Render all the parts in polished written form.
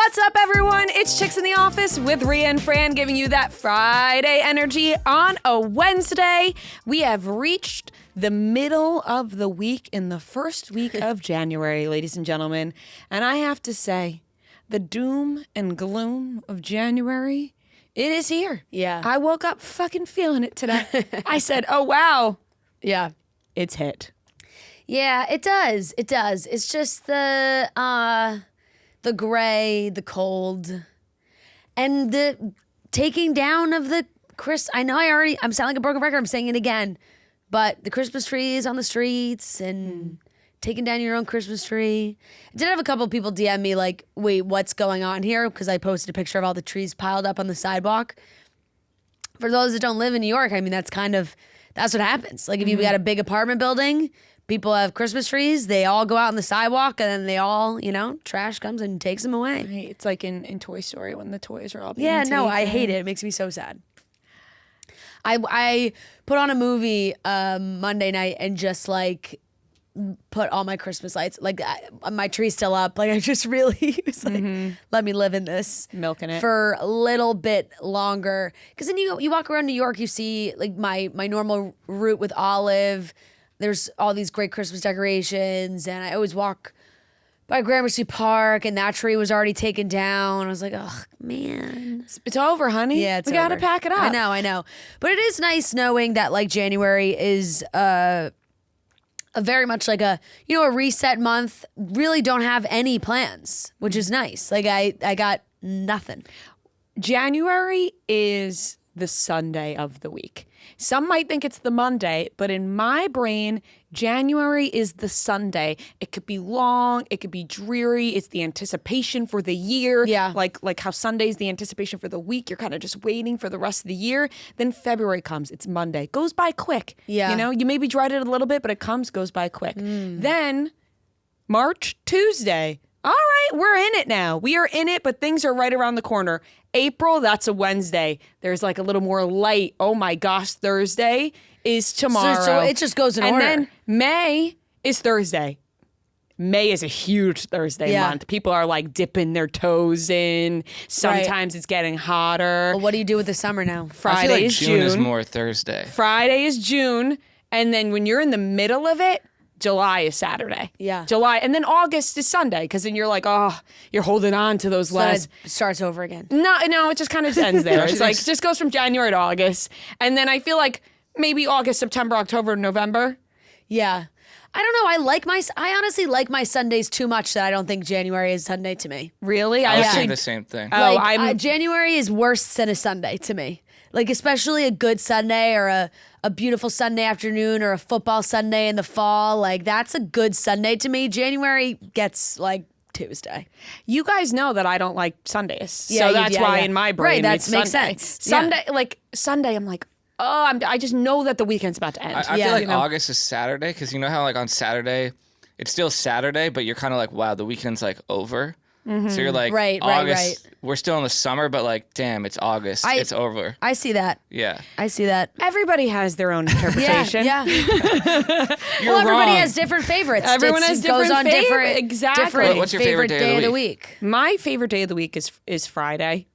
What's up, everyone? It's Chicks in the Office with Rhea and Fran giving you that Friday energy on a Wednesday. We have reached the middle of the week in the first week of January, ladies and gentlemen. And I have to say, the doom and gloom of January, it is here. Yeah. I woke up fucking feeling it today. I said, oh, wow. Yeah. It's hit. Yeah, it does. It does. It's just the gray, the cold, and the taking down of the I know I'm sounding like a broken record. I'm saying it again, but the Christmas trees on the streets and taking down your own Christmas tree. I did have a couple of people DM me like, wait, what's going on here? Because I posted a picture of all the trees piled up on the sidewalk. For those that don't live in New York, I mean, that's what happens. Like if you've got a big apartment building, people have Christmas trees, they all go out on the sidewalk and then they all, trash comes and takes them away. Right. It's like in Toy Story when the toys are all being Yeah, no, taken. I hate it. It makes me so sad. I put on a movie Monday night and just like put all my Christmas lights, like my tree's still up. Like I just really was like, let me live in this. Milking it. For a little bit longer. Because then you walk around New York, you see like my normal route with Olive. There's all these great Christmas decorations, and I always walk by Gramercy Park, and that tree was already taken down. I was like, oh, man. It's over, honey. Yeah, we gotta pack it up. I know. But it is nice knowing that like January is a very much like a reset month. Really don't have any plans, which is nice. Like I got nothing. January is the Sunday of the week. Some might think it's the Monday, but in my brain, January is the Sunday. It could be long, it could be dreary. It's the anticipation for the year. Yeah. Like how Sunday's the anticipation for the week. You're kind of just waiting for the rest of the year. Then February comes. It's Monday. Goes by quick. Yeah. You maybe dread it a little bit, but it goes by quick. Then March, Tuesday. All right, we're in it now. We are in it, but things are right around the corner. April, that's a Wednesday. There's like a little more light. Oh my gosh, Thursday is tomorrow. So it just goes in order. And then May is Thursday. May is a huge Thursday month. People are like dipping their toes in. Sometimes it's getting hotter. Well, what do you do with the summer now? Friday I feel like is June is more Thursday. Friday is June. And then when you're in the middle of it, July is Saturday. Yeah. July. And then August is Sunday because then you're like, oh, you're holding on to those last. It starts over again. No, it just kind of ends there. It's like, it just goes from January to August. And then I feel like maybe August, September, October, November. Yeah. I don't know. I honestly like my Sundays too much that I don't think January is Sunday to me. Really? I was saying the same thing. January is worse than a Sunday to me. Like especially a good Sunday or a beautiful Sunday afternoon or a football Sunday in the fall. Like that's a good Sunday to me. January gets like Tuesday. You guys know that I don't like Sundays. Yeah, so that's why in my brain that it's makes Sunday. sense. Sunday, I'm like, oh, I just know that the weekend's about to end. I feel like August is Saturday because you know how like on Saturday, it's still Saturday, but you're kind of like, wow, the weekend's like over. So you're like, August, we're still in the summer, but like, damn, it's August. It's over. I see that. Yeah. I see that. Everybody has their own interpretation. Yeah. You're Everybody wrong. has different favorites. Everyone has different goes on favorite. Exactly. different What's your favorite day of the week? My favorite day of the week is Friday.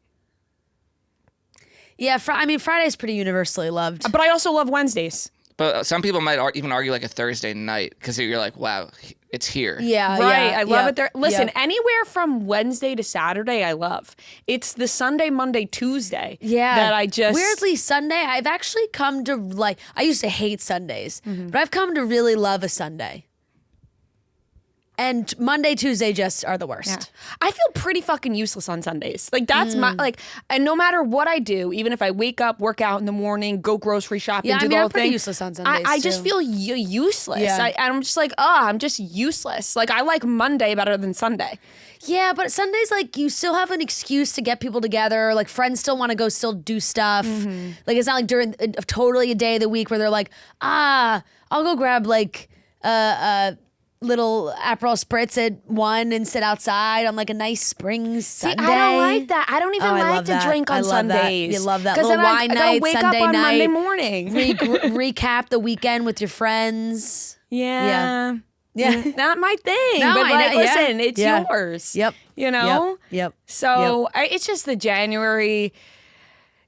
Yeah, Friday's pretty universally loved. But I also love Wednesdays. But some people might even argue like a Thursday night because you're like, wow, it's here. Yeah, right. yeah, I love yeah, it there. Listen, yeah. anywhere from Wednesday to Saturday, I love. It's the Sunday, Monday, Tuesday. Yeah. That I just weirdly Sunday. I've actually come to like. I used to hate Sundays, but I've come to really love a Sunday. And Monday, Tuesday just are the worst. Yeah. I feel pretty fucking useless on Sundays. Like that's my and no matter what I do, even if I wake up, work out in the morning, go grocery shopping, do the whole I'm pretty thing. useless on Sundays. I just feel useless. Yeah. I'm just like, I'm just useless. Like I like Monday better than Sunday. Yeah, but Sundays, like, you still have an excuse to get people together. Like, friends still want to go still do stuff. Like, it's not like during totally a day of the week where they're like, I'll go grab, like, little Aperol Spritz at 1 and sit outside on, like, a nice spring Sunday. See, I don't like that. I don't even like to drink on Sundays. You love that. Because Little then wine I night, gotta wake Sunday up on night. Monday morning. Recap the weekend with your friends. Yeah. not my thing. No, but like, I know, listen, it's yours. Yep. You know? Yep. So it's just the January,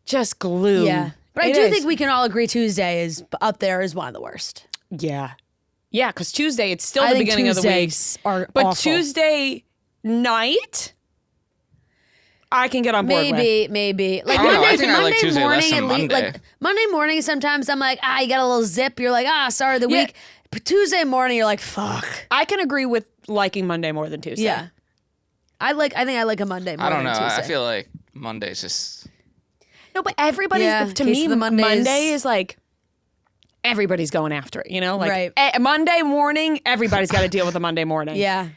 just gloom. Yeah. But I do think we can all agree Tuesday is up there as one of the worst. Yeah. Yeah, because Tuesday, it's still the beginning of the week. Are but awful. Tuesday night, I can get on board with. Maybe. Like I don't know. I Monday, think I like Monday Tuesday less morning, than at least. Monday. Like Monday morning, sometimes I'm like, you got a little zip. You're like, sorry of the week. But Tuesday morning, you're like, fuck. I can agree with liking Monday more than Tuesday. Yeah. I think I like a Monday more I don't than know. Tuesday. I feel like Monday's just. No, but everybody, to case me, of the Mondays. Monday is like, everybody's going after it, you know? Like, Right. Monday morning, everybody's got to deal with a Monday morning. Yeah.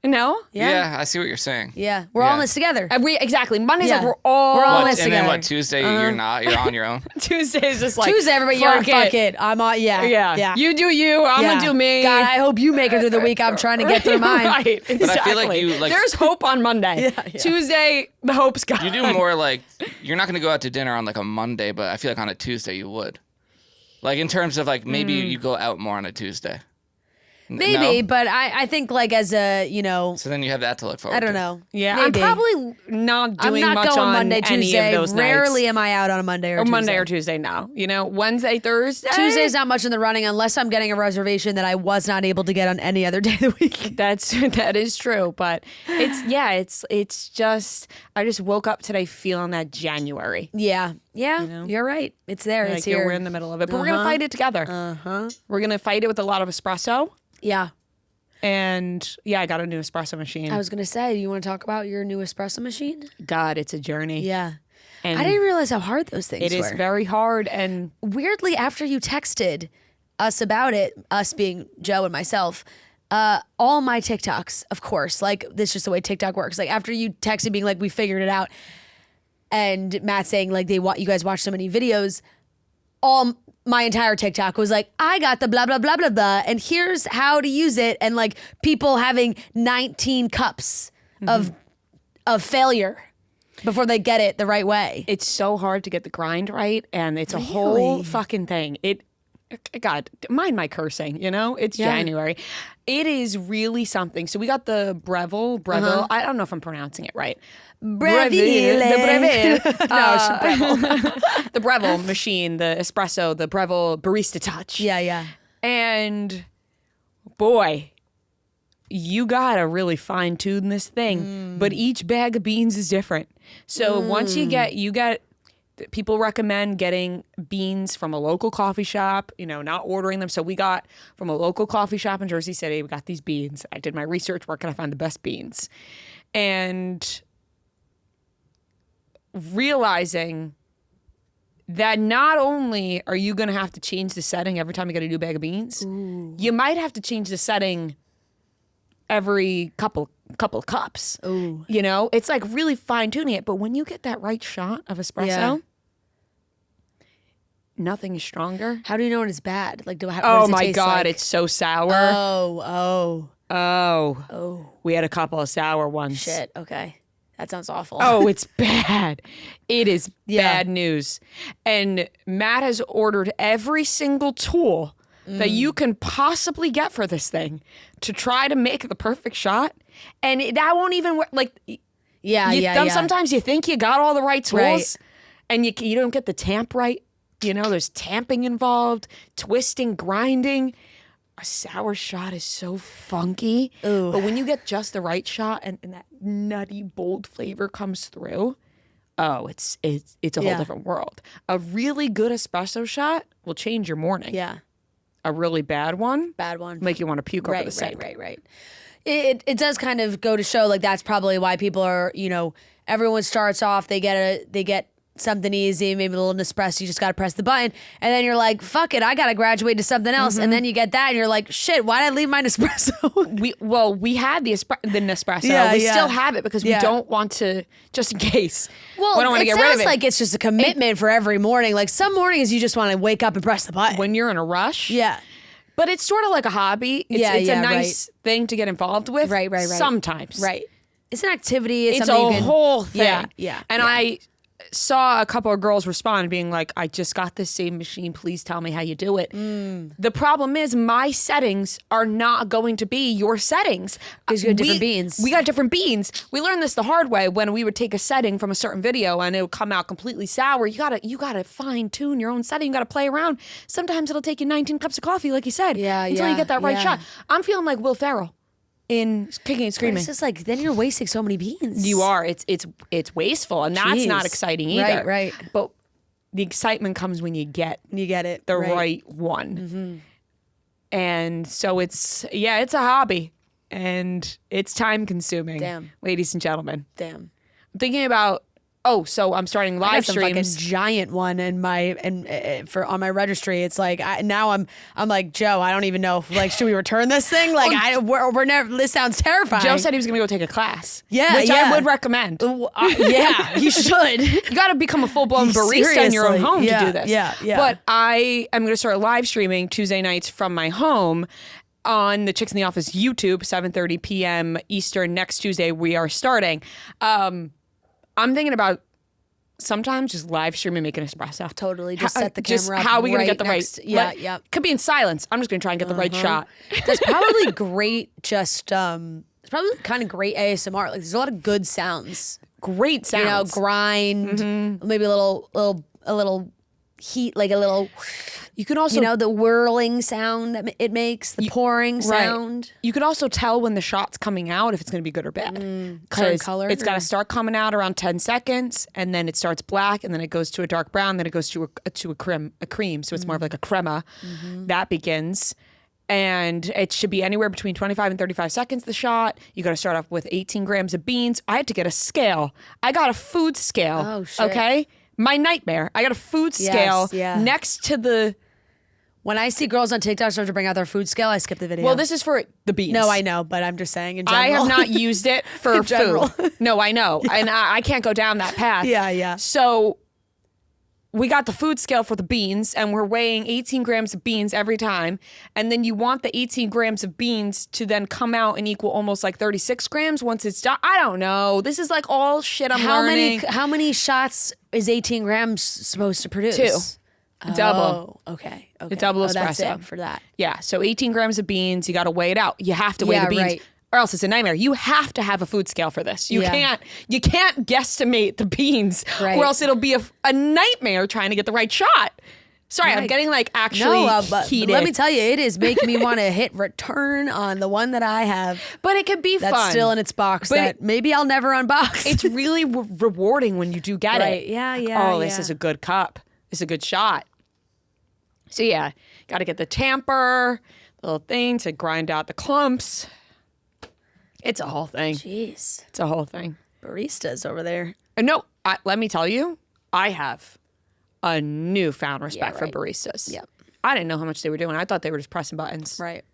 No? Yeah, I see what you're saying. Yeah. We're all in this together. Exactly. Monday's Yeah. like, we're all in this And then together. what? Tuesday, you're not. You're on your own. Tuesday's just like, Tuesday, everybody, fuck it. I'm on, Yeah. You do you. I'm going to do me. God, I hope you make it through the week. I'm trying to get through mine. Right. Exactly. But I feel like you, like- there's hope on Monday. Tuesday, the hope's gone. You do more like, you're not going to go out to dinner on like a Monday, but I feel like on a Tuesday you would. Like in terms of like maybe you go out more on a Tuesday. Maybe, No? but I think like as a, So then you have that to look forward I don't to. know. Yeah, Maybe. I'm probably not doing I'm not much going on Monday, any Tuesday. of those Rarely nights. am I out on a Monday or Or Tuesday. Monday or Tuesday now. You know, Wednesday, Thursday. Tuesday's not much in the running unless I'm getting a reservation that I was not able to get on any other day of the week. That is true, but it's just I just woke up today feeling that January. Yeah, you're right. It's there. Like, It's here. we're in the middle of it, but we're gonna fight it together. We're gonna fight it with a lot of espresso, Yeah. and I got a new espresso machine. I was gonna say, you want to talk about your new espresso machine? God, it's a journey. Yeah. And I didn't realize how hard those things it were. is very hard, and Weirdly, after you texted us about it, us being Joe and myself, all my TikToks, of course, like this is just the way TikTok works. Like after you texted being like, we figured it out, and Matt saying like you guys watch so many videos, all my entire TikTok was like, I got the blah blah blah blah blah, and here's how to use it, and like people having 19 cups of failure before they get it the right way. it's so hard to get the grind right, and it's a whole fucking thing. God, mind my cursing, you know? It's January. It is really something. So we got the Breville. I don't know if I'm pronouncing it right. Breville. The Breville. No, it's Breville. The Breville machine, the espresso, the Breville Barista Touch. Yeah. And boy, you gotta really fine tune this thing. But each bag of beans is different. So once you get people recommend getting beans from a local coffee shop, not ordering them. So we got from a local coffee shop in Jersey City, we got these beans. I did my research, where can I find the best beans? And realizing that not only are you going to have to change the setting every time you get a new bag of beans, you might have to change the setting every couple of cups. Ooh. It's like really fine tuning it. But when you get that right shot of espresso, nothing is stronger. How do you know when it's bad? Like, what Oh does it my taste God, like? it's so sour. Oh. We had a couple of sour ones. Shit. Okay. That sounds awful. Oh, it's bad. It is bad news. And Matt has ordered every single tool that you can possibly get for this thing to try to make the perfect shot. And that won't even work. Like, sometimes you think you got all the right tools, Right. and you don't get the tamp right. There's tamping involved, twisting, grinding. A sour shot is so funky. Ooh. But when you get just the right shot and that nutty, bold flavor comes through, it's a whole different world. A really good espresso shot will change your morning. Yeah. A really bad one make you want to puke over the sink. Right. It does kind of go to show, like, that's probably why people are, everyone starts off, they get something easy, maybe a little Nespresso, you just got to press the button, and then you're like, fuck it, I got to graduate to something else, and then you get that, and you're like, shit, why did I leave my Nespresso? We had the Nespresso. We still have it because we don't want to, just in case. Well, we don't want to get rid of it. It sounds like it's just a commitment for every morning. Like, some mornings you just want to wake up and press the button. When you're in a rush. Yeah. But it's sort of like a hobby. It's a nice thing to get involved with. Right. Sometimes. Right. It's an activity. It's something a you can, whole thing. Yeah. And saw a couple of girls respond being like, I just got this same machine. Please tell me how you do it. The problem is my settings are not going to be your settings. Because you have different beans. We got different beans. We learned this the hard way when we would take a setting from a certain video and it would come out completely sour. You gotta fine tune your own setting. You gotta play around. Sometimes it'll take you 19 cups of coffee, like you said, until you get that right shot. I'm feeling like Will Ferrell in Kicking and Screaming. It's just like, then you're wasting so many beans. You are. It's wasteful, and that's not exciting either. Right. But the excitement comes when you get it the right one. And so it's a hobby, and it's time consuming. Damn, ladies and gentlemen. Damn. I'm thinking about. Oh, so I'm starting live streams. Like a giant one in my on my registry. It's like now I'm like, Joe, I don't even know. Like, should we return this thing? Like, we're never. This sounds terrifying. Joe said he was gonna go take a class. Yeah, which I would recommend. Yeah, you should. You got to become a full blown barista in your own home to do this. Yeah. But I am gonna start live streaming Tuesday nights from my home on the Chicks in the Office YouTube, 7:30 p.m. Eastern next Tuesday. We are starting. I'm thinking about sometimes just live stream and make an espresso. Totally. Just set the camera up. How are we going to get the next, right? Yeah. Could be in silence. I'm just going to try and get the right shot. That's probably great. Just, it's probably kind of great ASMR. Like, there's a lot of good sounds. Great sounds. You know, grind, maybe a little heat, like a little. You can also, you know, the whirling sound that it makes, the pouring sound. You can also tell when the shot's coming out if it's going to be good or bad. Because it's got to start coming out around 10 seconds, and then it starts black, and then it goes to a dark brown, then it goes to a cream. So it's more of like a crema. That begins. And it should be anywhere between 25 and 35 seconds, the shot. You got to start off with 18 grams of beans. I had to get a scale. I got a food scale. Oh, shit. Okay? My nightmare. I got a food scale next to the... When I see girls on TikTok start to bring out their food scale, I skip the video. Well, this is for the beans. No, I know, but I'm just saying in general. I have not used it for general. food. No, I know. And I can't go down that path. Yeah. So we got the food scale for the beans, and we're weighing 18 grams of beans every time. And then you want the 18 grams of beans to then come out and equal almost like 36 grams once it's done. I don't know. This is like all shit I'm learning. How many shots is 18 grams supposed to produce? 2. Double. Oh, okay. A double espresso. That's it for that. Yeah. So 18 grams of beans, you got to weigh it out. You have to weigh the beans. Right. Or else it's a nightmare. You have to have a food scale for this. You can't guesstimate the beans, or else it'll be a nightmare trying to get the right shot. Sorry, I'm getting like actually heated. Let me tell you, it is making me want to hit return on the one that I have. But it could be that's fun. still in its box that maybe I'll never unbox. It's really rewarding when you do get it. Yeah. Oh, this is a good cup. It's a good shot. So yeah, got to get the tamper, little thing to grind out the clumps. It's a whole thing. Jeez. It's a whole thing. Baristas over there. No, let me tell you, I have a newfound respect for baristas. Yep. I didn't know how much they were doing. I thought they were just pressing buttons. Right.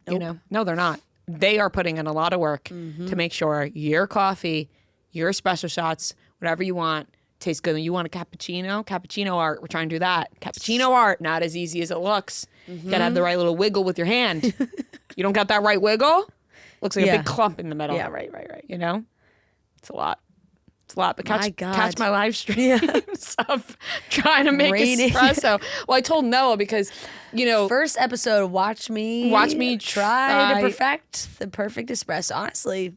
Nope. You know, no, they're not. They are putting in a lot of work to make sure your coffee, your espresso shots, whatever you want, tastes good. You want a cappuccino? Cappuccino art. We're trying to do that. Cappuccino art, not as easy as it looks. You gotta have the right little wiggle with your hand. You don't got that right wiggle? Looks like a big clump in the middle. Yeah, right. You know? It's a lot. But catch my live streams of trying to make espresso. Well, I told Noah because, you know, first episode, watch me try to perfect the perfect espresso. Honestly,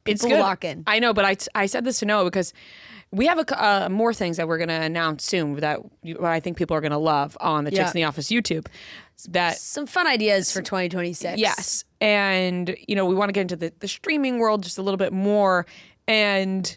it's good. Lock in. I know, but I said this to Noah because we have more things that we're going to announce soon that I think people are going to love on the Chicks in the Office YouTube. That some fun ideas for 2026. Yes, and you know we want to get into the streaming world just a little bit more. And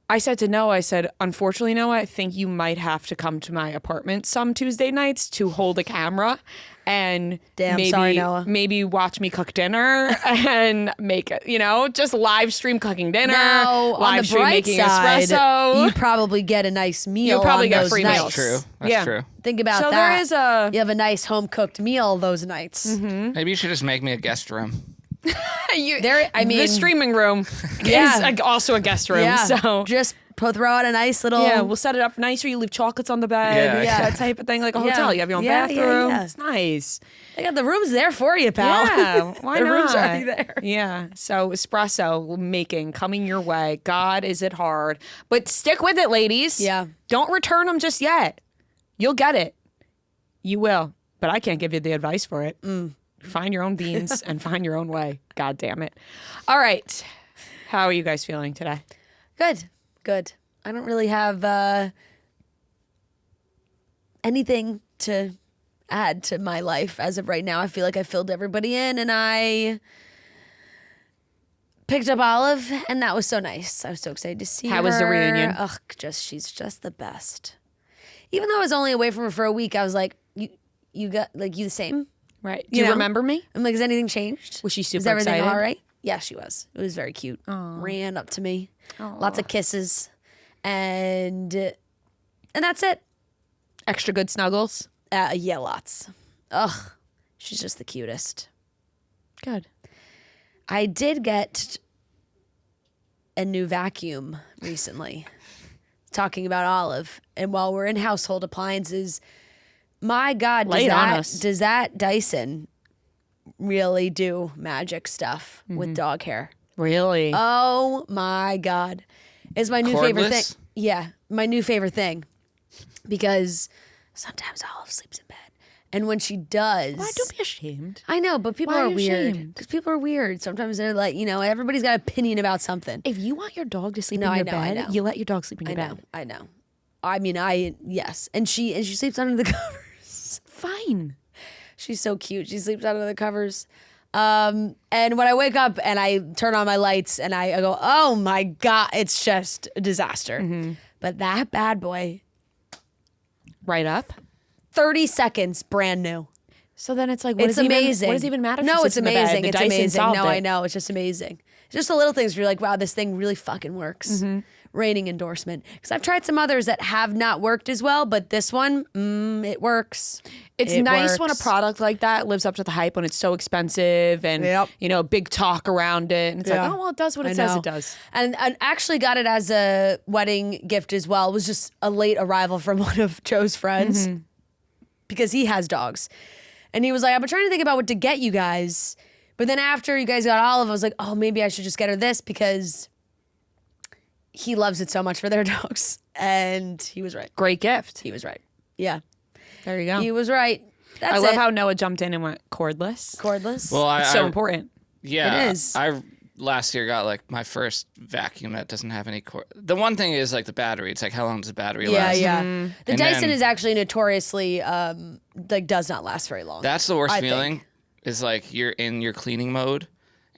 I said to Noah, I said, unfortunately, Noah, I think you might have to come to my apartment some Tuesday nights to hold a camera and maybe watch me cook dinner and make it, you know, just live stream cooking dinner, live stream making espresso. You probably get a nice meal. You'll probably get free meals. meals. That's true. Think about that. So there is you have a nice home cooked meal those nights. Mm-hmm. Maybe you should just make me a guest room. The streaming room is also a guest room. Yeah. So just We'll throw out a nice little. Yeah, we'll set it up nice where you leave chocolates on the bed. Yeah. That type of thing, like a hotel. You have your own bathroom. It's nice. They got the rooms there for you, pal. Yeah, why the not? rooms are already there. Yeah. So espresso making coming your way. God, is it hard? But stick with it, ladies. Yeah. Don't return them just yet. You'll get it. You will. But I can't give you the advice for it. Find your own beans and find your own way. God damn it. All right. How are you guys feeling today? Good. I don't really have anything to add to my life as of right now. I feel like I filled everybody in, and I picked up Olive, and that was so nice. I was so excited to see her. How was the reunion? Ugh, she's just the best. Even though I was only away from her for a week, I was like, you got like you the same? Right. Do you remember me? I'm like, has anything changed? Was she super Is everything excited? all right? Yeah, she was. It was very cute. Ran up to me. Lots of kisses. And that's it. Extra good snuggles? Yeah, lots. Ugh, she's just the cutest. Good. I did get a new vacuum recently. Talking about Olive. And while we're in household appliances, my God, does that Dyson really do magic stuff with dog hair? Really? Oh my God. It's my new favorite thing. Cordless? Yeah, my new favorite thing. Because sometimes Olive sleeps in bed. And when she does. Why? Don't be ashamed. I know, but people Why are are you weird. ashamed? Because people are weird. Sometimes they're like, everybody's got an opinion about something. If you want your dog to sleep No, in I your know, I bed, know. you let your dog sleep in your bed. I know. I mean, yes. And she sleeps under the covers. Fine. She's so cute. She sleeps under the covers. And when I wake up and I turn on my lights and I go, oh my God, it's just a disaster. But that bad boy, Right up. 30 seconds, brand new. So then it's like, It's amazing. What does it even matter? If No, she it's sits in the bed? amazing. The It's Dyson amazing. solved No, I it. know. It's just amazing. It's just the little things where you're like, wow, this thing really fucking works. Rating endorsement. Because I've tried some others that have not worked as well, but this one, it works. It's It nice when a works. product like that lives up to the hype when it's so expensive and big talk around it. And it's like, oh well, it does what it says it does. And actually got it as a wedding gift as well. It was just a late arrival from one of Joe's friends because he has dogs. And he was like, I've been trying to think about what to get you guys. But then after you guys got Olive, I was like, oh, maybe I should just get her this because he loves it so much for their dogs. And he was right. Great gift. He was right. Yeah. There you go. He was right. That's I love it. how Noah jumped in and went cordless. Cordless. Well, It's so important. Yeah, It is. I last year got like my first vacuum that doesn't have any cord. The one thing is like the battery. It's like how long does the battery last? Yeah. The And Dyson then- is actually notoriously does not last very long. That's the worst I feeling. think. Is like you're in your cleaning mode,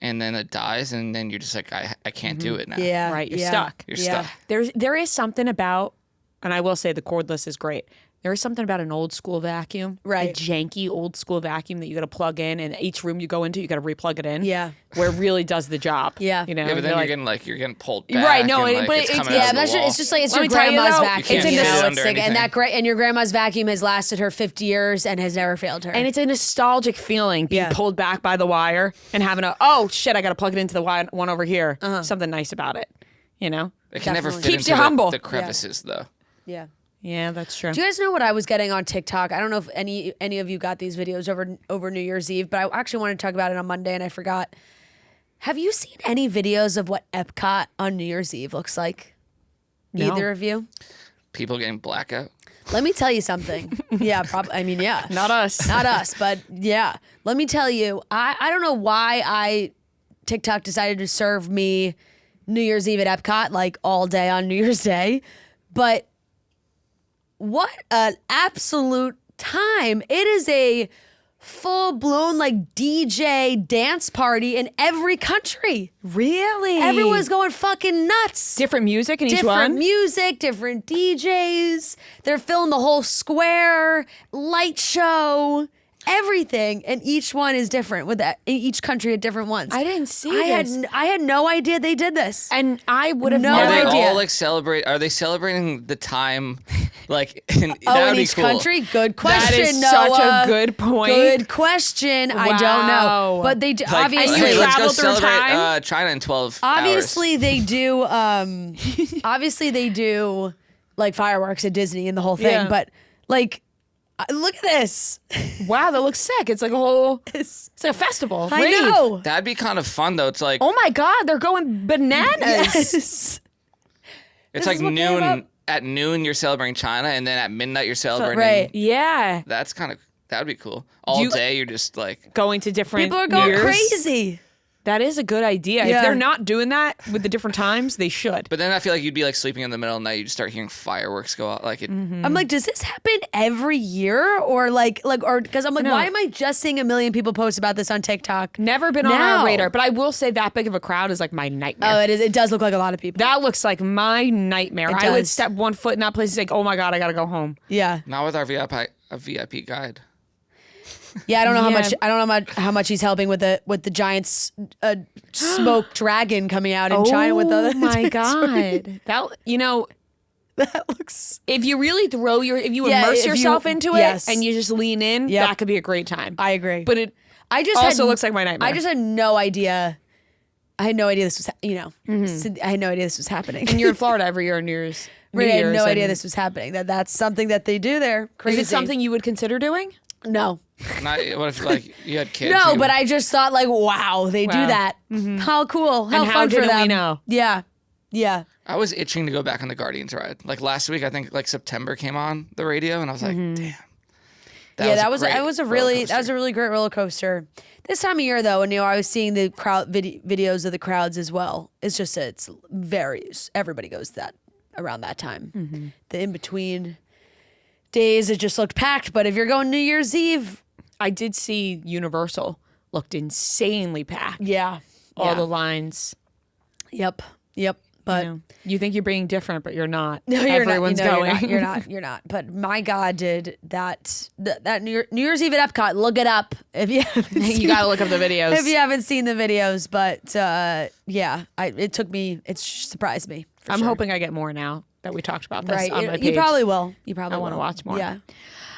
and then it dies, and then you're just like I can't do it now. Yeah. Right, you're yeah, stuck. You're yeah. stuck. There is something about, and I will say the cordless is great. There is something about an old school vacuum, Right. A janky old school vacuum that you got to plug in, and each room you go into, you got to replug it in. Yeah. where it really does the job. Yeah. you know. Yeah, but then you're you're getting pulled back. Right, no, and, but it's it's- coming Yeah, out of the that's wall. it's just like it's Let your me tell you, grandma's though, vacuum. you can't It's fit it in under the anything. and your grandma's vacuum has lasted her 50 years and has never failed her. and it's a nostalgic feeling being Yeah. pulled back by the wire and having oh shit, I got to plug it into the one over here. Something nice about it, you know. It can never Definitely. fit Keeps into you humble. the crevices though. yeah. Yeah, that's true. Do you guys know what I was getting on TikTok? I don't know if any of you got these videos over New Year's Eve, but I actually wanted to talk about it on Monday and I forgot. Have you seen any videos of what Epcot on New Year's Eve looks like? No. Either of you? People getting blackout. Let me tell you something. Yeah, probably. I mean, yeah. Not us. Not us, but yeah. Let me tell you, I don't know why TikTok decided to serve me New Year's Eve at Epcot like all day on New Year's Day, but what an absolute time. It is a full-blown like DJ dance party in every country. Really? Everyone's going fucking nuts. different music in each Different one. music, different DJs. They're filling the whole square, light show, everything, and each one is different. With that, each country had different ones. I didn't see I this. had no idea they did this. And I would have No Are never. they idea. all like celebrate? Are they celebrating the time Like, that would in be each cool. country? Good question, That is Noah. such a good point. Good question. I don't know. Wow. But they do, Like, obviously... you hey, let's go travel through celebrate time? China in 12 Obviously, hours. they do. Obviously, they do like fireworks at Disney and the whole thing. Yeah. But like, look at this. Wow, that looks sick. It's like a whole. It's like a festival. I rave. know. That'd be kind of fun, though. It's like, Oh my God, they're going bananas. Yes. it's this like is what came up. noon. At noon, you're celebrating China, and then at midnight, you're celebrating. Right. Yeah, That's kind of, that'd be cool. All day, you're just like, going to different. People are going years. crazy. That is a good idea. Yeah. If they're not doing that with the different times, they should. but then I feel like you'd be like sleeping in the middle of the night, you'd start hearing fireworks go out. Like, it, I'm like, does this happen every year, or or because I'm like, No. why am I just seeing a million people post about this on TikTok? Never been on Now. our radar, but I will say that big of a crowd is like my nightmare. Oh, it is. It does look like a lot of people. That looks like my nightmare. It I would does. step one foot in that place and think, oh my God, I got to go home. Yeah. not with our VIP guide. Yeah, I don't know how Yeah. much. I don't know how much he's helping with the giant smoke dragon coming out in China with the. Oh my God. That, That looks. if you really if you Yeah, immerse if you- yourself into it yes. and you just lean in, Yep. that could be a great time. I agree. But it I just also had, looks like my nightmare. I just had no idea. I had no idea this was. I had no idea this was happening. and you're in Florida every year on New Year's. Right, New I had Year's no idea and- this was happening. That's something that they do there. Crazy. Is it something you would consider doing? No. Not, what if like you had kids? No, you- but I just thought like, wow, they do Wow. that. How cool. How And fun how for didn't them. we know? Yeah. Yeah. I was itching to go back on the Guardians ride. Like last week, I think like September came on the radio, and I was like, damn. That was great a really great roller coaster. This time of year though, and I was seeing the crowd videos of the crowds as well. It's just it's varies. Everybody goes that around that time. The in between days it just looked packed. But if you're going New Year's Eve, I did see Universal looked insanely packed. yeah, All the lines. Yep. But You think you're being different, but you're not. no, you're Everyone's not. going. You're not. But my God, did that New Year's Eve at Epcot? Look it up if you haven't You got to look up the videos. if you haven't seen the videos. But it surprised me. for I'm sure. hoping I get more now that we talked about this Right, on my you page. probably will. You probably I wanna will. watch more. Yeah.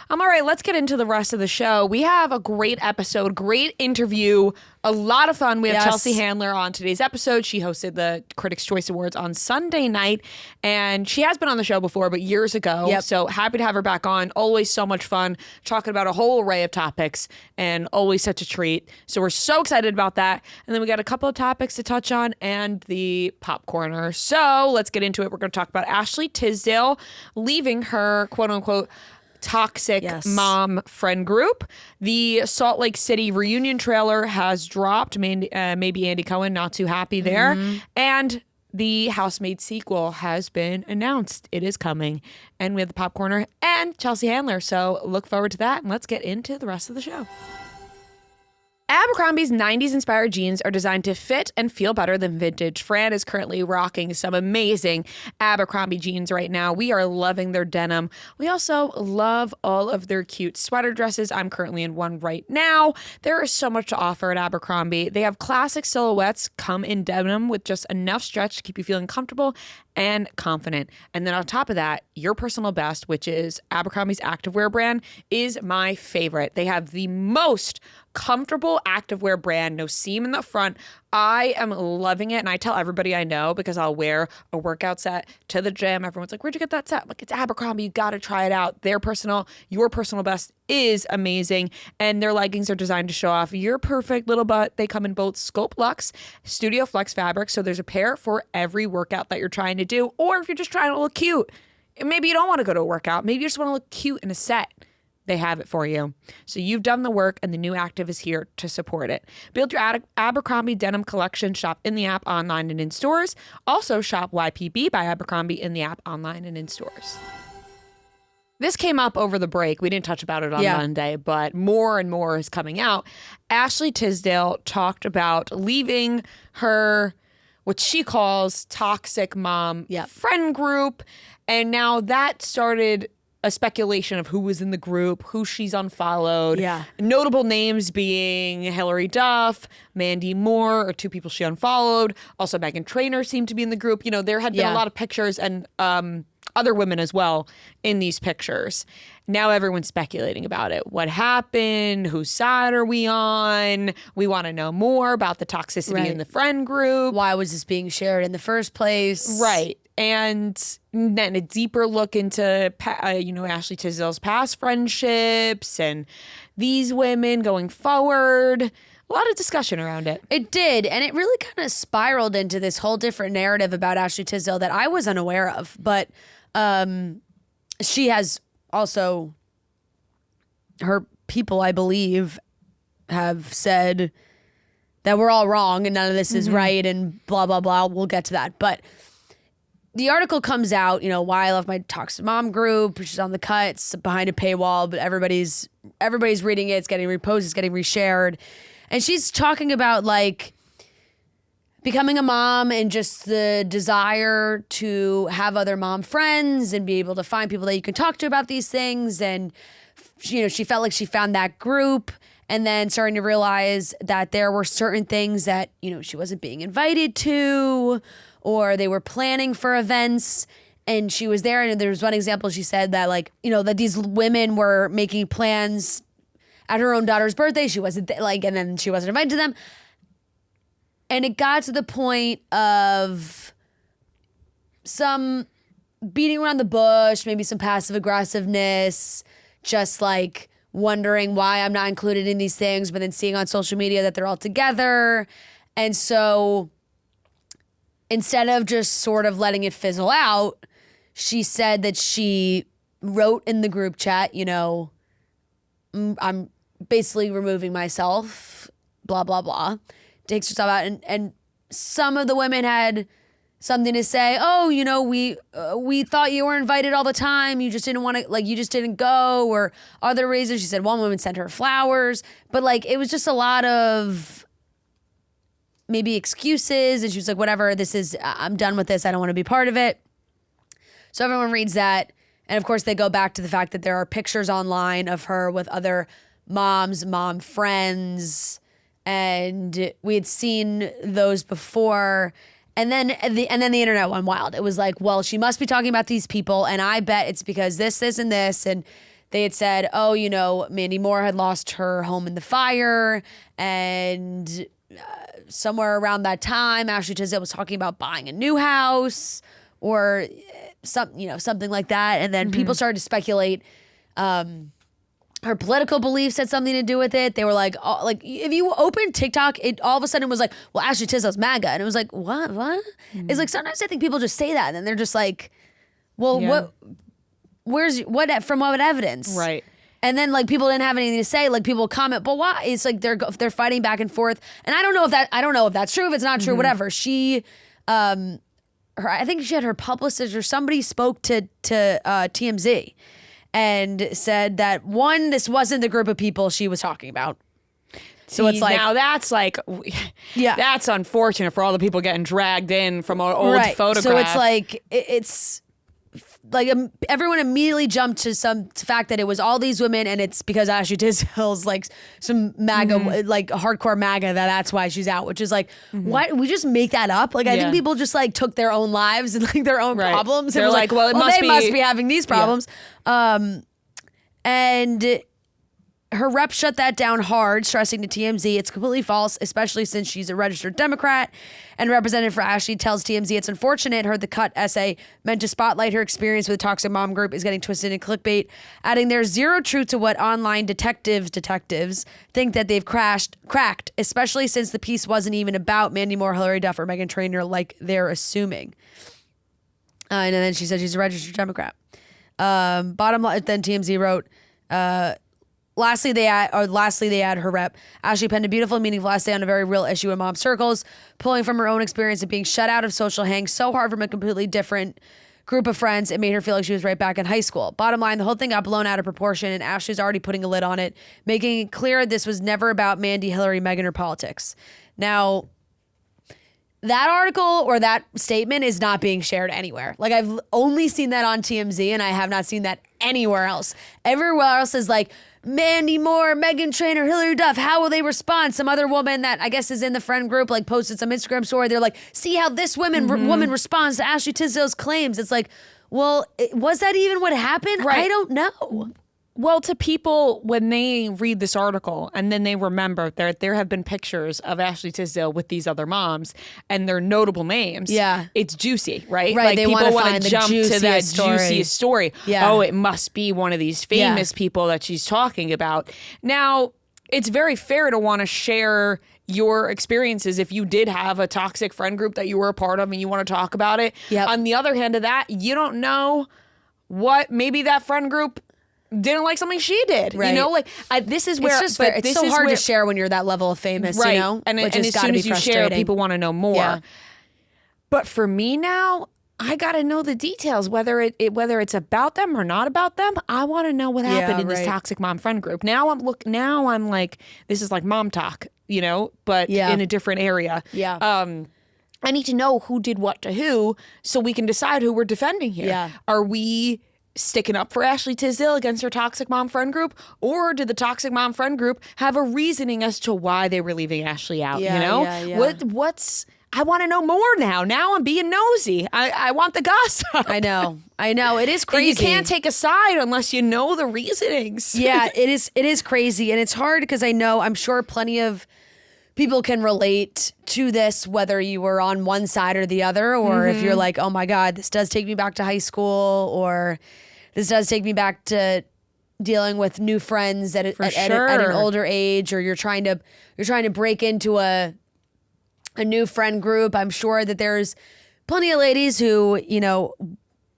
All right, let's get into the rest of the show. We have a great episode, great interview, a lot of fun. We have Yes. Chelsea Handler on today's episode. She hosted the Critics' Choice Awards on Sunday night, and she has been on the show before, but years ago. Yep. So happy to have her back on. Always so much fun, talking about a whole array of topics, and always such a treat. So we're so excited about that. And then we got a couple of topics to touch on and the popcorner. So let's get into it. We're going to talk about Ashley Tisdale leaving her quote-unquote toxic Yes. mom friend group. The Salt Lake City reunion trailer has dropped. Maybe Andy Cohen not too happy there. And the Housemaid sequel has been announced. It is coming. And we have the popcorner and Chelsea Handler. So look forward to that. And let's get into the rest of the show. Abercrombie's 90s inspired jeans are designed to fit and feel better than vintage. Fran is currently rocking some amazing Abercrombie jeans right now. We are loving their denim. We also love all of their cute sweater dresses. I'm currently in one right now. There is so much to offer at Abercrombie. They have classic silhouettes come in denim with just enough stretch to keep you feeling comfortable and confident. And then on top of that, your personal best, which is Abercrombie's activewear brand, is my favorite. They have the most comfortable activewear brand, no seam in the front. I am loving it, and I tell everybody I know because I'll wear a workout set to the gym. Everyone's like, where'd you get that set? I'm like, it's Abercrombie. You got to try it out. Your personal best is amazing, and their leggings are designed to show off your perfect little butt. They come in both Scope Luxe, Studio Flex fabric, so there's a pair for every workout that you're trying to do, or if you're just trying to look cute. Maybe you don't want to go to a workout. Maybe you just want to look cute in a set. They have it for you. So you've done the work, and the new Active is here to support it. Build your Abercrombie denim collection. Shop in the app, online, and in stores. Also shop YPB by Abercrombie in the app, online, and in stores. This came up over the break. We didn't touch about it on Monday, but more and more is coming out. Ashley Tisdale talked about leaving her, what she calls toxic mom friend group. And now that started a speculation of who was in the group, who she's unfollowed. Yeah. Notable names being Hilary Duff, Mandy Moore are two people she unfollowed. Also, Meghan Trainor seemed to be in the group. You know, there had been a lot of pictures and other women as well in these pictures. Now everyone's speculating about it. What happened? Whose side are we on? We want to know more about the toxicity in the friend group. Why was this being shared in the first place? Right. And then a deeper look into, Ashley Tisdale's past friendships and these women going forward. A lot of discussion around it. It did. And it really kind of spiraled into this whole different narrative about Ashley Tisdale that I was unaware of. But she has also, her people, I believe, have said that we're all wrong and none of this is right and blah, blah, blah. We'll get to that. But the article comes out, why I left my toxic mom group, which is on the cut. It's behind a paywall, but everybody's reading it. It's getting reposted. It's getting reshared. And she's talking about like becoming a mom and just the desire to have other mom friends and be able to find people that you can talk to about these things. And, she felt like she found that group and then starting to realize that there were certain things that, she wasn't being invited to, or they were planning for events and she was there. And there was one example she said that that these women were making plans at her own daughter's birthday. She wasn't and then she wasn't invited to them. And it got to the point of some beating around the bush, maybe some passive aggressiveness, just like wondering why I'm not included in these things, but then seeing on social media that they're all together. And so instead of just sort of letting it fizzle out, she said that she wrote in the group chat, I'm basically removing myself, blah, blah, blah. Takes herself out. And some of the women had something to say. Oh, we thought you were invited all the time. You just didn't want to, you just didn't go, or other reasons. She said one woman sent her flowers, but it was just a lot of maybe excuses. And she was like, whatever, I'm done with this. I don't want to be part of it. So everyone reads that. And of course they go back to the fact that there are pictures online of her with other mom friends. And we had seen those before. And then the internet went wild. It was like, well, she must be talking about these people. And I bet it's because this, and this. And they had said, oh, Mandy Moore had lost her home in the fire. And somewhere around that time, Ashley Tisdale was talking about buying a new house or something like that. And then people started to speculate her political beliefs had something to do with it. They were like if you open TikTok, it all of a sudden was like, well, Ashley Tisdale's MAGA. And it was like, what? Mm-hmm. It's like, sometimes I think people just say that and then they're just like, well, from what evidence? Right. And then people didn't have anything to say. People comment, but why? It's like they're fighting back and forth. And I don't know if that's true, if it's not true, whatever. She, I think she had her publicist or somebody spoke to TMZ and said that one, this wasn't the group of people she was talking about. So it's like, now that's that's unfortunate for all the people getting dragged in from old photographs. So it's like, it's like everyone immediately jumped to some fact that it was all these women, and it's because Ashley Tisdale's some MAGA, hardcore MAGA, that's why she's out, which is why we just make that up? I think people just took their own lives and their own problems. They're and like, well, they must be having these problems. Yeah. And her rep shut that down hard, stressing to TMZ it's completely false, especially since she's a registered Democrat. And Representative for Ashley tells TMZ it's unfortunate her The Cut essay meant to spotlight her experience with the toxic mom group is getting twisted in clickbait, adding there's zero truth to what online detectives think that they've cracked, especially since the piece wasn't even about Mandy Moore, Hillary Duff, or Meghan Trainor like they're assuming. And then she said she's a registered Democrat. Bottom line, then TMZ wrote, Lastly, they add her rep. Ashley penned a beautiful and meaningful essay on a very real issue in mom circles, pulling from her own experience of being shut out of social hang so hard from a completely different group of friends. It made her feel like she was right back in high school. Bottom line, the whole thing got blown out of proportion, and Ashley's already putting a lid on it, making it clear this was never about Mandy, Hillary, Meghan, or politics. Now, that article or that statement is not being shared anywhere. I've only seen that on TMZ, and I have not seen that anywhere else. Everywhere else is Mandy Moore, Meghan Trainor, Hillary Duff, how will they respond? Some other woman that I guess is in the friend group posted some Instagram story. They're like, see how this woman responds to Ashley Tisdale's claims. It's like, Well, was that even what happened? Right. I don't know. Well, to people, when they read this article and then they remember there have been pictures of Ashley Tisdale with these other moms and they're notable names. Yeah. It's juicy, right? Right. Like They people wanna want find to the jump to that juiciest story. juiciest story. Yeah. Oh, it must be one of these famous people that she's talking about. Now, it's very fair to want to share your experiences if you did have a toxic friend group that you were a part of and you want to talk about it. Yep. On the other hand of that, you don't know what maybe that friend group didn't like something she did. Right. You know, like this is where It's just fair. It's so hard to share when you're that level of famous, right. you know? And which as has gotta soon be as you share, frustrating. people want to know more. Yeah. But for me now, I got to know the details, whether it's about them or not about them. I want to know what happened in this right. toxic mom friend group. Now I'm like, this is like mom talk, you know, but in a different area. Yeah. I need to know who did what to who so we can decide who we're defending here. Yeah. Are we sticking up for Ashley Tisdale against her toxic mom friend group, or did the toxic mom friend group have a reasoning as to why they were leaving Ashley out? Yeah, you know, yeah. what's I want to know more now. Now I'm being nosy. I want the gossip. I know. It is crazy. You can't take a side unless you know the reasonings. Yeah, it is crazy. And it's hard because I'm sure plenty of people can relate to this, whether you were on one side or the other, or if you're like, oh my God, this does take me back to high school, or this does take me back to dealing with new friends at an older age, or you're trying to break into a new friend group. I'm sure that there's plenty of ladies who, you know,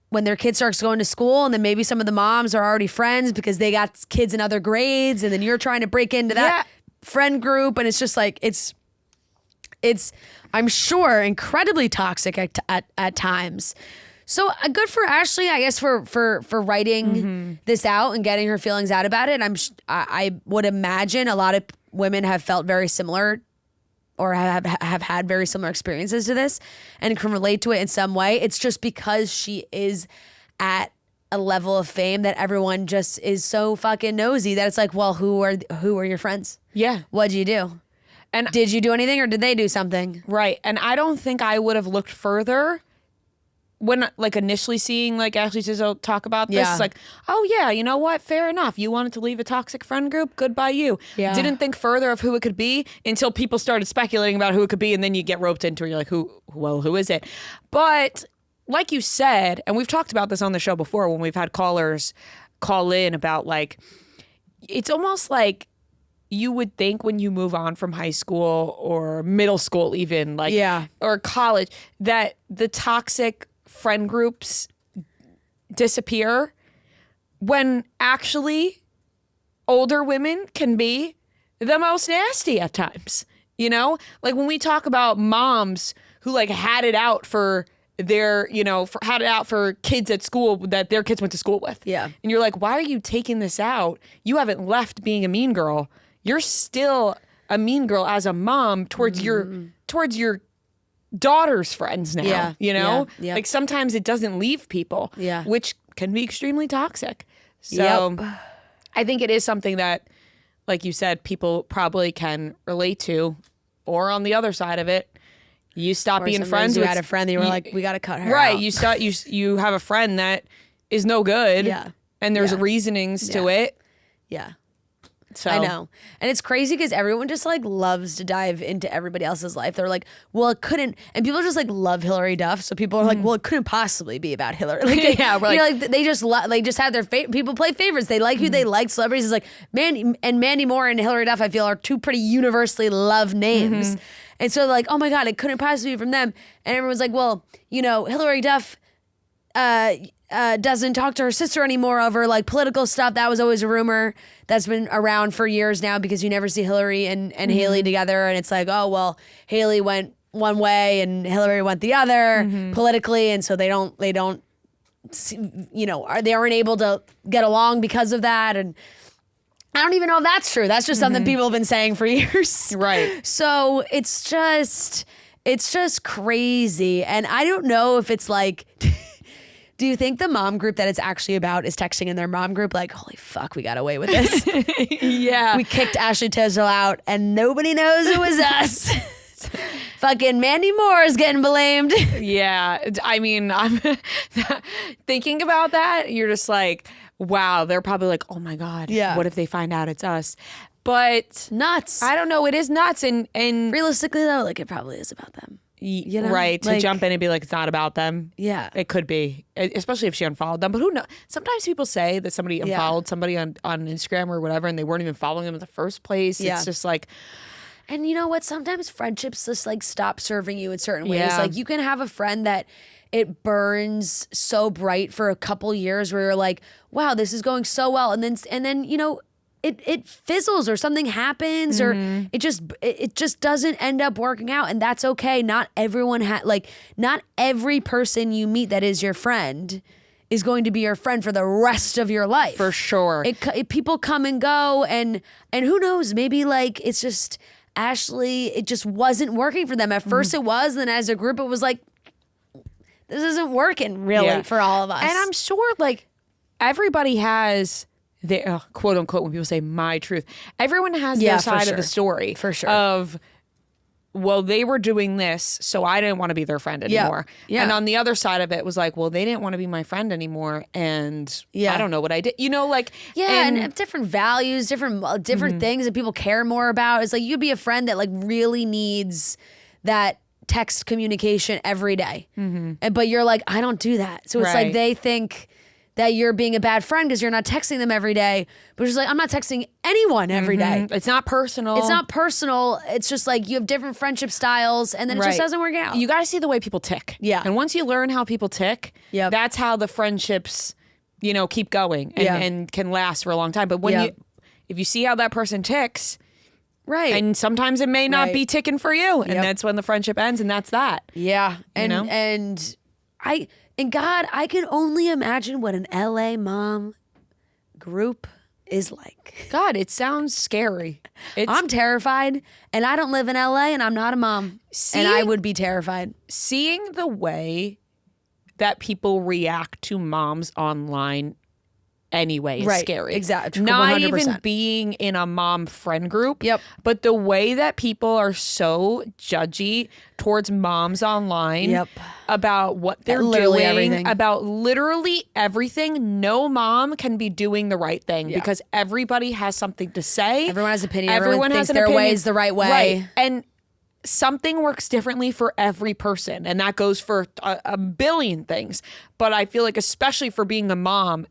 when their kid starts going to school, and then maybe some of the moms are already friends because they got kids in other grades, and then you're trying to break into that friend group, and it's just like it's I'm sure incredibly toxic at times. So good for Ashley, I guess, for writing this out and getting her feelings out about it. I would imagine a lot of women have felt very similar, or have had very similar experiences to this, and can relate to it in some way. It's just because she is at a level of fame that everyone just is so fucking nosy that it's like, well, who are your friends? Yeah. What'd you do? And did you do anything, or did they do something? Right. And I don't think I would have looked further when like initially seeing like Ashley Tisdale talk about this. It's like, oh yeah, you know what? Fair enough. You wanted to leave a toxic friend group. Good by you. Yeah. Didn't think further of who it could be until people started speculating about who it could be, and then you get roped into it. You're like, who is it? But like you said, and we've talked about this on the show before when we've had callers call in about like, it's almost like you would think when you move on from high school or middle school even, like, or college, that the toxic friend groups disappear, when actually older women can be the most nasty at times. You know, like when we talk about moms who like had it out for their, you know, had it out for kids at school that their kids went to school with. Yeah. And you're like, why are you taking this out? You haven't left being a mean girl. You're still a mean girl as a mom towards your daughter's friends now. Yeah. You know? Yeah. Like sometimes it doesn't leave people. Yeah. Which can be extremely toxic. So I think it is something that, like you said, people probably can relate to. Or on the other side of it, you stop being friends with. You had a friend that you were like, we got to cut her right. out. You have a friend that is no good. Yeah. And there's reasonings to it. Yeah. So I know. And it's crazy because everyone just like loves to dive into everybody else's life. They're like, well, it couldn't. And people just like love Hillary Duff. So people are like, well, it couldn't possibly be about Hillary. Like, yeah, we're like they just have their people play favorites. They like who they like. Celebrities is like Mandy Moore and Hillary Duff, I feel, are two pretty universally loved names. And so they're like, oh my God, it couldn't possibly be from them. And everyone's like, well, you know, Hillary Duff doesn't talk to her sister anymore over like political stuff. That was always a rumor that's been around for years now, because you never see Hillary and Haley together. And it's like, oh, well, Haley went one way and Hillary went the other politically. And so they don't, you know, they aren't able to get along because of that. And I don't even know if that's true. That's just something people have been saying for years. Right. So it's just crazy. And I don't know if it's like, do you think the mom group that it's actually about is texting in their mom group like, holy fuck, we got away with this? Yeah. We kicked Ashley Tisdale out and nobody knows it was us. Fucking Mandy Moore is getting blamed. Yeah. I mean, I'm thinking about that. You're just like, wow, they're probably like, oh my God, what if they find out it's us? But nuts. I don't know. It is nuts. And realistically though, like it probably is about them. You know? Right. Like, to jump in and be like, it's not about them. Yeah. It could be, especially if she unfollowed them. But who knows? Sometimes people say that somebody unfollowed somebody on Instagram or whatever, and they weren't even following them in the first place. Yeah. It's just like... And you know what? Sometimes friendships just like stop serving you in certain ways. Like you can have a friend that it burns so bright for a couple years where you're like, wow, this is going so well. And then, you know, it fizzles or something happens or it just doesn't end up working out, and that's okay. Not everyone not every person you meet that is your friend is going to be your friend for the rest of your life. For sure. People come and go, and who knows, maybe like it's just Ashley, it just wasn't working for them. At first it was, and then as a group it was like, this isn't working really for all of us. And I'm sure like everybody has their quote unquote, when people say my truth, everyone has their side of the story. For sure. Of, well, they were doing this, so I didn't want to be their friend anymore. Yeah. And on the other side of it was like, well, they didn't want to be my friend anymore, and I don't know what I did. You know, like... Yeah, and different values, different things that people care more about. It's like, you'd be a friend that like really needs that text communication every day. But you're like, I don't do that. So it's like they think that you're being a bad friend because you're not texting them every day. But it's like, I'm not texting anyone every day. It's not personal. It's not personal. It's just like you have different friendship styles, and then it just doesn't work out. You got to see the way people tick. Yeah. And once you learn how people tick, that's how the friendships, you know, keep going and can last for a long time. But when if you see how that person ticks, and sometimes it may not be ticking for you, and that's when the friendship ends, and that's that. Yeah. And God, I can only imagine what an LA mom group is like. God, it sounds scary. I'm terrified, and I don't live in LA, and I'm not a mom, and I would be terrified. Seeing the way that people react to moms online anyway is scary. Exactly. Not 100%. even being in a mom friend group. Yep. But the way that people are so judgy towards moms online about what they're doing, everything. about literally everything. No mom can be doing the right thing because everybody has something to say. Everyone has an opinion. Everyone thinks has an their opinion. way is the right way. Right. And something works differently for every person. And that goes for a billion things. But I feel like especially for being a mom,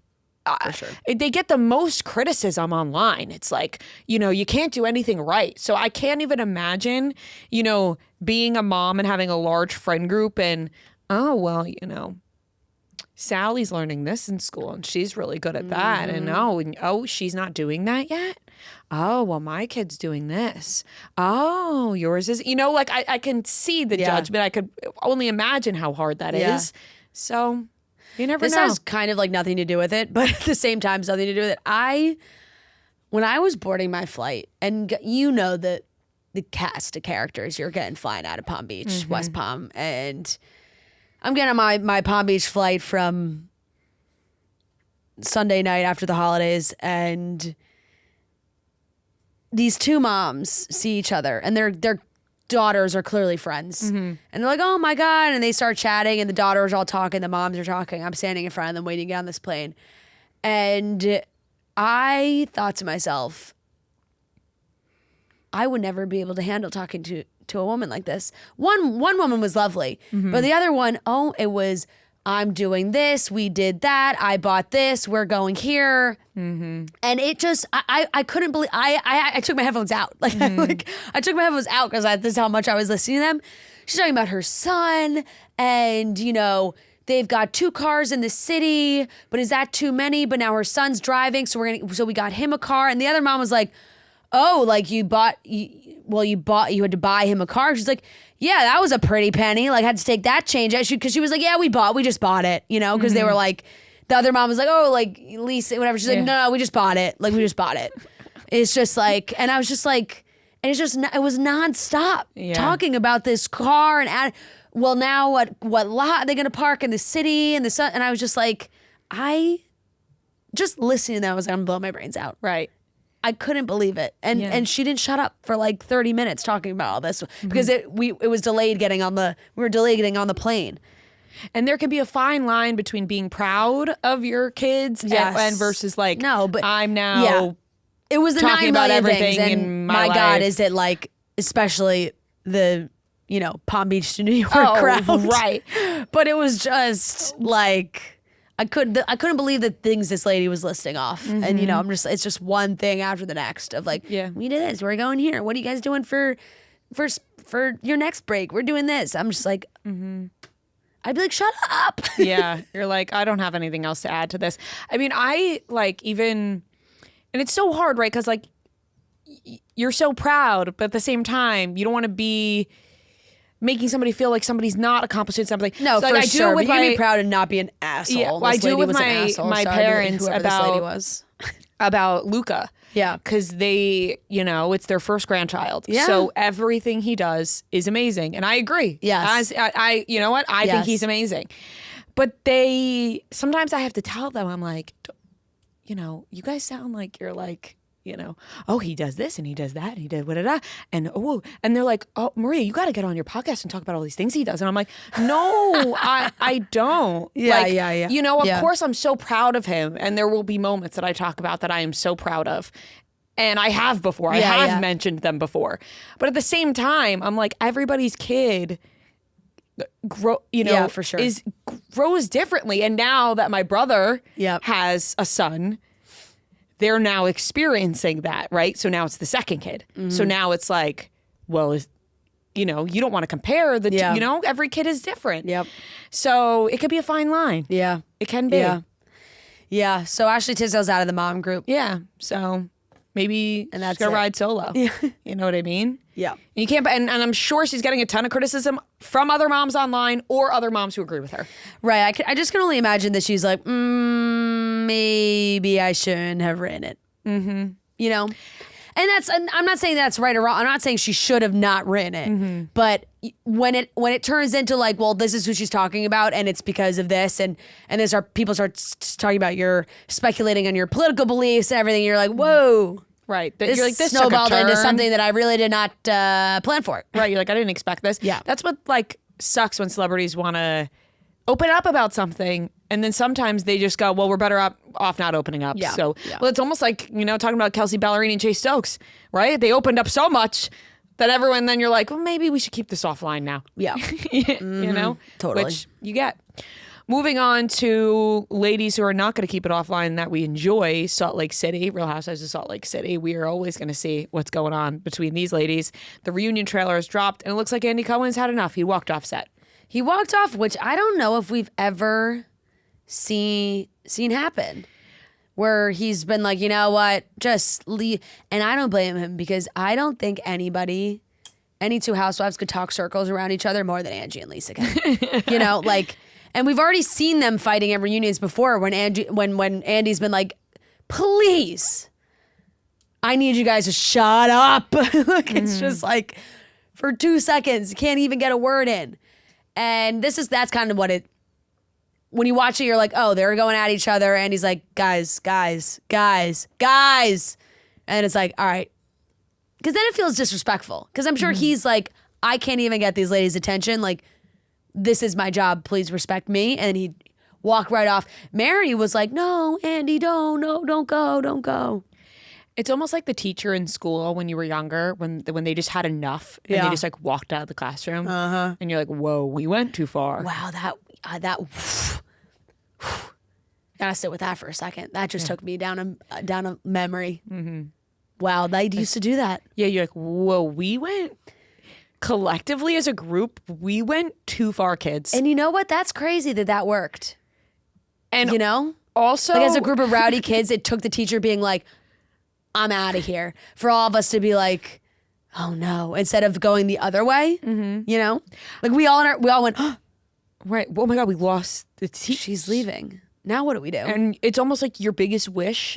for sure. They get the most criticism online. It's like, you know, you can't do anything right. So I can't even imagine, you know, being a mom and having a large friend group and, oh, well, you know, Sally's learning this in school and she's really good at that. And oh, she's not doing that yet. Oh, well, my kid's doing this. Oh, yours is, you know, like I can see the judgment. I could only imagine how hard that is. So... You never know. This has kind of like nothing to do with it, but at the same time, something to do with it. When I was boarding my flight, and you know the cast of characters you're getting flying out of Palm Beach, West Palm, and I'm getting on my Palm Beach flight from Sunday night after the holidays, and these two moms see each other, and they're daughters are clearly friends. And they're like, oh my God. And they start chatting, and the daughters are all talking, the moms are talking. I'm standing in front of them waiting to get on this plane. And I thought to myself, I would never be able to handle talking to a woman like this. One woman was lovely, but the other one, it was, I'm doing this, we did that, I bought this, we're going here. And it just, I couldn't believe, I took my headphones out. I took my headphones out because this is how much I was listening to them. She's talking about her son and, you know, they've got 2 cars in the city, but is that too many? But now her son's driving, so we got him a car. And the other mom was like, oh, like you had to buy him a car. She's like, yeah, that was a pretty penny. Like, had to take that change. Because she was like, yeah, we just bought it, you know, because they were like, the other mom was like, oh, like, lease it, whatever. She's like, no, we just bought it. Like, we just bought it. It's just like, and I was just like, and it was nonstop talking about this car and well, now what lot are they going to park in the city and the sun? And I was just like, just listening to that, I was like, I'm blowing my brains out. Right. I couldn't believe it. And she didn't shut up for like 30 minutes talking about all this because it was delayed we were delayed getting on the plane. And there can be a fine line between being proud of your kids and versus like, no, but I'm now it was the talking 9 about million everything things, in my life. God, is it like, especially the, Palm Beach to New York crowd. Right. But it was just like, I couldn't believe the things this lady was listing off. And, it's just one thing after the next of like, we did this, we're going here. What are you guys doing for your next break? We're doing this. I'm just like, I'd be like, shut up. Yeah. You're like, I don't have anything else to add to this. I mean, I like and it's so hard, right? Because like, you're so proud, but at the same time, you don't want to be making somebody feel like somebody's not accomplishing something. No, so for like, I sure. Do it with you can be proud and not be an asshole. Yeah, well, I do it with my parents about Luca. Yeah. Because they, it's their first grandchild. Yeah. So everything he does is amazing. And I agree. Yes. I you know what? I think he's amazing. But sometimes I have to tell them, I'm like, you guys sound like you're like, oh, he does this and he does that and he did da. And they're like, oh, Maria, you got to get on your podcast and talk about all these things he does. And I'm like, no, I don't. Yeah. Of course I'm so proud of him. And there will be moments that I talk about that I am so proud of. And I have before. I have mentioned them before. But at the same time, I'm like, everybody's kid for sure. grows differently. And now that my brother has a son, they're now experiencing that, right? So now it's the second kid. So now it's like, well, you don't want to compare the two, every kid is different. Yep. So it could be a fine line. Yeah. It can be. Yeah. So Ashley Tisdale's out of the mom group. Yeah. So maybe and that's she's gonna ride solo. Yeah. You know what I mean? Yeah. And you can't, and I'm sure she's getting a ton of criticism from other moms online or other moms who agree with her. Right. I just can only imagine that she's like, maybe I shouldn't have written it. Mm-hmm. And I'm not saying that's right or wrong. I'm not saying she should have not written it. But when it turns into like, well, this is who she's talking about, and it's because of this, and people start talking about you're speculating on your political beliefs and everything. You're like, whoa. Right. This you're like, this snowballed took a turn. into something that I really did not plan for. Right. You're like, I didn't expect this. Yeah. That's what like sucks when celebrities want to open up about something. And then sometimes they just go, well, we're better off not opening up. Yeah. So, well, it's almost like, talking about Kelsey Ballerini and Chase Stokes, right? They opened up so much that everyone, then you're like, well, maybe we should keep this offline now. Yeah. Totally. Which you get. Moving on to ladies who are not going to keep it offline that we enjoy, Salt Lake City, Real Housewives of Salt Lake City. We are always going to see what's going on between these ladies. The reunion trailer has dropped, and it looks like Andy Cohen's had enough. He walked off set. He walked off, which I don't know if we've ever seen happen. Where he's been like, you know what, just leave. And I don't blame him because I don't think any two housewives could talk circles around each other more than Angie and Lisa can. And we've already seen them fighting at reunions before when Andy's been like, please, I need you guys to shut up. It's just like for 2 seconds, you can't even get a word in. And that's kind of what when you watch it, you're like, oh, they're going at each other. And he's like, guys. And it's like, all right. Because then it feels disrespectful. Because I'm sure he's like, I can't even get these ladies' attention. Like, this is my job. Please respect me. And he'd walk right off. Mary was like, no, Andy, don't go. It's almost like the teacher in school when you were younger, when they just had enough and they just like walked out of the classroom. And you're like, whoa, we went too far. Wow, gotta sit with that for a second. That just took me down a memory. Wow, they used to do that. Yeah, you're like, whoa, we went collectively as a group, we went too far, kids. And you know what? That's crazy that worked. And also, like as a group of rowdy kids, it took the teacher being like, I'm out of here, for all of us to be like, oh no, instead of going the other way. Like we all went, oh, right. Oh my God, we lost the teacher. She's leaving. Now what do we do? And it's almost like your biggest wish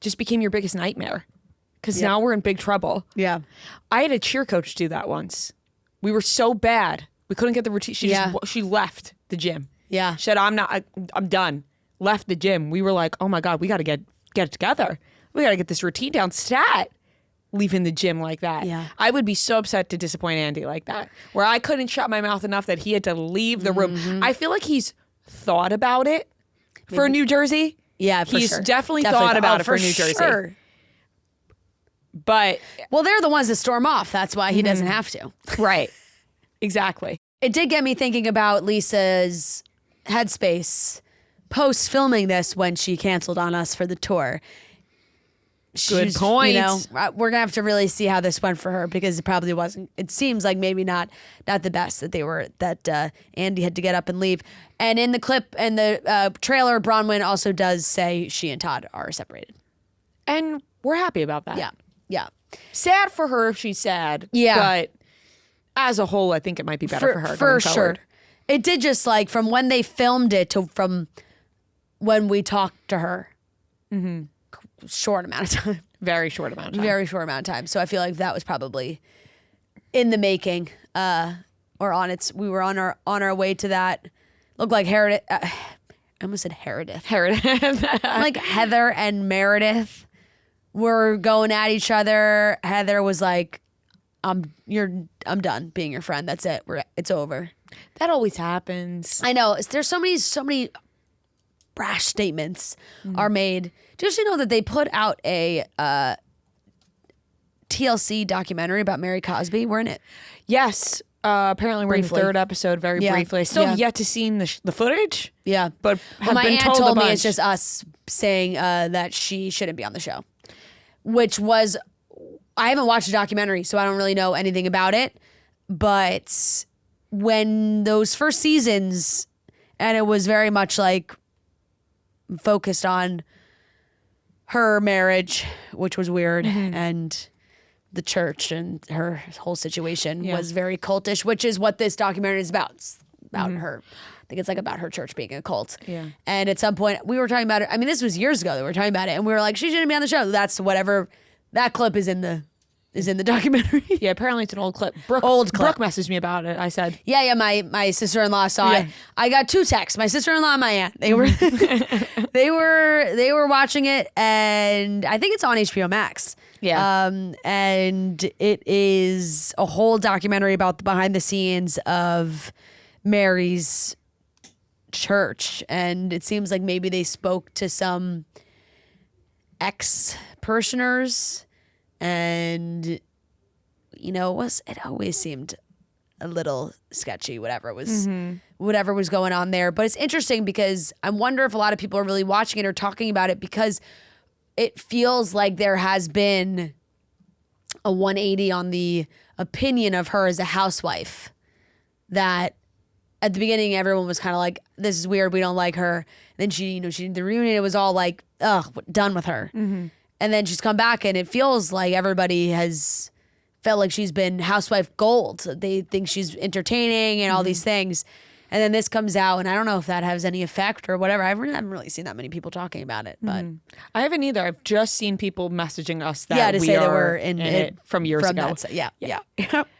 just became your biggest nightmare. Because now we're in big trouble. Yeah. I had a cheer coach do that once. We were so bad. We couldn't get the routine. She left the gym. Yeah. She said, I'm done. Left the gym. We were like, oh my God, we got to get it together. we got to get this routine down. Stat, leaving the gym like that. Yeah. I would be so upset to disappoint Andy like that, where I couldn't shut my mouth enough that he had to leave the room. I feel like he's thought about it for New Jersey. Yeah, for he's sure. definitely thought about it for New Jersey. But well, they're the ones that storm off. That's why he doesn't have to. right, exactly. It did get me thinking about Lisa's headspace post filming this when she canceled on us for the tour. Good point. You know, we're gonna have to really see how this went for her because it probably wasn't. It seems like maybe not the best that Andy had to get up and leave. And in the clip and the trailer, Bronwyn also does say she and Todd are separated, and we're happy about that. Yeah. Sad for her if she's sad. Yeah. But as a whole, I think it might be better for her. For sure. Forward. It did just like from when they filmed it to from when we talked to her. Short amount of time. Very short amount of time. Very short amount of time. So I feel like that was probably in the making, or on its. We were on our way to that. Looked like Meredith. I almost said Meredith. Like Heather and Meredith were going at each other. Heather was like, I'm done being your friend. That's it. It's over. That always happens. I know. There's so many brash statements are made. Just know that they put out a TLC documentary about Mary Cosby. We're in it. Yes. Apparently we're in the third episode very briefly. I still have yet to see the footage. Yeah. But my aunt told me it's just us saying that she shouldn't be on the show. Which was, I haven't watched the documentary, so I don't really know anything about it. But when those first seasons, and it was very much like focused on her marriage, which was weird, and the church and her whole situation was very cultish, which is what this documentary is about. It's about her. I think it's like about her church being a cult. Yeah. And at some point we were talking about it. I mean, this was years ago that we were talking about it, and we were like, she shouldn't be on the show. That's whatever. That clip is in the documentary. Yeah, apparently it's an old clip. Brooke messaged me about it. I said, yeah. My sister-in-law saw it. I got two texts. My sister-in-law and my aunt. They were they were watching it, and I think it's on HBO Max. Yeah. And it is a whole documentary about the behind the scenes of Mary's church, and it seems like maybe they spoke to some ex-parishioners, and it always seemed a little sketchy, whatever was going on there. But it's interesting because I wonder if a lot of people are really watching it or talking about it because it feels like there has been a 180 on the opinion of her as a housewife. That at the beginning, everyone was kind of like, this is weird, we don't like her. And then she did the reunion, it was all like, ugh, done with her. And then she's come back, and it feels like everybody has felt like she's been housewife gold. They think she's entertaining and all these things. And then this comes out, and I don't know if that has any effect or whatever. I haven't really seen that many people talking about it, but I haven't either. I've just seen people messaging us that to we say are that we're in it from years ago.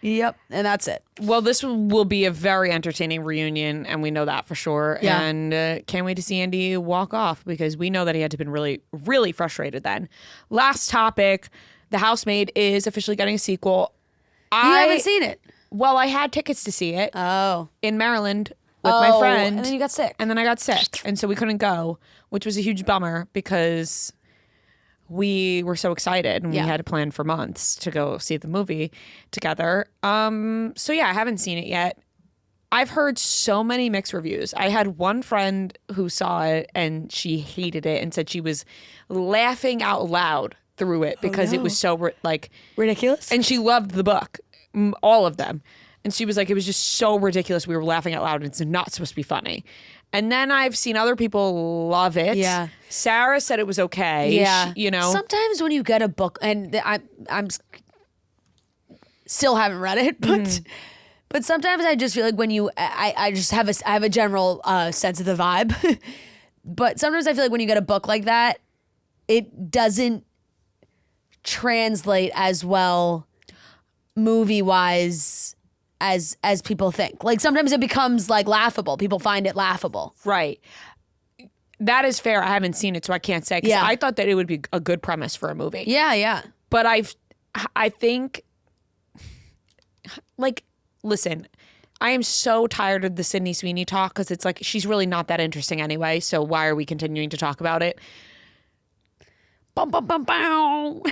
Yep, and that's it. Well, this will be a very entertaining reunion, and we know that for sure. Yeah. And can't wait to see Andy walk off because we know that he had to have been really, really frustrated then. Last topic, The Housemaid is officially getting a sequel. You haven't seen it? Well, I had tickets to see it in Maryland with my friend. And then you got sick. And then I got sick. And so we couldn't go, which was a huge bummer because we were so excited and we had planned for months to go see the movie together. So yeah, I haven't seen it yet. I've heard so many mixed reviews. I had one friend who saw it and she hated it and said she was laughing out loud through it because it was so ridiculous. And she loved the book, all of them. And she was like, it was just so ridiculous. We were laughing out loud and it's not supposed to be funny. And then I've seen other people love it. Yeah. Sarah said it was okay. Yeah. Sometimes when you get a book, and I'm still haven't read it, but sometimes I just feel like when I just have a general sense of the vibe. But sometimes I feel like when you get a book like that, it doesn't translate as well movie-wise as people think. Like sometimes it becomes like laughable. People find it laughable. Right. that is fair. I haven't seen it, so I can't say. 'Cause I thought that it would be a good premise for a movie. Yeah. But I think, like, listen, I am so tired of the Sydney Sweeney talk because it's like she's really not that interesting anyway. So why are we continuing to talk about it? Bum, bum, bum, bum.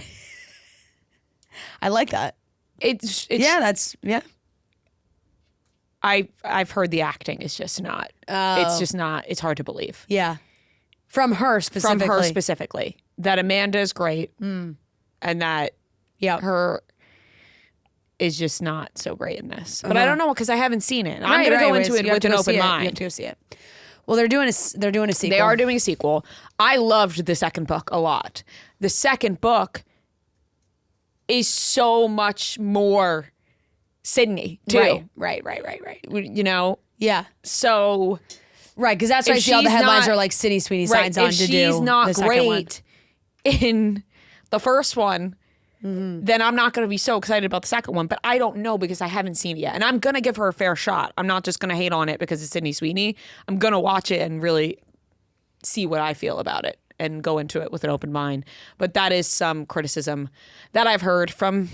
I like that. It's I've heard the acting is just not. It's just not. It's hard to believe. Yeah. From her specifically. That Amanda is great, and that her is just not so great in this. But I don't know because I haven't seen it. I'm going to go into it with an open mind. You have to go see it. Well, they're doing a sequel. They are doing a sequel. I loved the second book a lot. The second book is so much more Sydney too. Right. You know? Yeah. So right, because that's why I see all the headlines are like Sydney Sweeney signs on to do. If she's not great in the first one, then I'm not going to be so excited about the second one. But I don't know because I haven't seen it yet. And I'm going to give her a fair shot. I'm not just going to hate on it because it's Sydney Sweeney. I'm going to watch it and really see what I feel about it and go into it with an open mind. But that is some criticism that I've heard from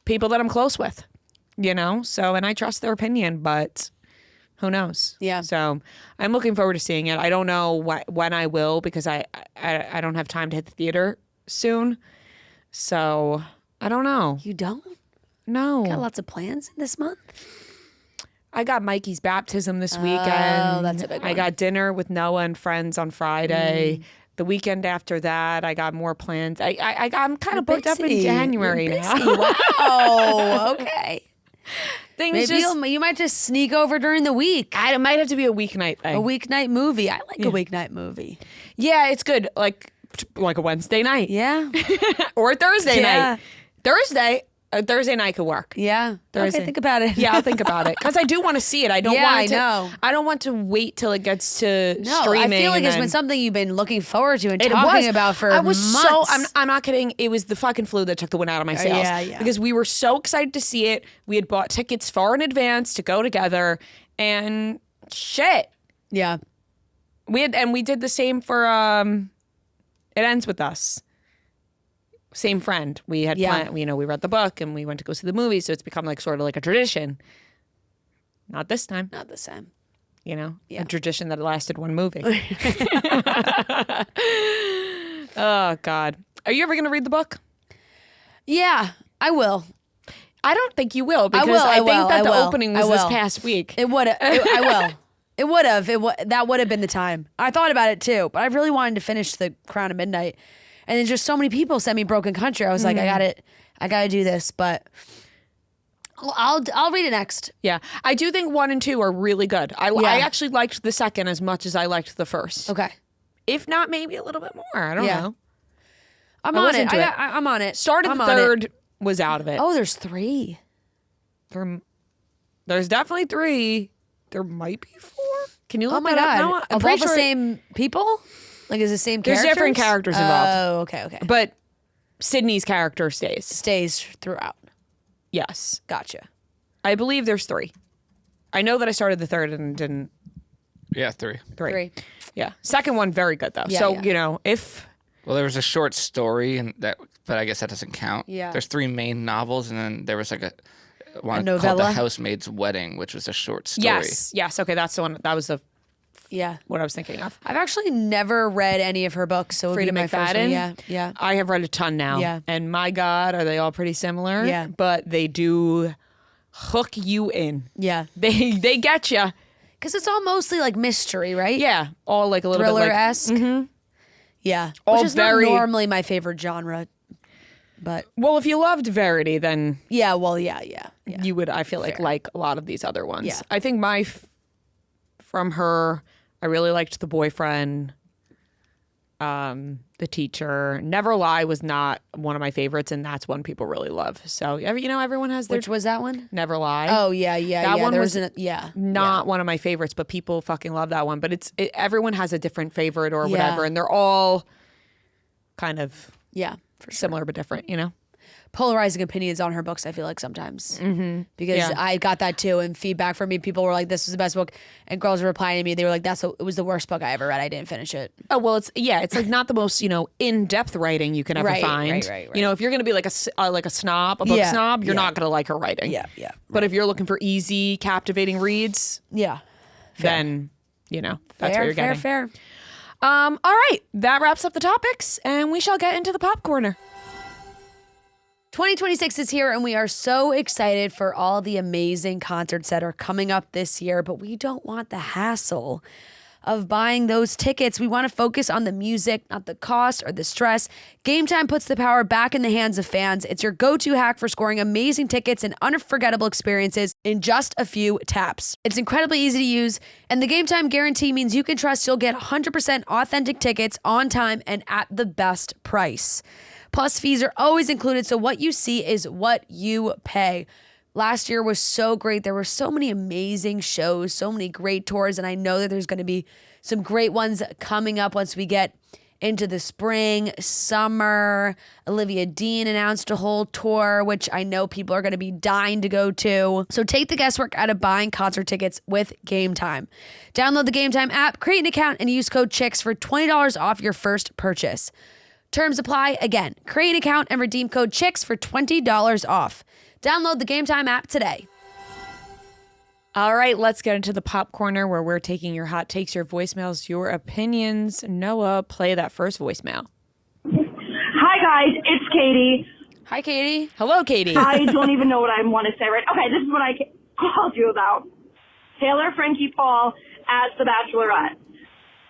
people that I'm close with, you know? So, and I trust their opinion, but who knows? Yeah. So I'm looking forward to seeing it. I don't know when I will because I don't have time to hit the theater soon. So I don't know. You don't? No. Got lots of plans this month? I got Mikey's baptism this weekend. Oh, that's a big one. I got dinner with Noah and friends on Friday. The weekend after that, I got more plans. I'm kind of booked up in January now. Wow. Okay. Things Maybe you might just sneak over during the week. It might have to be a weeknight thing. A weeknight movie. I like a weeknight movie. Yeah, it's good. Like a Wednesday night. Yeah. Or a Thursday night. Thursday night could work. Yeah. Thursday. Okay, think about it. Yeah, I'll think about it because I do want to see it. I don't want to. I know. I don't want to wait till it gets to streaming. I feel like it's been something you've been looking forward to and talking about for months. I'm not kidding. It was the fucking flu that took the wind out of my sails. Yeah. Because we were so excited to see it. We had bought tickets far in advance to go together, and shit. Yeah. We did the same for It Ends With Us. Same friend. We had planned, we read the book and we went to go see the movie, so it's become like sort of like a tradition. Not this time. Not the same. You know? Yeah. A tradition that lasted one movie. Oh, God. Are you ever going to read the book? Yeah, I will. I don't think you will because I think that the opening was this past week. It would. I will. It would have. That would have been the time. I thought about it too, but I really wanted to finish The Crown of Midnight. And then just so many people sent me Broken Country. I was like, I got to do this, but I'll read it next. Yeah. I do think 1 and 2 are really good. I actually liked the second as much as I liked the first. Okay. If not, maybe a little bit more. I don't know. I'm on it. I'm on it. Started the third, was out of it. Oh, there's 3. There's definitely 3. There might be 4. Can you look that up now? Of all the same people? Like, is the same characters? There's different characters involved. Oh, okay. But Sydney's character stays. Stays throughout. Yes. Gotcha. I believe there's 3. I know that I started the third and didn't. Yeah, 3. 3. Yeah. Second one, very good, though. Yeah, so, you know, if... Well, there was a short story, but I guess that doesn't count. Yeah. There's 3 main novels, and then there was like a one novella called The Housemaid's Wedding, which was a short story. Yes. Okay, that's the one. That was what I was thinking of. I've actually never read any of her books, so it would be my first one. Yeah. I have read a ton now. Yeah. And my God, are they all pretty similar? Yeah. But they do hook you in. Yeah. They get you. Because it's all mostly like mystery, right? Yeah. All like a little thriller-esque. bit like... Yeah. All Which is not normally my favorite genre. But well, if you loved Verity, then yeah. You would, I feel like a lot of these other ones. Yeah. I think from her, I really liked The Boyfriend, The Teacher. Never Lie was not one of my favorites, and that's one people really love. So everyone has their. Which was that one? Never Lie. Oh yeah. That one was not one of my favorites, but people fucking love that one. But everyone has a different favorite or whatever, and they're all kind of for similar but different. You know. polarizing opinions on her books, I feel like sometimes. Because I got that too, and feedback from me, people were like, this was the best book, and girls were replying to me, they were like, it was the worst book I ever read, I didn't finish it. Oh, well, it's like not the most, in-depth writing you can ever find. Right. If you're going to be like a snob, a book snob, you're not going to like her writing. Yeah. But if you're looking for easy, captivating reads, then, that's what you're getting. Fair. All right, that wraps up the topics, and we shall get into the pop corner. 2026 is here, and we are so excited for all the amazing concerts that are coming up this year, but we don't want the hassle of buying those tickets. We want to focus on the music, not the cost or the stress. Game Time puts the power back in the hands of fans. It's your go-to hack for scoring amazing tickets and unforgettable experiences in just a few taps. It's incredibly easy to use, and the Game Time guarantee means you can trust you'll get 100% authentic tickets on time and at the best price. Plus, fees are always included, so what you see is what you pay. Last year was so great. There were so many amazing shows, so many great tours, and I know that there's going to be some great ones coming up once we get into the spring, summer. Olivia Dean announced a whole tour, which I know people are going to be dying to go to. So take the guesswork out of buying concert tickets with Game Time. Download the Game Time app, create an account, and use code CHICKS for $20 off your first purchase. Terms apply. Again, create an account and redeem code CHICKS for $20 off. Download the Game Time app today. All right, let's get into the pop corner where we're taking your hot takes, your voicemails, your opinions. Noah, play that first voicemail. Hi, guys. It's Katie. Hi, Katie. Hello, Katie. I don't even know what I want to say right. Okay, this is what I called you about. Taylor Frankie Paul as the Bachelorette.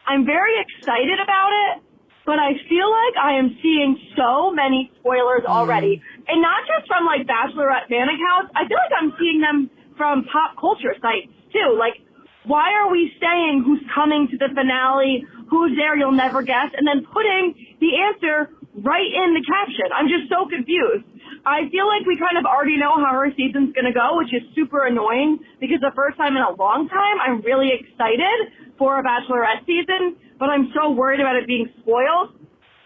I'm very excited about it, but I feel like I am seeing so many spoilers already. And not just from, like, Bachelorette fan accounts. I feel like I'm seeing them from pop culture sites, too. Like, why are we saying who's coming to the finale, who's there, you'll never guess, and then putting the answer right in the caption? I'm just so confused. I feel like we kind of already know how her season's going to go, which is super annoying, because the first time in a long time, I'm really excited for a Bachelorette season, but I'm so worried about it being spoiled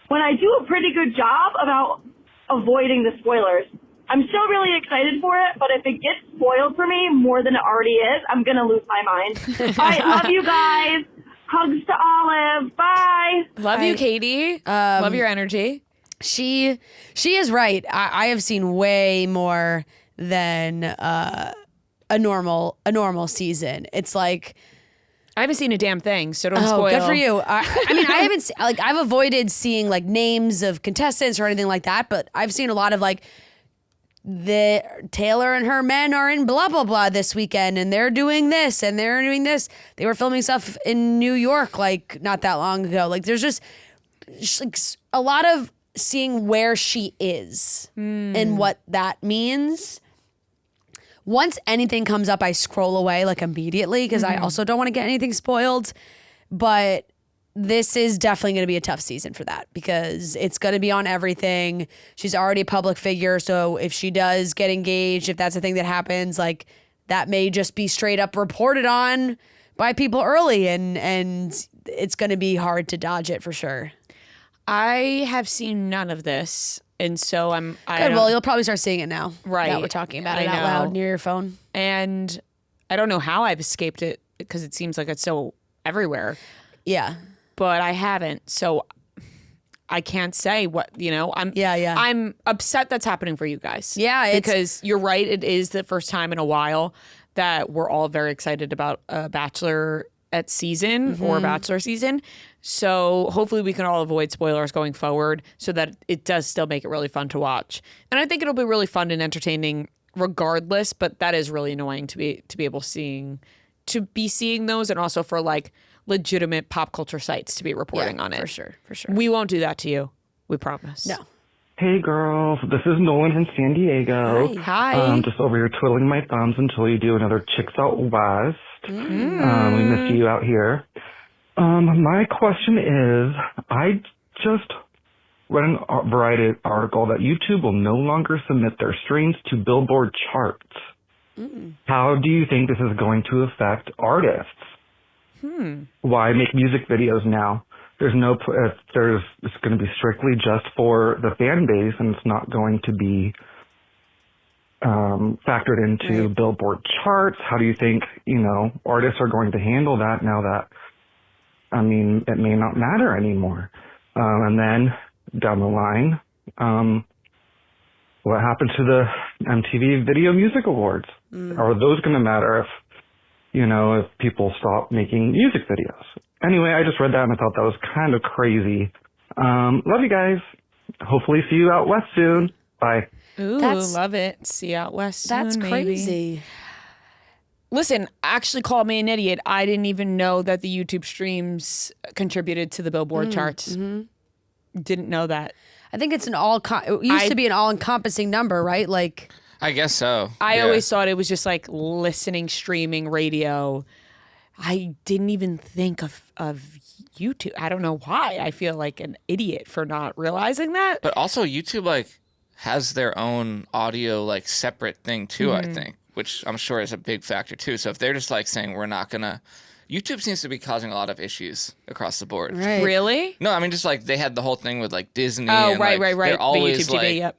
when I do a pretty good job about avoiding the spoilers. I'm still really excited for it, but if it gets spoiled for me more than it already is, I'm going to lose my mind. All right, love you guys. Hugs to Olive. Bye. Love you, Katie. Love your energy. She is right. I have seen way more than a normal season. It's like, I haven't seen a damn thing, so don't spoil. Good for you. I mean, I haven't I've avoided seeing like names of contestants or anything like that, but I've seen a lot of like the Taylor and her men are in blah blah blah this weekend, and they're doing this and they're doing this. They were filming stuff in New York like not that long ago. Like there's just like a lot of seeing where she is and what that means. Once anything comes up, I scroll away like immediately because I also don't want to get anything spoiled. But this is definitely going to be a tough season for that because it's going to be on everything. She's already a public figure. So if she does get engaged, if that's a thing that happens, like that may just be straight up reported on by people early and it's going to be hard to dodge it for sure. I have seen none of this. And so good. Well, you'll probably start seeing it now. Right. That we're talking about it out loud near your phone. And I don't know how I've escaped it because it seems like it's so everywhere. Yeah. But I haven't. So I can't say what, I'm I'm upset that's happening for you guys. Yeah. Because you're right. It is the first time in a while that we're all very excited about a Bachelorette season or Bachelor season. So hopefully we can all avoid spoilers going forward so that it does still make it really fun to watch. And I think it'll be really fun and entertaining regardless, but that is really annoying to be able seeing those and also for like legitimate pop culture sites to be reporting on it. For sure. We won't do that to you. We promise. No. Hey girls, this is Nolan from San Diego. Hi. I'm just over here twiddling my thumbs until you do another Chicks Out West. We miss you out here. My question is, I just read a Variety article that YouTube will no longer submit their streams to Billboard charts. How do you think this is going to affect artists? Why make music videos now? it's going to be strictly just for the fan base, and it's not going to be factored into Billboard charts. How do you think, artists are going to handle that now that, it may not matter anymore? And then down the line, what happened to the MTV Video Music Awards? Are those going to matter if people stop making music videos? Anyway, I just read that and I thought that was kind of crazy. Love you guys. Hopefully see you out west soon. Bye. Ooh, love it. See you out west soon, That's crazy. Maybe. Listen, actually call me an idiot. I didn't even know that the YouTube streams contributed to the Billboard charts. Didn't know that. I think it's it used to be an all-encompassing number, right? Like, I guess so. I always thought it was just like listening, streaming, radio. I didn't even think of YouTube. I don't know why. I feel like an idiot for not realizing that. But also YouTube has their own audio separate thing too, I think, which I'm sure is a big factor too. So if they're just saying we're not gonna, YouTube seems to be causing a lot of issues across the board. right. Really? No, just they had the whole thing with Disney. Oh, and, right. They're always the YouTube TV, yep.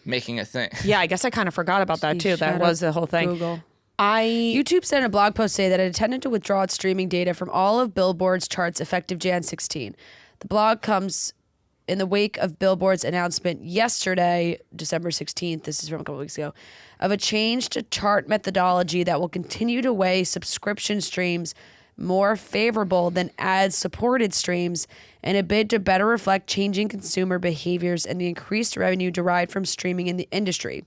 making a thing. Yeah, I guess I kind of forgot about that too. That was the whole thing. Google. YouTube said in a blog post today that it intended to withdraw its streaming data from all of Billboard's charts effective Jan 16. The blog comes in the wake of Billboard's announcement yesterday, December 16th, this is from a couple weeks ago, of a change to chart methodology that will continue to weigh subscription streams more favorable than ad-supported streams in a bid to better reflect changing consumer behaviors and the increased revenue derived from streaming in the industry.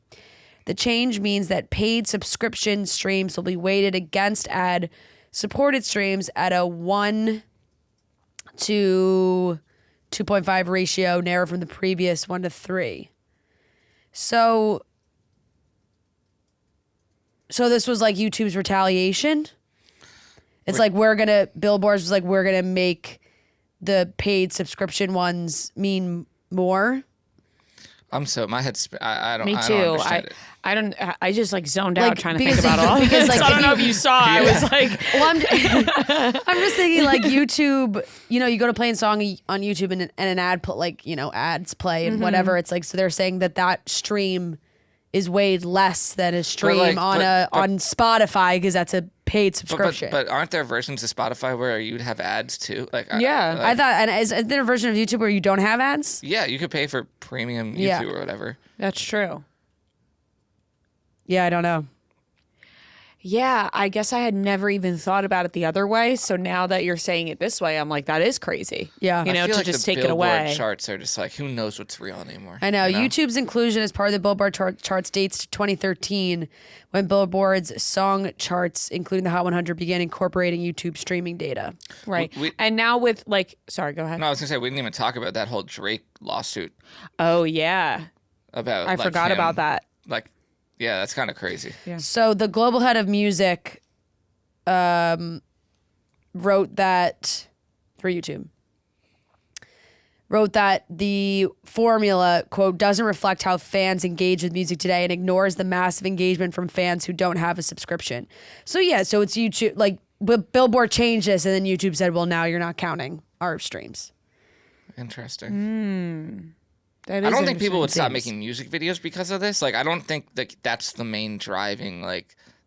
The change means that paid subscription streams will be weighted against ad-supported streams at a 1 to 2.5 ratio, narrow from the previous 1 to 3. So this was YouTube's retaliation? It's Billboard's was we're going to make the paid subscription ones mean more? My head's, I don't, Me I too. don't understand it. I just zoned out trying to think because- about all of because, this. I don't know if you saw. I was Well, I'm just thinking YouTube, you go to play a song on YouTube and an ad put ads play and whatever. It's so they're saying that stream is weighed less than a stream on Spotify because that's a paid subscription. But aren't there versions of Spotify where you'd have ads too? Yeah. I thought, and is there a version of YouTube where you don't have ads? Yeah, you could pay for premium YouTube or whatever. That's true. Yeah, I don't know. Yeah, I guess I had never even thought about it the other way. So now that you're saying it this way, I'm that is crazy. Yeah. You know, I feel to just the take it away. Billboard charts are just who knows what's real anymore. I know. YouTube's inclusion as part of the Billboard charts dates to 2013 when Billboard's song charts, including the Hot 100, began incorporating YouTube streaming data. Right. And now with sorry, go ahead. No, I was going to say, we didn't even talk about that whole Drake lawsuit. Oh, yeah. About I forgot him. about that. Yeah, that's kind of crazy. Yeah. So the global head of music wrote that for YouTube. Wrote that the formula, quote, doesn't reflect how fans engage with music today and ignores the massive engagement from fans who don't have a subscription. So so it's YouTube, Billboard changed this and then YouTube said, well, now you're not counting our streams. Interesting. I don't think people would stop making music videos because of this. I don't think that's the main driving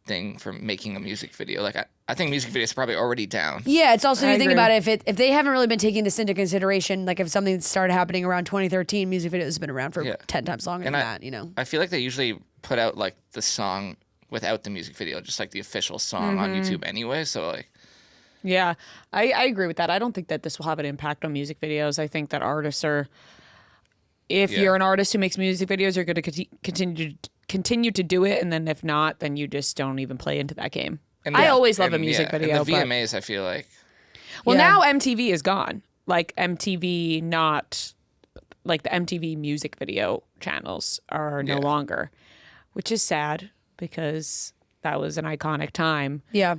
thing for making a music video. I think music videos are probably already down. Yeah, it's also, you think agree. about it, if they haven't really been taking this into consideration, if something started happening around 2013, music videos have been around for 10 times longer than that, I feel like they usually put out the song without the music video, just the official song on YouTube anyway. So Yeah, I agree with that. I don't think that this will have an impact on music videos. I think that artists are, if you're an artist who makes music videos, you're going to continue to do it, and then if not, then you just don't even play into that game. I always love a music video. And the VMAs, I feel like. Well, now MTV is gone. MTV, not the MTV music video channels are no longer, which is sad because that was an iconic time. Yeah.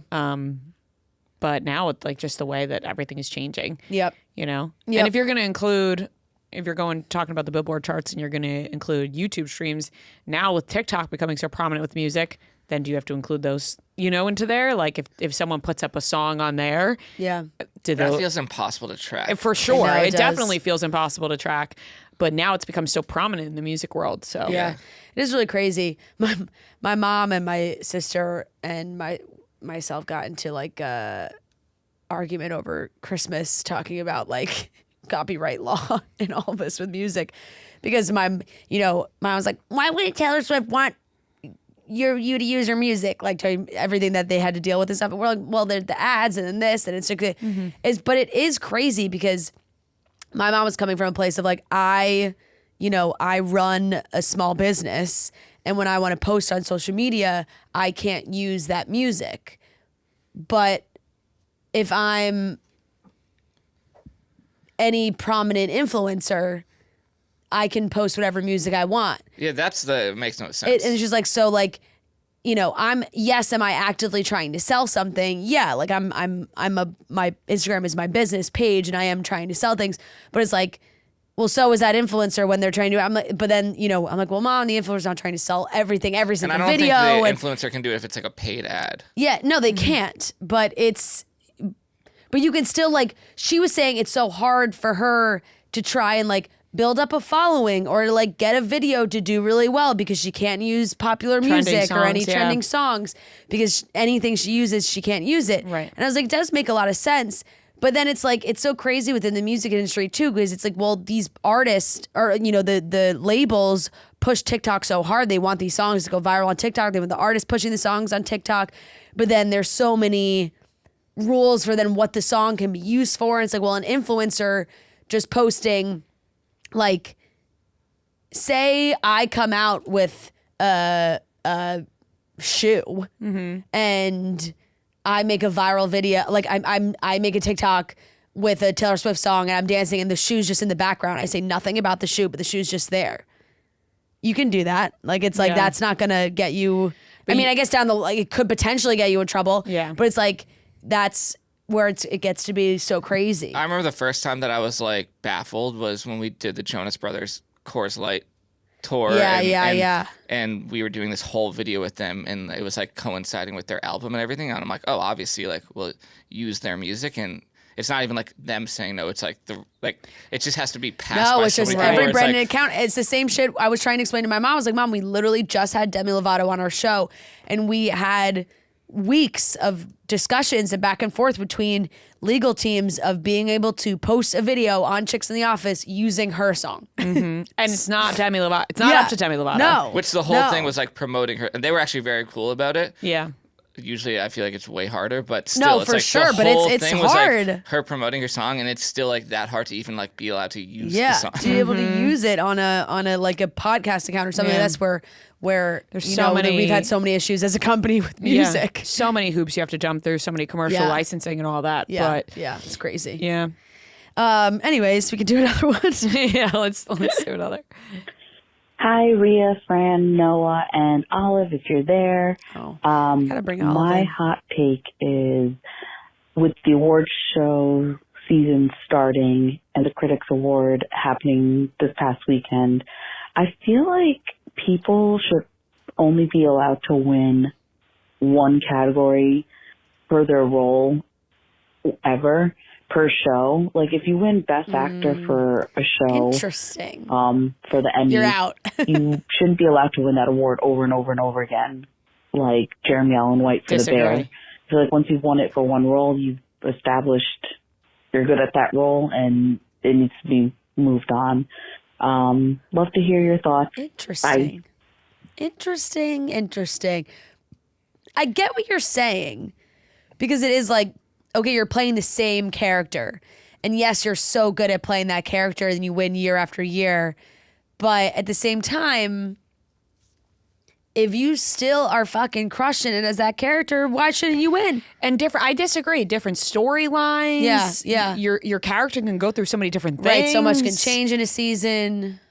But now it's just the way that everything is changing. Yep. Yep. And if you're going to include, if you're talking about the Billboard charts and you're going to include YouTube streams, now with TikTok becoming so prominent with music, then do you have to include those, into there? Like if someone puts up a song on there, that feels impossible to track. For sure. It does. Definitely feels impossible to track. But now it's become so prominent in the music world. So it is really crazy. My mom and my sister and myself got into like a argument over Christmas, talking about like copyright law and all this with music, because mom was like, why wouldn't Taylor Swift want you to use her music, like everything that they had to deal with and stuff. And we're like, well, there's the ads and then this, and it's like, but it is crazy because my mom was coming from a place of like, I run a small business, and when I want to post on social media, I can't use that music. But if I'm any prominent influencer, I can post whatever music I want. Yeah, it makes no sense. And it's just like, so like, am I actively trying to sell something? Yeah, like my Instagram is my business page and I am trying to sell things, but it's like, well, so is that influencer when they're trying to, I'm like, but then, I'm like, well, mom, the influencer's not trying to sell everything, every single video. And I don't think the influencer can do it if it's like a paid ad. Yeah, no, they can't, but you can still, like, she was saying it's so hard for her to try and like build up a following or like get a video to do really well because she can't use popular music or any trending songs, because anything she uses, she can't use it. Right. And I was like, it does make a lot of sense. But then it's like, it's so crazy within the music industry too, because it's like, well, these artists or, the labels push TikTok so hard. They want these songs to go viral on TikTok. They want the artists pushing the songs on TikTok. But then there's so many rules for then what the song can be used for. And it's like, well, an influencer just posting, like, say I come out with a shoe and I make a viral video, like I make a TikTok with a Taylor Swift song and I'm dancing and the shoe's just in the background. I say nothing about the shoe, but the shoe's just there. You can do that. Like, it's like, that's not gonna get you, I guess it could potentially get you in trouble. Yeah. But it's like, that's where it gets to be so crazy. I remember the first time that I was like baffled was when we did the Jonas Brothers Coors Light tour. And we were doing this whole video with them, and it was like coinciding with their album and everything. And I'm like, oh, obviously, like, we'll use their music, and it's not even like them saying no. It's like it just has to be passed. No, by it's just every branded account. It's the same shit. I was trying to explain to my mom. I was like, Mom, we literally just had Demi Lovato on our show, and we had weeks of discussions and back and forth between legal teams of being able to post a video on Chicks in the Office using her song. And it's not Demi Lovato. It's not up to Demi Lovato. No. Which the whole thing was like promoting her. And they were actually very cool about it. Yeah. Usually I feel like it's way harder, but still, it's for like sure, the but whole it's thing hard. Was like her promoting her song, and it's still like that hard to even like be allowed to use the song. To be able to use it on a like a podcast account or something. Yeah. That's where there's so many. We've had so many issues as a company with music. So many hoops you have to jump through, so many commercial licensing and all that. Yeah, But it's crazy. Yeah. Anyways, we can do another one. Yeah, let's do another. Hi, Rhea, Fran, Noah, and Olive, if you're there. Gotta bring Olive my in. hot take is, with the awards show season starting and the Critics Award happening this past weekend, I feel like people should only be allowed to win one category for their role ever per show. Like, if you win Best Actor for a show, Interesting. for the Emmy, You're out. you shouldn't be allowed to win that award over and over and over again, like Jeremy Allen White for Disagree. The Bear. I feel like once you've won it for one role, you've established you're good at that role, and it needs to be moved on. Love to hear your thoughts. Interesting. Bye. Interesting. I get what you're saying, because it is like, okay, you're playing the same character. And yes, you're so good at playing that character and you win year after year. But at the same time, if you still are fucking crushing it as that character, why shouldn't you win? And I disagree. Different storylines. Yeah. Your character can go through so many different things. Right, so much can change in a season.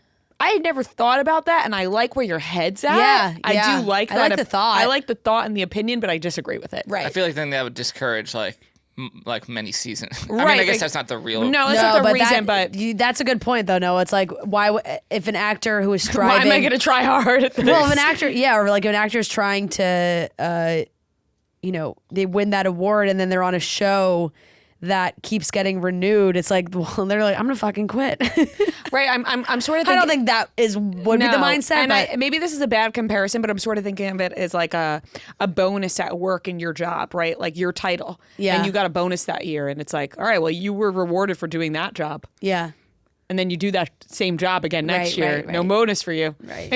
I had never thought about that, and I like where your head's at. Yeah. I do like that. I like the thought. I like the thought and the opinion, but I disagree with it. Right. I feel like then that would discourage like like many seasons. I Right, mean, I guess like- that's not the real. No, that's not the reason, but that's a good point, though. No, it's like, if an actor who is why striving, am I going to try hard at this? well, if an actor, or like an actor is trying to, they win that award and then they're on a show that keeps getting renewed. It's like, well, they're like, I'm gonna fucking quit. Right. I'm sort of. I don't think that would be the mindset. And maybe this is a bad comparison, but I'm sort of thinking of it as like a bonus at work in your job, right? Like your title. Yeah. And you got a bonus that year, and it's like, all right, well, you were rewarded for doing that job. Yeah. And then you do that same job again next year. Right. No bonus for you. Right.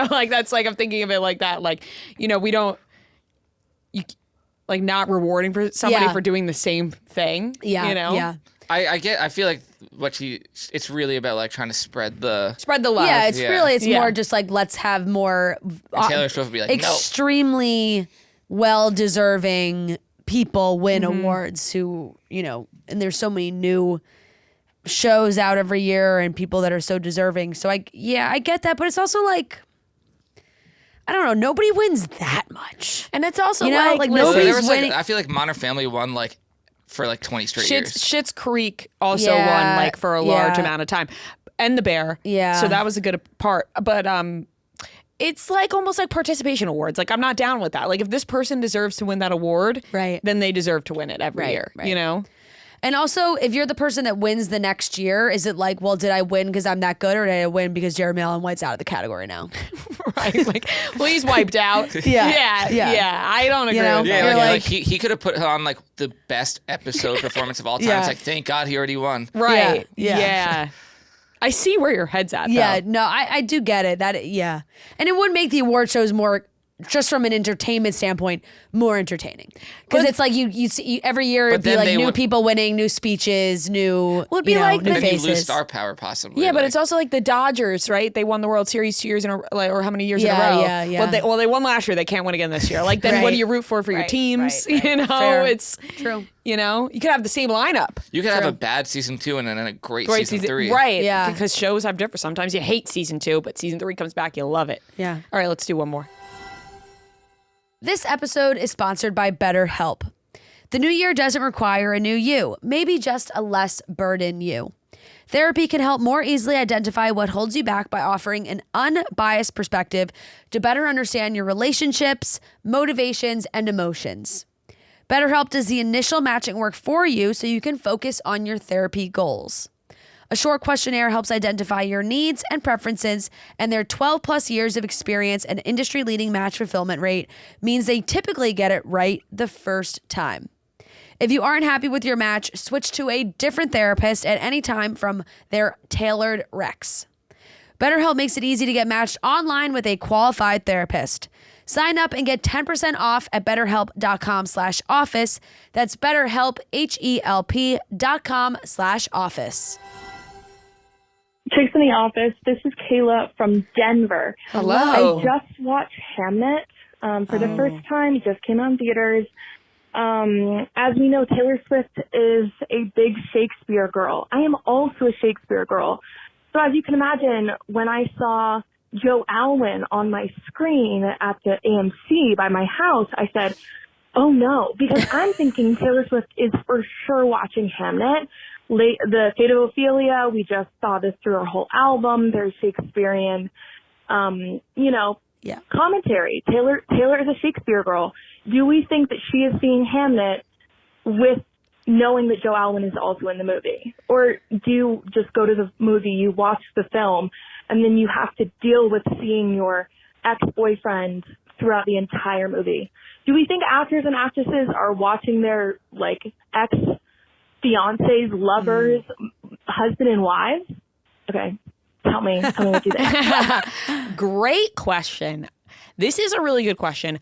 Like that's like I'm thinking of it like that. Like, we don't. Like not rewarding for somebody for doing the same thing. Yeah. Yeah. I feel like it's really about like trying to spread the love. Yeah, it's Yeah. more just like, let's have more And Taylor Swift would be like, no. extremely well-deserving people win awards who, and there's so many new shows out every year and people that are so deserving. So I get that, but it's also like, I don't know, nobody wins that much. And it's also like nobody's winning. I feel like Modern Family won like for like 20 straight years. Schitt's Creek also Yeah, won like for a large yeah. amount of time, and The Bear. Yeah. So that was a good part, but it's like almost like participation awards. Like I'm not down with that. Like if this person deserves to win that award, Right. then they deserve to win it every Right, year. right. And also, if you're the person that wins the next year, is it like, well, did I win because I'm that good, or did I win because Jeremy Allen White's out of the category now? Right? Like, well, he's wiped out. Yeah. Yeah. I don't agree with Yeah, that. like he could have put on like the best episode performance of all time. Yeah. It's like, thank God he already won. Right. Yeah. Yeah. I see where your head's at. Yeah, though. no, I do get it. And it would make the award shows more, just from an entertainment standpoint, more entertaining. Because it's like you see every year it'd be then like they new would- people winning, new speeches, new. Well, it'd be you know, like new Then faces. you lose star power possibly. Yeah, but like- it's also like the Dodgers, right? They won the World Series 2 years in a or how many years in a Yeah, row? yeah. Well, they won last year. They can't win again this year. Like, then what Right. do you root for your Right, teams? right. Fair. It's True. You could have the same lineup. You could have a bad season 2 and then a great season 3. Right. Yeah. Because shows have different. Sometimes you hate season 2, but season 3 comes back, you love it. Yeah. All right, let's do one more. This episode is sponsored by BetterHelp. The new year doesn't require a new you, maybe just a less burden you. Therapy can help more easily identify what holds you back by offering an unbiased perspective to better understand your relationships, motivations, and emotions. BetterHelp does the initial matching work for you so you can focus on your therapy goals. A short questionnaire helps identify your needs and preferences, and their 12 plus years of experience and industry-leading match fulfillment rate means they typically get it right the first time. If you aren't happy with your match, switch to a different therapist at any time from their tailored recs. BetterHelp makes it easy to get matched online with a qualified therapist. Sign up and get 10% off at betterhelp.com/office. That's BetterHelp, HELP.com/office. Chicks in the Office. This is Kayla from Denver. Hello. I just watched Hamnet for the first time. It just came out in theaters. As we know, Taylor Swift is a big Shakespeare girl. I am also a Shakespeare girl. So as you can imagine, when I saw Joe Alwyn on my screen at the AMC by my house, I said, oh no, because I'm thinking Taylor Swift is for sure watching Hamnet. The Fate of Ophelia, we just saw this through her whole album. There's Shakespearean, commentary. Taylor is a Shakespeare girl. Do we think that she is seeing Hamnet with knowing that Joe Alwyn is also in the movie? Or do you just go to the movie, you watch the film, and then you have to deal with seeing your ex-boyfriend throughout the entire movie? Do we think actors and actresses are watching their, ex-fiancés, lovers, husband and wives? Okay. Tell me what you think. Great question. This is a really good question.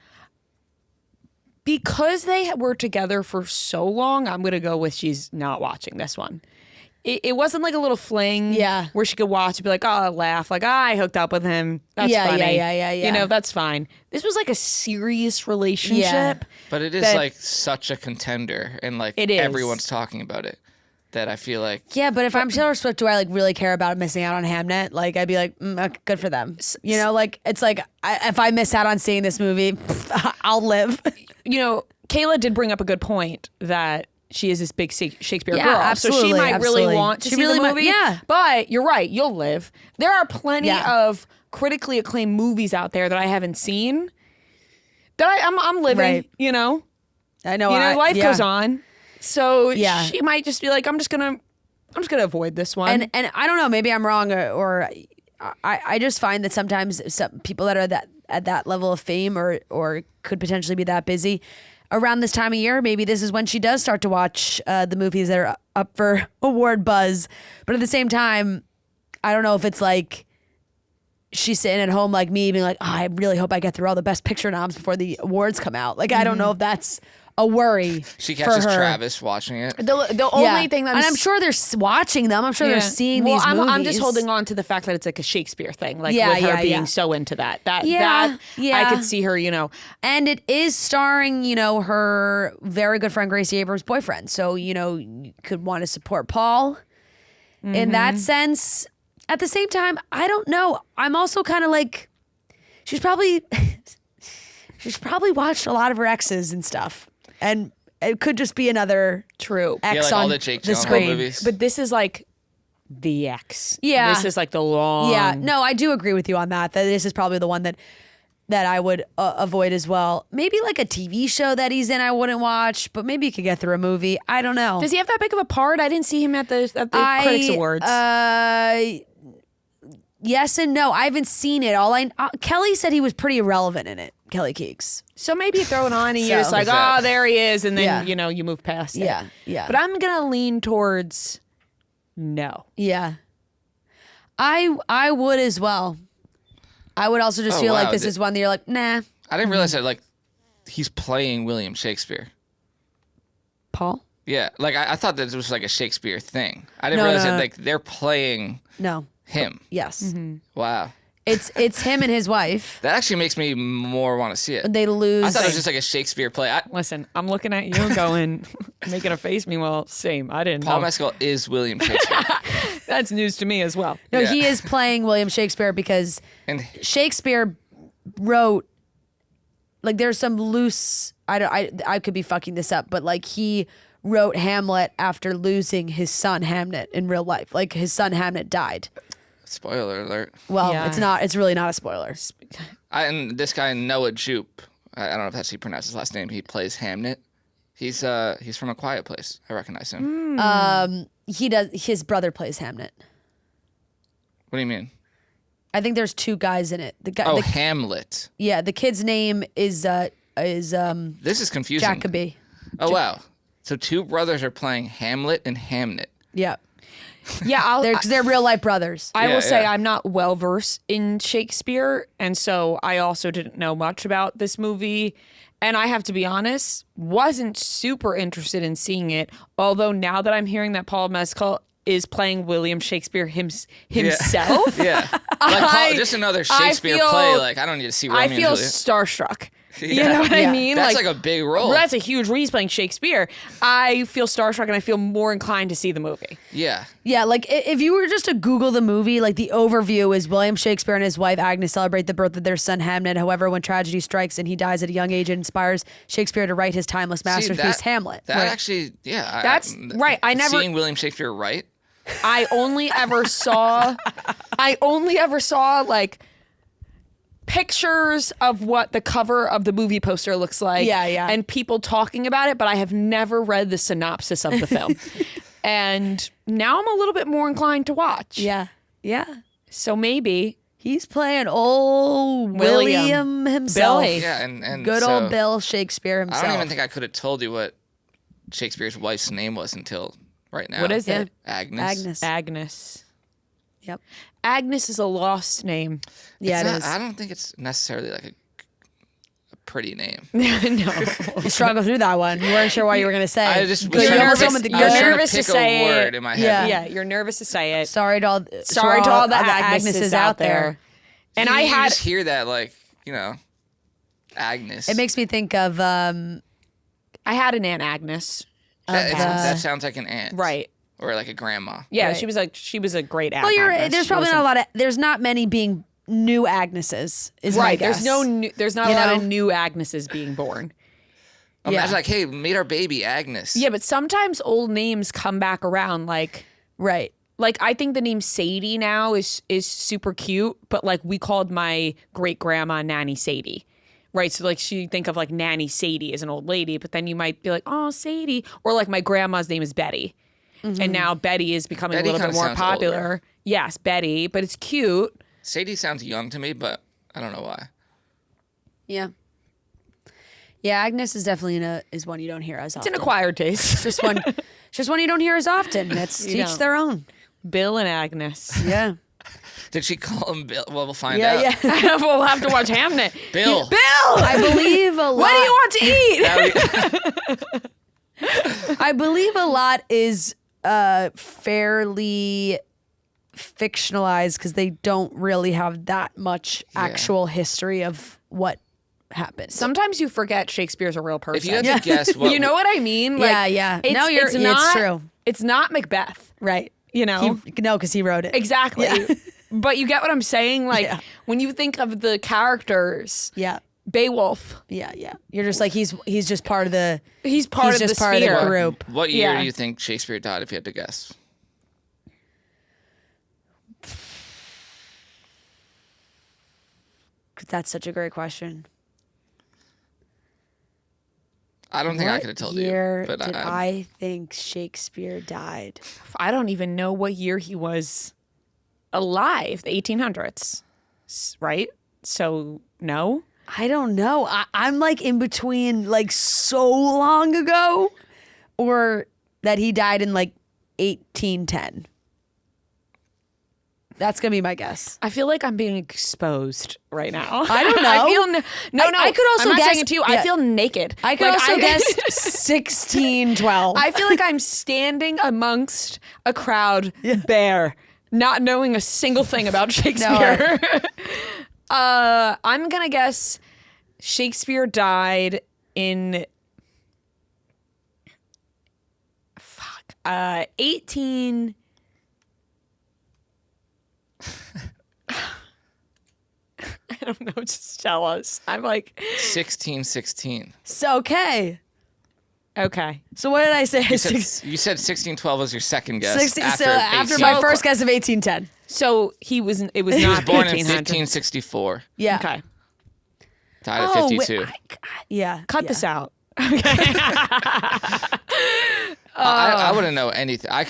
Because they were together for so long, I'm going to go with she's not watching this one. It wasn't like a little fling where she could watch and be like, oh, laugh. Like, I hooked up with him. That's funny. Yeah. That's fine. This was like a serious relationship. Yeah. But it is like such a contender and like It is. everyone's talking about it that I feel like. Yeah, but if I'm Taylor Swift, do I really care about missing out on Hamnet? Like, I'd be like, good for them. It's like if I miss out on seeing this movie, I'll live. Kayla did bring up a good point that she is this big Shakespeare Yeah, girl. absolutely, So she might really absolutely. want to She see really the might- movie. yeah. But you're right, you'll live. There are plenty Yeah. of critically acclaimed movies out there that I haven't seen that I'm living, Right. you know? I know. Life yeah. goes on. So Yeah. she might just be like, I'm just gonna avoid this one. And I don't know, maybe I'm wrong, or I just find that sometimes some people that are at that level of fame or could potentially be that busy around this time of year, maybe this is when she does start to watch the movies that are up for award buzz. But at the same time, I don't know if it's like she's sitting at home like me being like, oh, I really hope I get through all the Best Picture noms before the awards come out. Like, I don't know if that's a worry. She for catches her. Travis watching it. The only thing that and I'm sure they're watching them. I'm sure they're seeing these movies. I'm just holding on to the fact that it's like a Shakespeare thing, like Yeah, with her yeah, being yeah. so into that. That Yeah, yeah. I could see her, And it is starring, her very good friend Gracie Abrams' boyfriend. So, you could want to support Paul in that sense. At the same time, I don't know. I'm also kind of like, she's probably watched a lot of her exes and stuff. And it could just be another true ex Yeah, like on all the Jake the Gyllenhaal screen. movies. But this is like the X. Yeah. This is like the long. Yeah, no, I do agree with you on that. That this is probably the one that I would avoid as well. Maybe like a TV show that he's in, I wouldn't watch, but maybe you could get through a movie. I don't know. Does he have that big of a part? I didn't see him at the Critics Awards. Yes and no. I haven't seen it. Kelly said he was pretty irrelevant in it. Kelly Keeks. So maybe you throw it on and you're So- just like, oh, there he is. And then, Yeah. you move past it. Yeah, yeah. But I'm going to lean towards no. Yeah. I would as well. I would also just feel like wow. this is one that you're like, nah. I didn't realize that he's playing William Shakespeare. Paul? Yeah, I thought that it was like a Shakespeare thing. I didn't No, realize no, that they're playing No. him. Yes. Wow, It's him and his wife. that actually makes me more want to see it. They lose. I thought it was just like a Shakespeare play. Listen, I'm looking at you going, making a face. Meanwhile, same. I didn't Paul know. Mescal is William Shakespeare, That's news to me as well. No, Yeah. he is playing William Shakespeare because and Shakespeare wrote, like, there's some loose, I could be fucking this up, but like he wrote Hamlet after losing his son Hamnet in real life. Like his son Hamnet died. spoiler alert. Well, Yeah. it's really not a spoiler. And this guy Noah Jupe, I don't know if that's how you pronounce his last name. He plays Hamnet. He's from A Quiet Place. I recognize him. His brother plays Hamnet. What do you mean? I think there's two guys in it. Oh, Hamlet. Yeah, the kid's name is This is confusing. Jacoby. Oh wow. So two brothers are playing Hamlet and Hamnet. Yeah. Yeah, They're real life brothers. I Yeah, will say yeah. I'm not well versed in Shakespeare, and so I also didn't know much about this movie. And I have to be honest, wasn't super interested in seeing it. Although now that I'm hearing that Paul Mescal is playing William Shakespeare himself, Yeah. Just another Shakespeare feel- play. Like I don't need to see Romeo I and feel Juliet. starstruck. You Yeah. know what I Yeah. mean? That's like a big role. That's a huge reason he's playing Shakespeare. I feel starstruck and I feel more inclined to see the movie. Yeah. Yeah, like if you were just to Google the movie, like the overview is William Shakespeare and his wife Agnes celebrate the birth of their son Hamnet. However, when tragedy strikes and he dies at a young age, it inspires Shakespeare to write his timeless masterpiece, Hamlet. That actually, yeah. That's right. I never- seeing William Shakespeare write. I only ever saw like pictures of what the cover of the movie poster looks like. Yeah, yeah. And people talking about it, but I have never read the synopsis of the film. And now I'm a little bit more inclined to watch. Yeah, yeah. So maybe He's playing old William himself. Billy. Yeah, and Good so, old Bill Shakespeare himself. I don't even think I could have told you what Shakespeare's wife's name was until right now. What is it? Agnes. Agnes. Yep. Agnes is a lost name. Yeah, It's it not- is. I don't think it's necessarily like a pretty name. No. You struggled through that one. You weren't sure what you were going to say. I just was Good. trying You're to pick, someone that- I was good. trying nervous to to pick say a word it. in my Yeah. head. Yeah, you're nervous to say it. Sorry to all the Agneses out there. And You I had just hear that like, Agnes. It makes me think of I had an Aunt Agnes. that sounds like an aunt. Right. Or like a grandma. Yeah, Right. she was a great Aunt well, Agnes. there's She probably not wasn't- a lot of there's not many being new Agneses. Is my Right. guess. There's not You a lot know? of new Agneses being born. Imagine like, hey, meet our baby, Agnes. Yeah, but sometimes old names come back around. Like, Right. Like, I think the name Sadie now is super cute, but like we called my great grandma Nanny Sadie, right? So like you think of like Nanny Sadie as an old lady, but then you might be like, oh, Sadie, or like my grandma's name is Betty, and now Betty is becoming Betty a little bit more popular. Older. Yes, Betty, but it's cute. Sadie sounds young to me, but I don't know why. Yeah. Yeah, Agnes is definitely is one you don't hear as often. It's an acquired taste. It's just one you don't hear as often. That's You each don't. their own. Bill and Agnes. Yeah. Did she call him Bill? Well, we'll find out. Yeah. We'll have to watch Hamnet. Bill. Bill! I believe a lot. What do you want to eat? I believe a lot is fairly fictionalized because they don't really have that much actual history of what happened. Sometimes you forget Shakespeare's a real person. If you had to guess what... You know what I mean? Like, yeah. It's, No, it's not, it's true. It's not Macbeth, Right. you know? No, because he wrote it. Exactly. Yeah. But you get what I'm saying? Like, Yeah. when you think of the characters, Yeah. Beowulf, Yeah. You're just like, he's just part of the he's part of just the part of the sphere. group. What year Yeah. do you think Shakespeare died, if you had to guess? That's such a great question. I don't think I What could have told year you. But did I think Shakespeare died? I don't even know what year he was alive, the 1800s, right? So, no? I don't know. I'm like in between like so long ago or that he died in like 1810. That's going to be my guess. I feel like I'm being exposed right now. I don't know. I feel no. I could also I'm not guess- saying it to you. I yeah. feel naked. I could Like, also guess 1612. I feel like I'm standing amongst a crowd bare, not knowing a single thing about Shakespeare. I'm gonna guess Shakespeare died in 18. I don't know. Just tell us. I'm like, 1616. So, okay. okay. So what did I say? You said 1612 was your second guess. 60, after so after 18. my first guess of 1810. So it was He not was born in 1800. 1564. Yeah. Okay. Died at Oh, 52. Yeah. Cut yeah. this out. I wouldn't know anything. I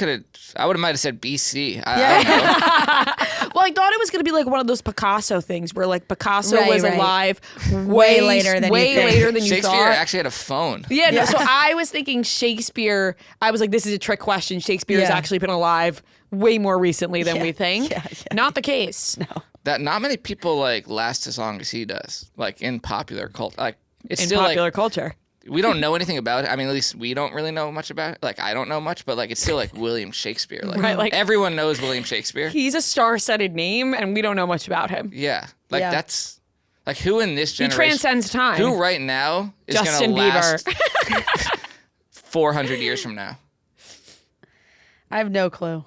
might have said BC. I don't know. Well, I thought it was going to be like one of those Picasso things where like Picasso Right, was right. alive Way later than you think. later than you Shakespeare thought. actually had a phone. Yeah, no, so I was thinking Shakespeare, I was like, this is a trick question. Shakespeare has Yeah. actually been alive way more recently than Yeah, we think. yeah. Not the case. That not many people like last as long as he does. Like in popular culture, like it's In still popular like culture. we don't know anything about it. I mean, at least we don't really know much about it. Like I don't know much, but like it's still like William Shakespeare. Like, Right, like- everyone knows William Shakespeare. He's a star-studded name, and we don't know much about him. Yeah, like Yeah. that's like who in this He generation transcends time. who right now is Justin gonna last Bieber. 400 years from now. I have no clue.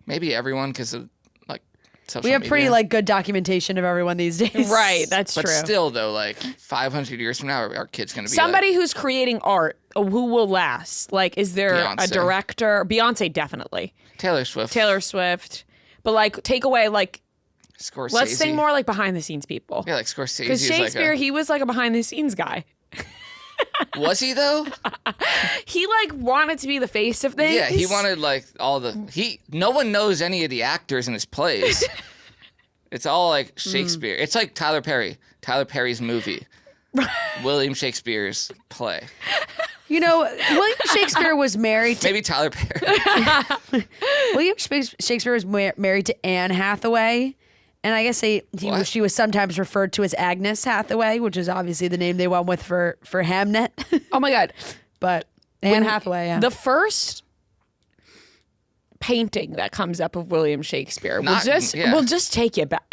Maybe everyone because of like social We have media. pretty like good documentation of everyone these days. Right, that's But true. still, though, like 500 years from now, our kid's gonna be Somebody like, who's creating art, who will last? Like, is there a Beyonce. director? Beyonce, definitely. Taylor Swift, Taylor Swift. But like, take away like, Scorsese. let's think more like behind-the-scenes people. Yeah, like Scorsese. Because Shakespeare, he was like a behind-the-scenes guy. Was he though? He like wanted to be the face of things. Yeah, he wanted like all the no one knows any of the actors in his plays. It's all like Shakespeare. It's like Tyler Perry. Tyler Perry's movie. William Shakespeare's play. You know, William Shakespeare was married to Maybe Tyler Perry. Shakespeare was married to Anne Hathaway, and I guess she was sometimes referred to as Agnes Hathaway, which is obviously the name they went with for Hamnet. Oh my God. But Anne Hathaway, yeah. The first painting that comes up of William Shakespeare will just take you back.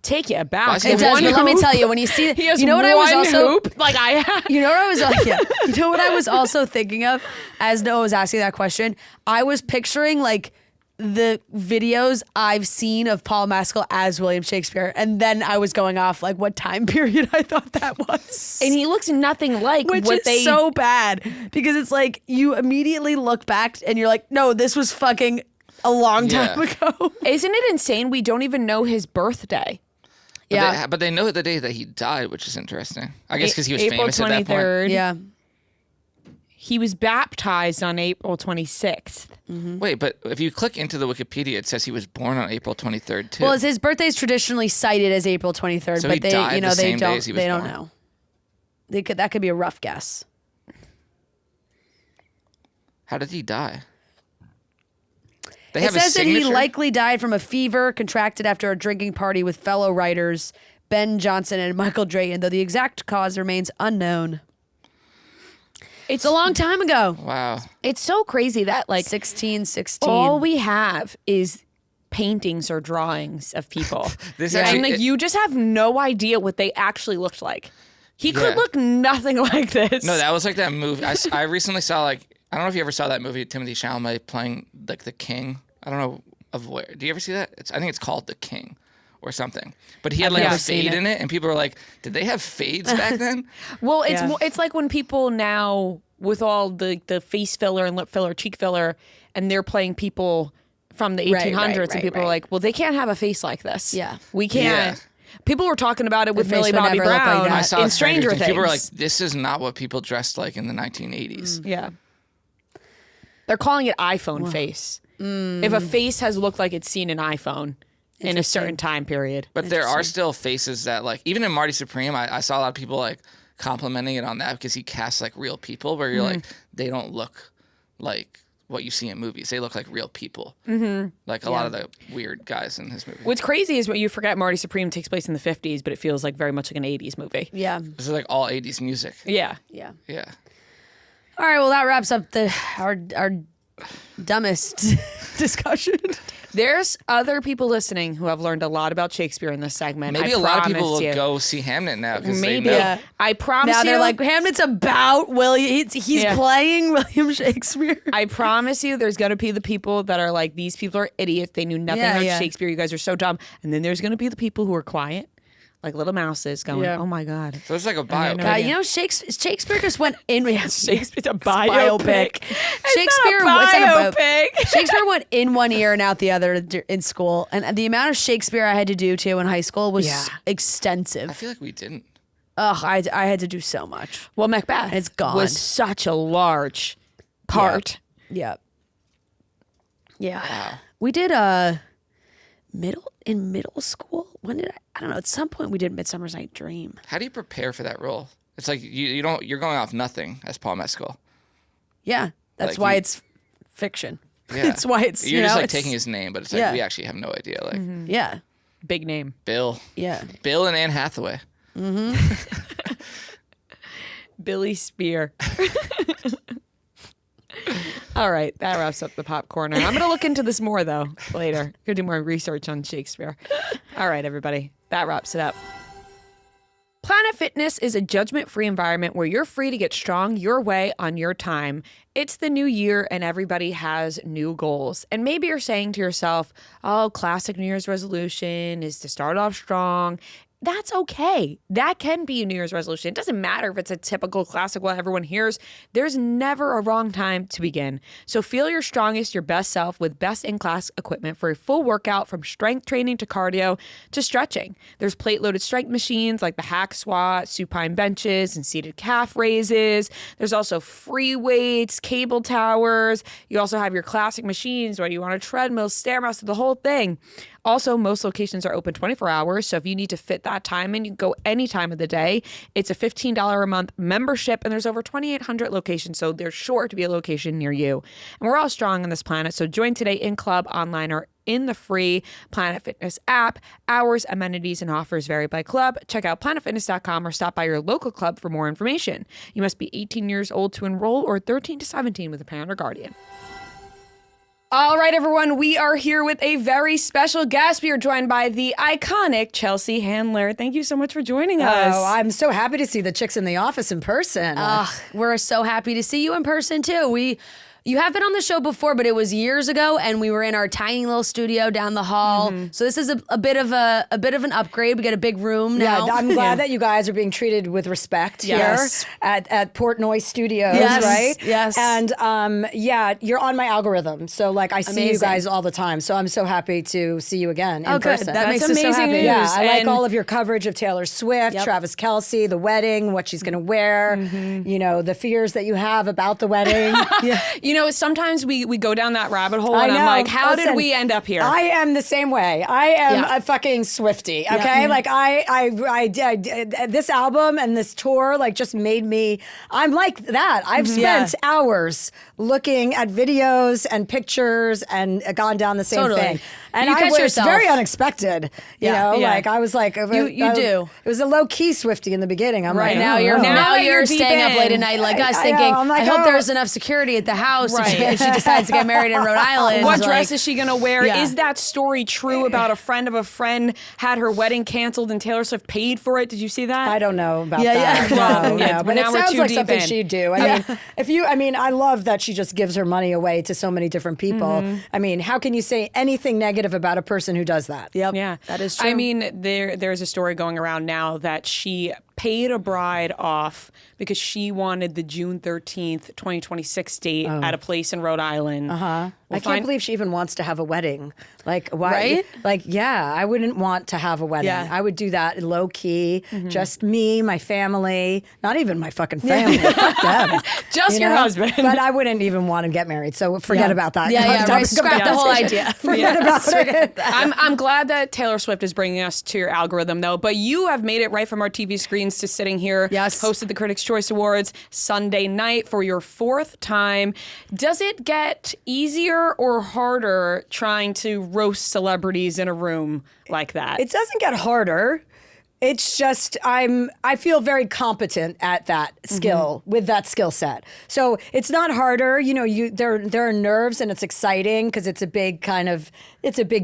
Take you back. Why is he It does, but let me tell you, when you see He has you know what I was one also hoop, like I have. You know what I was like, yeah. You know what I was also thinking of as Noah was asking that question? I was picturing like the videos I've seen of Paul Mescal as William Shakespeare, and then I was going off like what time period I thought that was. And he looks nothing like Which what is they so bad because it's like you immediately look back and you're like, no, this was fucking a long time ago. Isn't it insane? We don't even know his birthday. But they know the day that he died, which is interesting. I guess because he was April famous 23rd. at that point. Yeah. He was baptized on April 26th. Mm-hmm. Wait, but if you click into the Wikipedia, it says he was born on April 23rd too. Well, his birthday is traditionally cited as April 23rd, So but he they, died you know, the they same day don't, as he was they don't born. know. That could be a rough guess. How did he die? They It have his says that he signature? likely died from a fever contracted after a drinking party with fellow writers Ben Johnson and Michael Drayton, though the exact cause remains unknown. It's a long time ago. Wow. It's so crazy that like 1616. all we have is paintings or drawings of people. This and actually- like you just have no idea what they actually looked like. He could look nothing like this. No, that was like that movie. I recently saw like, I don't know if you ever saw that movie, Timothy Chalamet playing like the king. I don't know of where. Do you ever see that? I think it's called The King or something. But he had like a fade in it, and people were like, did they have fades back then? Well, it's like when people now with all the face filler and lip filler, cheek filler, and they're playing people from the 1800s, and people are like, well, they can't have a face like this. Yeah. We can't. Yeah. People were talking about it with face Millie would Bobby never look like Brown that. I saw in Stranger Things. People were like, this is not what people dressed like in the 1980s. Yeah. They're calling it iPhone face. If a face has looked like it's seen an iPhone in a certain time period. But there are still faces that like, even in Marty Supreme, I saw a lot of people like complimenting it on that because he casts like real people where you're like, they don't look like what you see in movies. They look like real people. Mm-hmm. Like a lot of the weird guys in his movie. What's crazy is what you forget Marty Supreme takes place in the 50s, but it feels like very much like an 80s movie. Yeah. This is like all 80s music. Yeah. Yeah. Yeah. All right, well, that wraps up our dumbest discussion. There's other people listening who have learned a lot about Shakespeare in this segment. Maybe I a lot of people promise will you. go see Hamnet now because they Maybe. know. I promise Now you. they're like, Hamlet's about William. He's playing William Shakespeare. I promise you there's going to be the people that are like, these people are idiots. They knew nothing about Shakespeare. You guys are so dumb. And then there's going to be the people who are quiet, like little mouses going, oh my God. So it's like a biopic. God, you know, Shakespeare just went in. Shakespeare's a biopic. Shakespeare went in one ear and out the other in school, and the amount of Shakespeare I had to do too in high school was extensive. I feel like we didn't. Ugh, I had to do so much. Well, Macbeth It's gone. was such a large part. Yeah. Wow. We did middle school. When did I don't know. At some point we did Midsummer's Night Dream. How do you prepare for that role? It's like you don't. You're going off nothing as Paul Mescal. Yeah, that's Like why you- it's fiction. Yeah. It's why it's You're just like it's- taking his name, but it's like we actually have no idea. Like Yeah, Big name. Bill and Anne Hathaway. Billy Spear. All right, that wraps up the pop corner. I'm going to look into this more, though, later. Going to do more research on Shakespeare. All right, everybody, that wraps it up. Planet Fitness is a judgment-free environment where you're free to get strong your way on your time. It's the new year and everybody has new goals. And maybe you're saying to yourself, oh, classic New Year's resolution is to start off strong. That's okay. That can be a New Year's resolution. It doesn't matter if it's a typical classic one everyone hears. There's never a wrong time to begin. So feel your strongest, your best self with best-in-class equipment for a full workout from strength training to cardio to stretching. There's plate-loaded strength machines like the hack squat, supine benches, and seated calf raises. There's also free weights, cable towers. You also have your classic machines, whether you want a treadmill, Stairmaster, the whole thing. Also, most locations are open 24 hours, so if you need to fit that time in, you can go any time of the day. It's a $15 a month membership, and there's over 2,800 locations, so there's sure to be a location near you. And we're all strong on this planet, so join today in club, online, or in the free Planet Fitness app. Hours, amenities, and offers vary by club. Check out planetfitness.com or stop by your local club for more information. You must be 18 years old to enroll or 13 to 17 with a parent or guardian. All right, everyone, we are here with a very special guest. We are joined by the iconic Chelsea Handler. Thank you so much for joining us. Oh, I'm so happy to see the chicks in the office in person. We're so happy to see you in person too. You have been on the show before, but it was years ago, and we were in our tiny little studio down the hall. So this is a bit of an upgrade. We get a big room now. Yeah, I'm glad that you guys are being treated with respect here at Portnoy Studios, right? Yes. And you're on my algorithm, so like I see you guys all the time. So I'm so happy to see you again in person. That makes us so amazing happy. news. Yeah, I like And- all of your coverage of Taylor Swift, Travis Kelce, the wedding, what she's going to wear, you know, the fears that you have about the wedding. You know, sometimes we go down that rabbit hole, I and I'm know. like, how Listen, did we end up here? I am the same way. I am a fucking Swiftie, okay? Like I this album and this tour like just made me, I'm like that. I've spent hours looking at videos and pictures and gone down the same thing. And You catch it's yourself. very unexpected, you know? Yeah. Like I was like, You do. It was a low-key Swiftie in the beginning. I'm like, Now oh, you're no. now that you're you're deep staying up late in. at night like us, I thinking, know. I'm like, I hope oh. there's enough security at the house Right. if she decides to get married in Rhode Island. What Like, dress is she going to wear? Yeah. Is that story true about a friend of a friend had her wedding canceled and Taylor Swift paid for it? Did you see that? I don't know about Yeah, that. yeah. No, Yeah, no. but But it now we're sounds too like deep something in. she'd do. I mean, I love that she just gives her money away to so many different people. I mean, how can you say anything negative about a person who does that? Yep. Yeah, that is true. I mean, there's a story going around now that she paid a bride off because she wanted the June 13th, 2026 date at a place in Rhode Island. I can't believe she even wants to have a wedding. Like, why? Right? Like, yeah, I wouldn't want to have a wedding. Yeah. I would do that low key, just me, my family, not even my fucking family. Fuck them. Just your know? husband. But I wouldn't even want to get married. So forget about that. Yeah, right. Scrap the whole idea. Forget about it. I'm glad that Taylor Swift is bringing us to your algorithm, though. But you have made it right from our TV screens to sitting here. Yes. Hosted the Critics' Choice Awards Sunday night for your 4th time. Does it get easier or harder trying to roast celebrities in a room like that? It doesn't get harder. It's just I feel very competent at that skill with that skill set. So it's not harder. You know, there are nerves and it's exciting because it's a big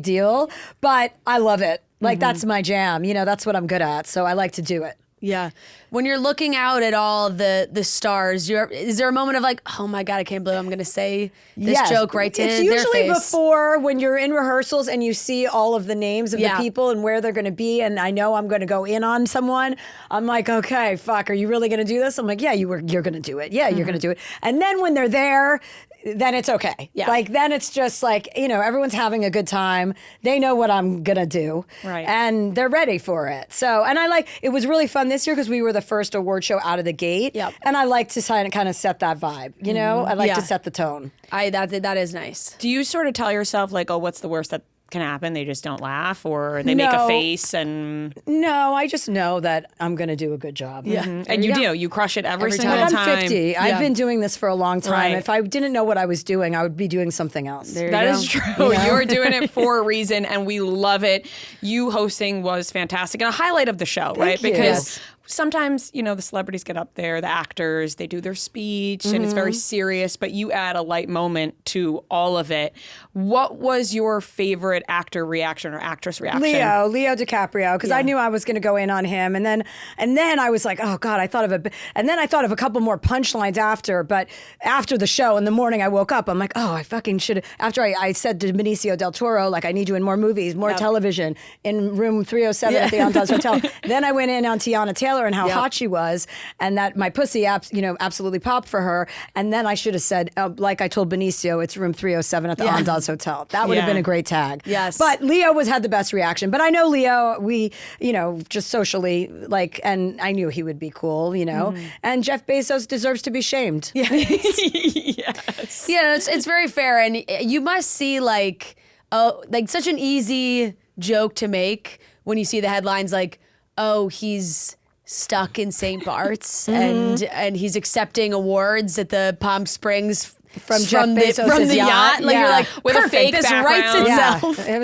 deal. But I love it. Like that's my jam. You know, that's what I'm good at. So I like to do it. Yeah. When you're looking out at all the stars, is there a moment of like, oh my God, I can't believe I'm going to say this joke right to It's their usually face? before when you're in rehearsals and you see all of the names of the people and where they're going to be, and I know I'm going to go in on someone. I'm like, okay, fuck, are you really going to do this? I'm like, yeah, you're going to do it. Yeah, you're going to do it. And then when they're there, then it's okay. Yeah. Like then it's just like, you know, everyone's having a good time. They know what I'm going to do. Right. And they're ready for it. So, and it was really fun this year because we were the first award show out of the gate. Yep. And I like to kind of set that vibe, you know? I like Yeah. to set the tone. That is nice. Do you sort of tell yourself like, oh, what's the worst that can happen? They just don't laugh, or they make a No. face, and No, I just know that I'm going to do a good job. Yeah. and you do. You crush it every single Like time. I'm 50. I've been doing this for a long time. Right. If I didn't know what I was doing, I would be doing something else. That is true. You're doing it for a reason, and we love it. You hosting was fantastic and a highlight of the show, right? you. Because Yes. sometimes, you know, the celebrities get up there, the actors, they do their speech, and it's very serious, but you add a light moment to all of it. What was your favorite actor reaction or actress reaction? Leo DiCaprio, because I knew I was going to go in on him, and then I was like, oh God, I thought of a couple more punchlines after. But after the show in the morning, I woke up, I'm like, oh, I fucking should. After I said to Benicio del Toro, like, I need you in more movies, more television, in room 307 at the Andaz Hotel. Then I went in on Tiana Taylor and how hot she was, and that my pussy, absolutely popped for her. And then I should have said, like I told Benicio, it's room 307 at the Andaz Hotel. That would have been a great tag. Yes. But Leo had the best reaction. But I know Leo, we, just socially, and I knew he would be cool, And Jeff Bezos deserves to be shamed. Yeah. Yes. Yeah, it's very fair, and you must see like such an easy joke to make when you see the headlines like, oh, he's stuck in St. Bart's and he's accepting awards at the Palm Springs From Jeff Bezos' from the yacht. Like you're like, With a perfect, fake this background. writes itself. It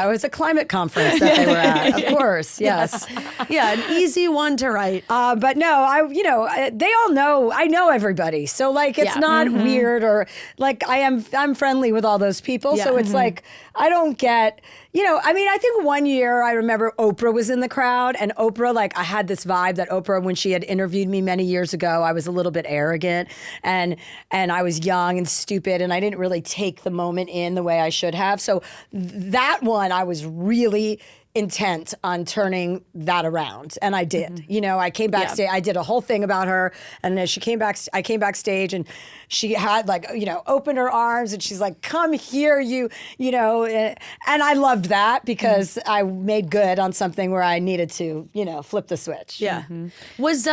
was a climate conference that they were at. Of course, yes. Yeah, an easy one to write. But no, they all know. I know everybody, so like it's not weird or like I'm friendly with all those people. Yeah. So it's like I don't get. I think one year I remember Oprah was in the crowd, and Oprah, like, I had this vibe that Oprah, when she had interviewed me many years ago, I was a little bit arrogant and I was young and stupid, and I didn't really take the moment in the way I should have. So that one, I was really intent on turning that around, and I did. I came backstage. I did a whole thing about her, and as I came backstage, and she had opened her arms, and she's like, "Come here, and I loved that because I made good on something where I needed to, flip the switch. Yeah. Was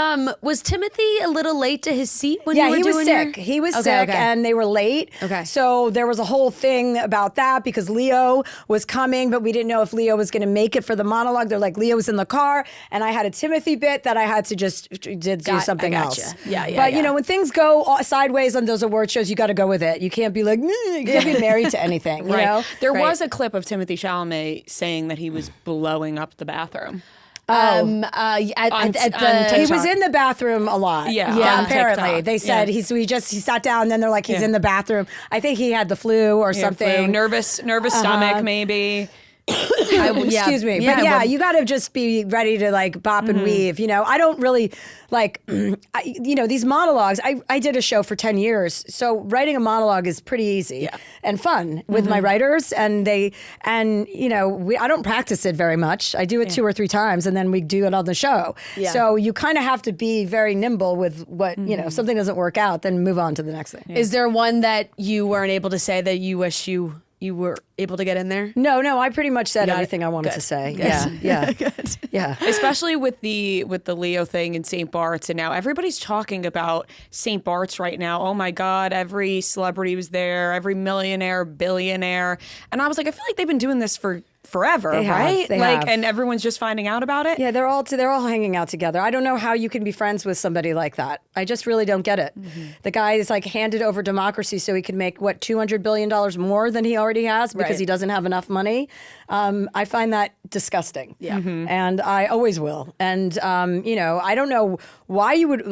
Timothy a little late to his seat when you were doing sick. He was sick, and they were late. Okay. So there was a whole thing about that because Leo was coming, but we didn't know if Leo was going to make it for the monologue. They're like, Leo was in the car, and I had a Timothy bit that I had to just do something else. Yeah. But when things go sideways on those award shows, you got to go with it. You can't be like, you can't be married to anything. You know? There was a clip of Timothy Chalamet saying that he was blowing up the bathroom. He was in the bathroom a lot. Yeah. Apparently, TikTok. they said he sat down. And then they're like, he's in the bathroom. I think he had the flu or something. Nervous stomach, maybe. Excuse me. But you got to just be ready to like bop and weave. I don't really like, these monologues. I did a show for 10 years. So writing a monologue is pretty easy and fun with my writers. And I don't practice it very much. I do it 2 or 3 times and then we do it on the show. Yeah. So you kind of have to be very nimble with what, if something doesn't work out, then move on to the next thing. Yeah. Is there one that you weren't able to say that you wish you were able to get in there? No, I pretty much said everything I wanted to say. Good. Yeah. Good. Yeah. Especially with the Leo thing in St. Bart's, and now everybody's talking about St. Bart's right now. Oh my God, every celebrity was there, every millionaire, billionaire. And I was like, I feel like they've been doing this for forever, right? They have. And everyone's just finding out about it. Yeah, they're all hanging out together. I don't know how you can be friends with somebody like that. I just really don't get it. The guy is like handed over democracy so he can make $200 billion more than he already has because he doesn't have enough money. I find that disgusting. Yeah. And I always will. And I don't know why you would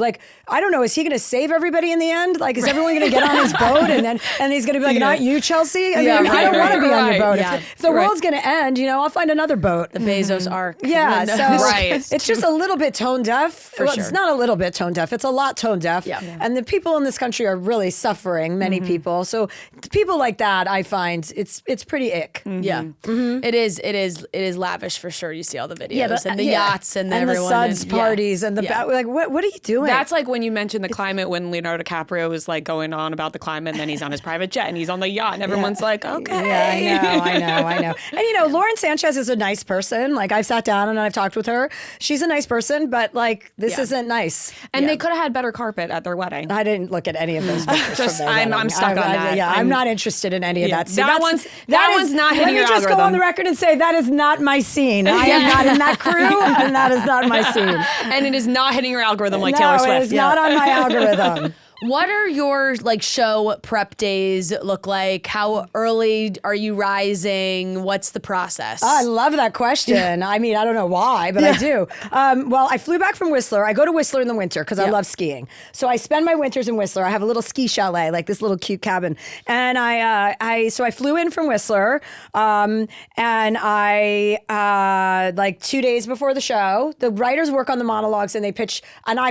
I don't know, is he going to save everybody in the end? Like, is everyone going to get on his boat and he's going to be like, not you, Chelsea? I don't want to be on your boat. If the world's going to end, I'll find another boat. The Bezos Ark. Yeah, so it's just a little bit tone deaf. It's not a little bit tone deaf. It's a lot tone deaf. Yeah. And the people in this country are really suffering, many people. So people like that, I find it's pretty ick. Yeah. It is lavish for sure. You see all the videos and the yachts and everyone. The suds parties and the what are you doing? That's like when you mentioned the climate, when Leonardo DiCaprio was like going on about the climate, and then he's on his private jet and he's on the yacht and everyone's like, okay. Yeah, I know. And Lauren Sanchez is a nice person. Like, I've sat down and I've talked with her. She's a nice person, but this isn't nice. And they could have had better carpet at their wedding. I didn't look at any of those pictures. I'm stuck on that. I'm not interested in any of that. See, that one's not hitting your algorithm. Let me just go on the record and say that is not my scene. I am not in that crew, and that is not my scene. And it is not hitting your algorithm like Taylor Swift. No, it is not on my algorithm. What are your show prep days look like? How early are you rising? What's the process? I love that question. I mean, I don't know why, but I do. Well, I flew back from Whistler. I go to Whistler in the winter because I love skiing. So I spend my winters in Whistler. I have a little ski chalet, like this little cute cabin. And I flew in from Whistler, and I 2 days before the show, the writers work on the monologues and I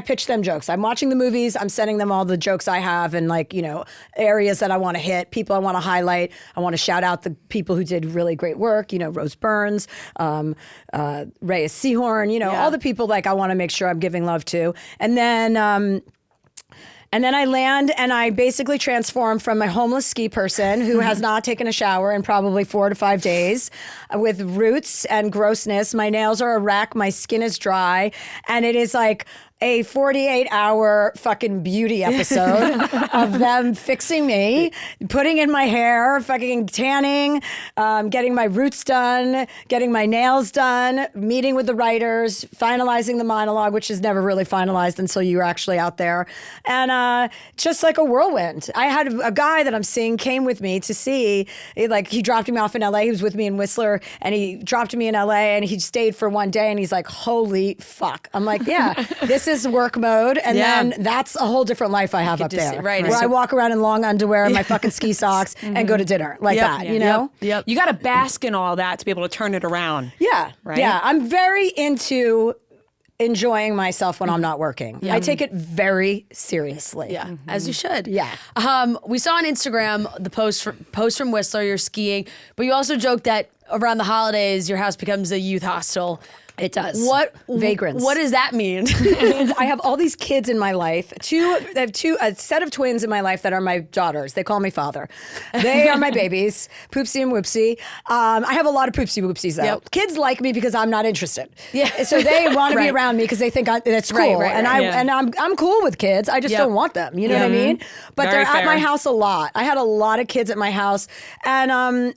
pitch them jokes. I'm watching the movies. I'm sending them all the jokes I have and areas that I want to hit, people I want to highlight. I want to shout out the people who did really great work, Rose Byrne, Reyes Sehorn, all the people I want to make sure I'm giving love to. And then I land and I basically transform from a homeless ski person who has not taken a shower in probably 4 to 5 days with roots and grossness. My nails are a wreck. My skin is dry. And it is like a 48-hour fucking beauty episode of them fixing me, putting in my hair, fucking tanning, getting my roots done, getting my nails done, meeting with the writers, finalizing the monologue, which is never really finalized until you're actually out there. And just like a whirlwind. I had a guy that I'm seeing came with me to see, he dropped me off in LA. He was with me in Whistler and he dropped me in LA and he stayed for one day and he's like, holy fuck. I'm like, yeah, this is is work mode, and then that's a whole different life I have up there. Right. Where I walk around in long underwear and my fucking ski socks and go to dinner like that, you know? Yep. You got to bask in all that to be able to turn it around. Yeah. Right? Yeah. I'm very into enjoying myself when I'm not working. I take it very seriously. Yeah, as you should. Yeah. We saw on Instagram the post from Whistler, you're skiing, but you also joked that around the holidays, your house becomes a youth hostel. It does. What vagrants? What does that mean? It means I have all these kids in my life. I have a set of twins in my life that are my daughters. They call me father. They are my babies, Poopsie and Whoopsie. I have a lot of Poopsie Whoopsies though. Yep. Kids like me because I'm not interested. Yeah. So they want to be around me because they think that's cool. And I'm cool with kids. I just don't want them. You know what I mean? But Very they're at my fair. house a lot. I had a lot of kids at my house, and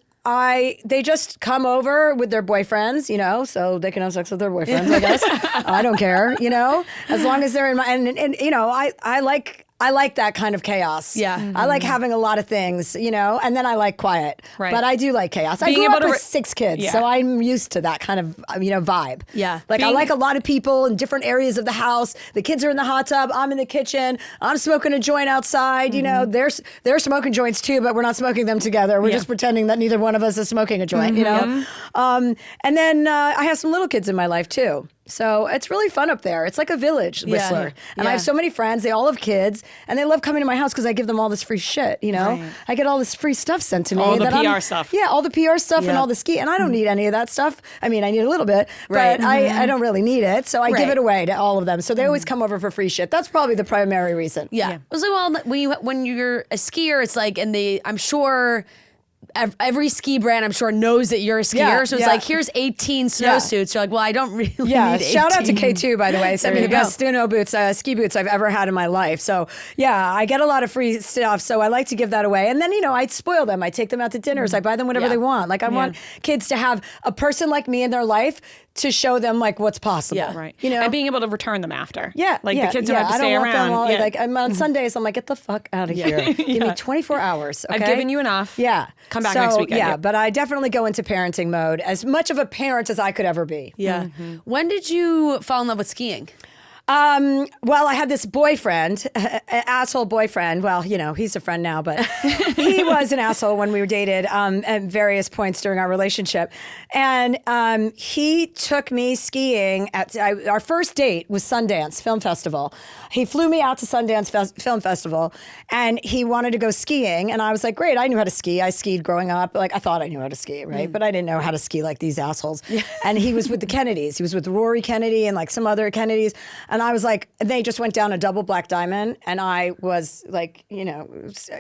they just come over with their boyfriends, you know, so they can have sex with their boyfriends, I guess. I don't care, you know, as long as they're in my, and you know, I like that kind of chaos. Yeah. Mm-hmm. I like having a lot of things, you know, and then I like quiet. Right. But I do like chaos. I Being grew able up to with 6 kids, Yeah. so I'm used to that kind of, you know, vibe. Yeah. Like I Being- like a lot of people in different areas of the house. The kids are in the hot tub. I'm in the kitchen. I'm smoking a joint outside. You know, they're smoking joints too, but we're not smoking them together. We're just pretending that neither one of us is smoking a joint, you know? And then I have some little kids in my life too. So it's really fun up there. It's like a village, Whistler. And I have so many friends. They all have kids, and they love coming to my house because I give them all this free shit, you know? I get all this free stuff sent to me. All the that PR stuff. Yeah, all the PR stuff and all the ski. And I don't need any of that stuff. I mean, I need a little bit, but I don't really need it. So I give it away to all of them. So they always come over for free shit. That's probably the primary reason. Yeah. It was like, well, when you're a skier, it's like, I'm sure every ski brand, I'm sure, knows that you're a skier. Yeah, so it's like, here's 18 snowsuits. You're like, well, I don't really need 18. Shout out to K2, by the way. Sent me the you go. best snow boots, ski boots I've ever had in my life. So yeah, I get a lot of free stuff. So I like to give that away. And then, you know, I spoil them. I take them out to dinners. I buy them whatever they want. Like I want kids to have a person like me in their life to show them like what's possible. Yeah. Right. You know? And being able to return them after. Yeah, Like the kids don't have to stay I don't want around. them all, Yeah. like I'm on Sundays, I'm like, get the fuck out of here. Give me 24 hours. Okay? I've given you enough. Yeah. Come back So, next weekend. Yeah, Yep. but I definitely go into parenting mode, as much of a parent as I could ever be. Yeah. When did you fall in love with skiing? Well, I had this boyfriend, asshole boyfriend. Well, you know, he's a friend now, but he was an asshole when we were dated at various points during our relationship. And he took me skiing at our first date was Sundance Film Festival. He flew me out to Sundance Film Festival, and he wanted to go skiing. And I was like, great, I knew how to ski. I skied growing up. Like, I thought I knew how to ski, right? But I didn't know how to ski like these assholes. And he was with the Kennedys. He was with Rory Kennedy and like some other Kennedys. And I was like, they just went down a double black diamond, and I was like, you know,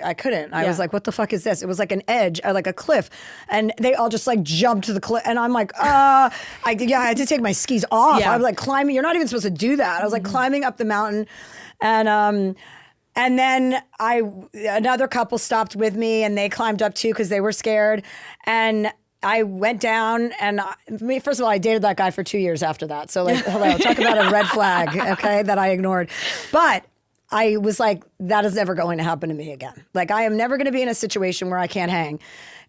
I couldn't. I was like, what the fuck is this? It was like an edge, like a cliff, and they all just like jumped to the cliff, and I'm like, I had to take my skis off. I was like climbing. You're not even supposed to do that. I was like climbing up the mountain, and then another couple stopped with me, and they climbed up too because they were scared, and I went down, and first of all, I dated that guy for 2 years after that. So like, hello, talk about a red flag, okay, that I ignored. But I was like, that is never going to happen to me again. Like, I am never going to be in a situation where I can't hang.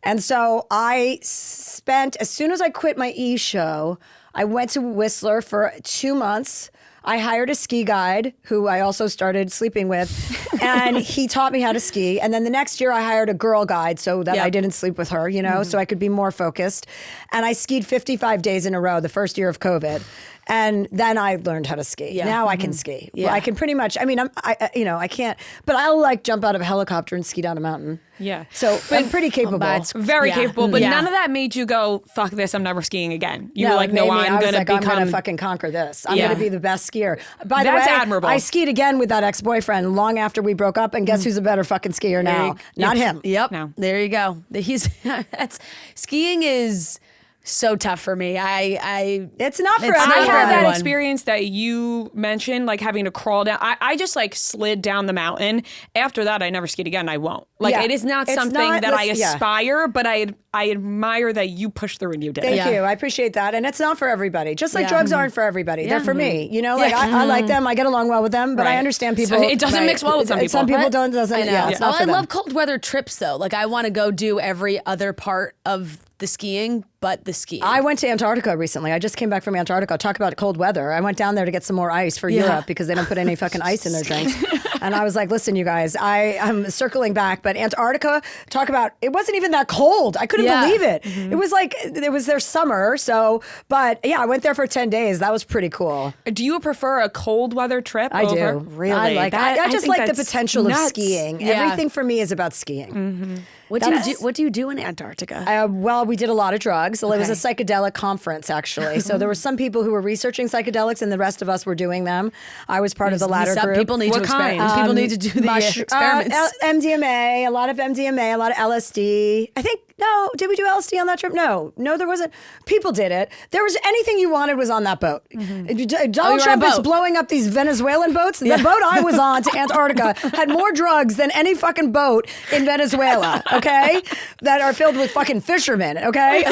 And so I spent, as soon as I quit my show, I went to Whistler for 2 months. I hired a ski guide who I also started sleeping with, and he taught me how to ski. And then the next year I hired a girl guide so that I didn't sleep with her, you know, so I could be more focused. And I skied 55 days in a row the first year of COVID. And then I learned how to ski. Yeah. Now I can ski. Yeah. I can pretty much, I mean, I can't, but I'll like jump out of a helicopter and ski down a mountain. Yeah. So I'm pretty capable. Very capable, but Yeah. none of that made you go, fuck this, I'm never skiing again. You No, were like, it no, made me- I'm I was going to like, become... I'm going to fucking conquer this. I'm Yeah. going to be the best skier. By That's the way, admirable. I skied again with that ex-boyfriend long after we broke up, and guess who's a better fucking skier now? Not him. Yep. No. There you go. Skiing is so tough for me. It's not for It's not I everyone. for had that everyone. experience that you mentioned, like having to crawl down. I just like slid down the mountain. After that, I never skied again. I won't. Like Yeah. it is not It's something not- that I yeah. aspire, but I admire that you pushed through and you did it. Thank you. I appreciate that. And it's not for everybody. Just like Yeah. drugs aren't for everybody. They're for me. You know, like I like them. I get along well with them, but I Right. understand So people. it doesn't mix well with some people. Some people But- doesn't. I know. Yeah, it's not for I them. love cold weather trips though. Like I want to go do every other part of the skiing, but the skiing. I went to Antarctica recently. I just came back from Antarctica. Talk about cold weather. I went down there to get some more ice for Europe because they don't put any fucking ice in their drinks. And I was like, listen, you guys, I'm circling back, but Antarctica, talk about, it wasn't even that cold. I couldn't believe it. It was like, it was their summer. So, but yeah, I went there for 10 days. That was pretty cool. Do you prefer a cold weather trip? I do. Really? I like that. I just think like the that's potential nuts. of skiing. Yeah. Everything for me is about skiing. What do you do in Antarctica? Well, we did a lot of drugs. It was a psychedelic conference, actually. So there were some people who were researching psychedelics, and the rest of us were doing them. I was part of the latter group. People need to experiment. People need to do the experiments. MDMA, a lot of MDMA, a lot of LSD. I think. No, did we do LSD on that trip? No, there wasn't. People did it. There was anything you wanted was on that boat. Donald Trump is blowing up these Venezuelan boats. The boat I was on to Antarctica had more drugs than any fucking boat in Venezuela, okay? That are filled with fucking fishermen, okay?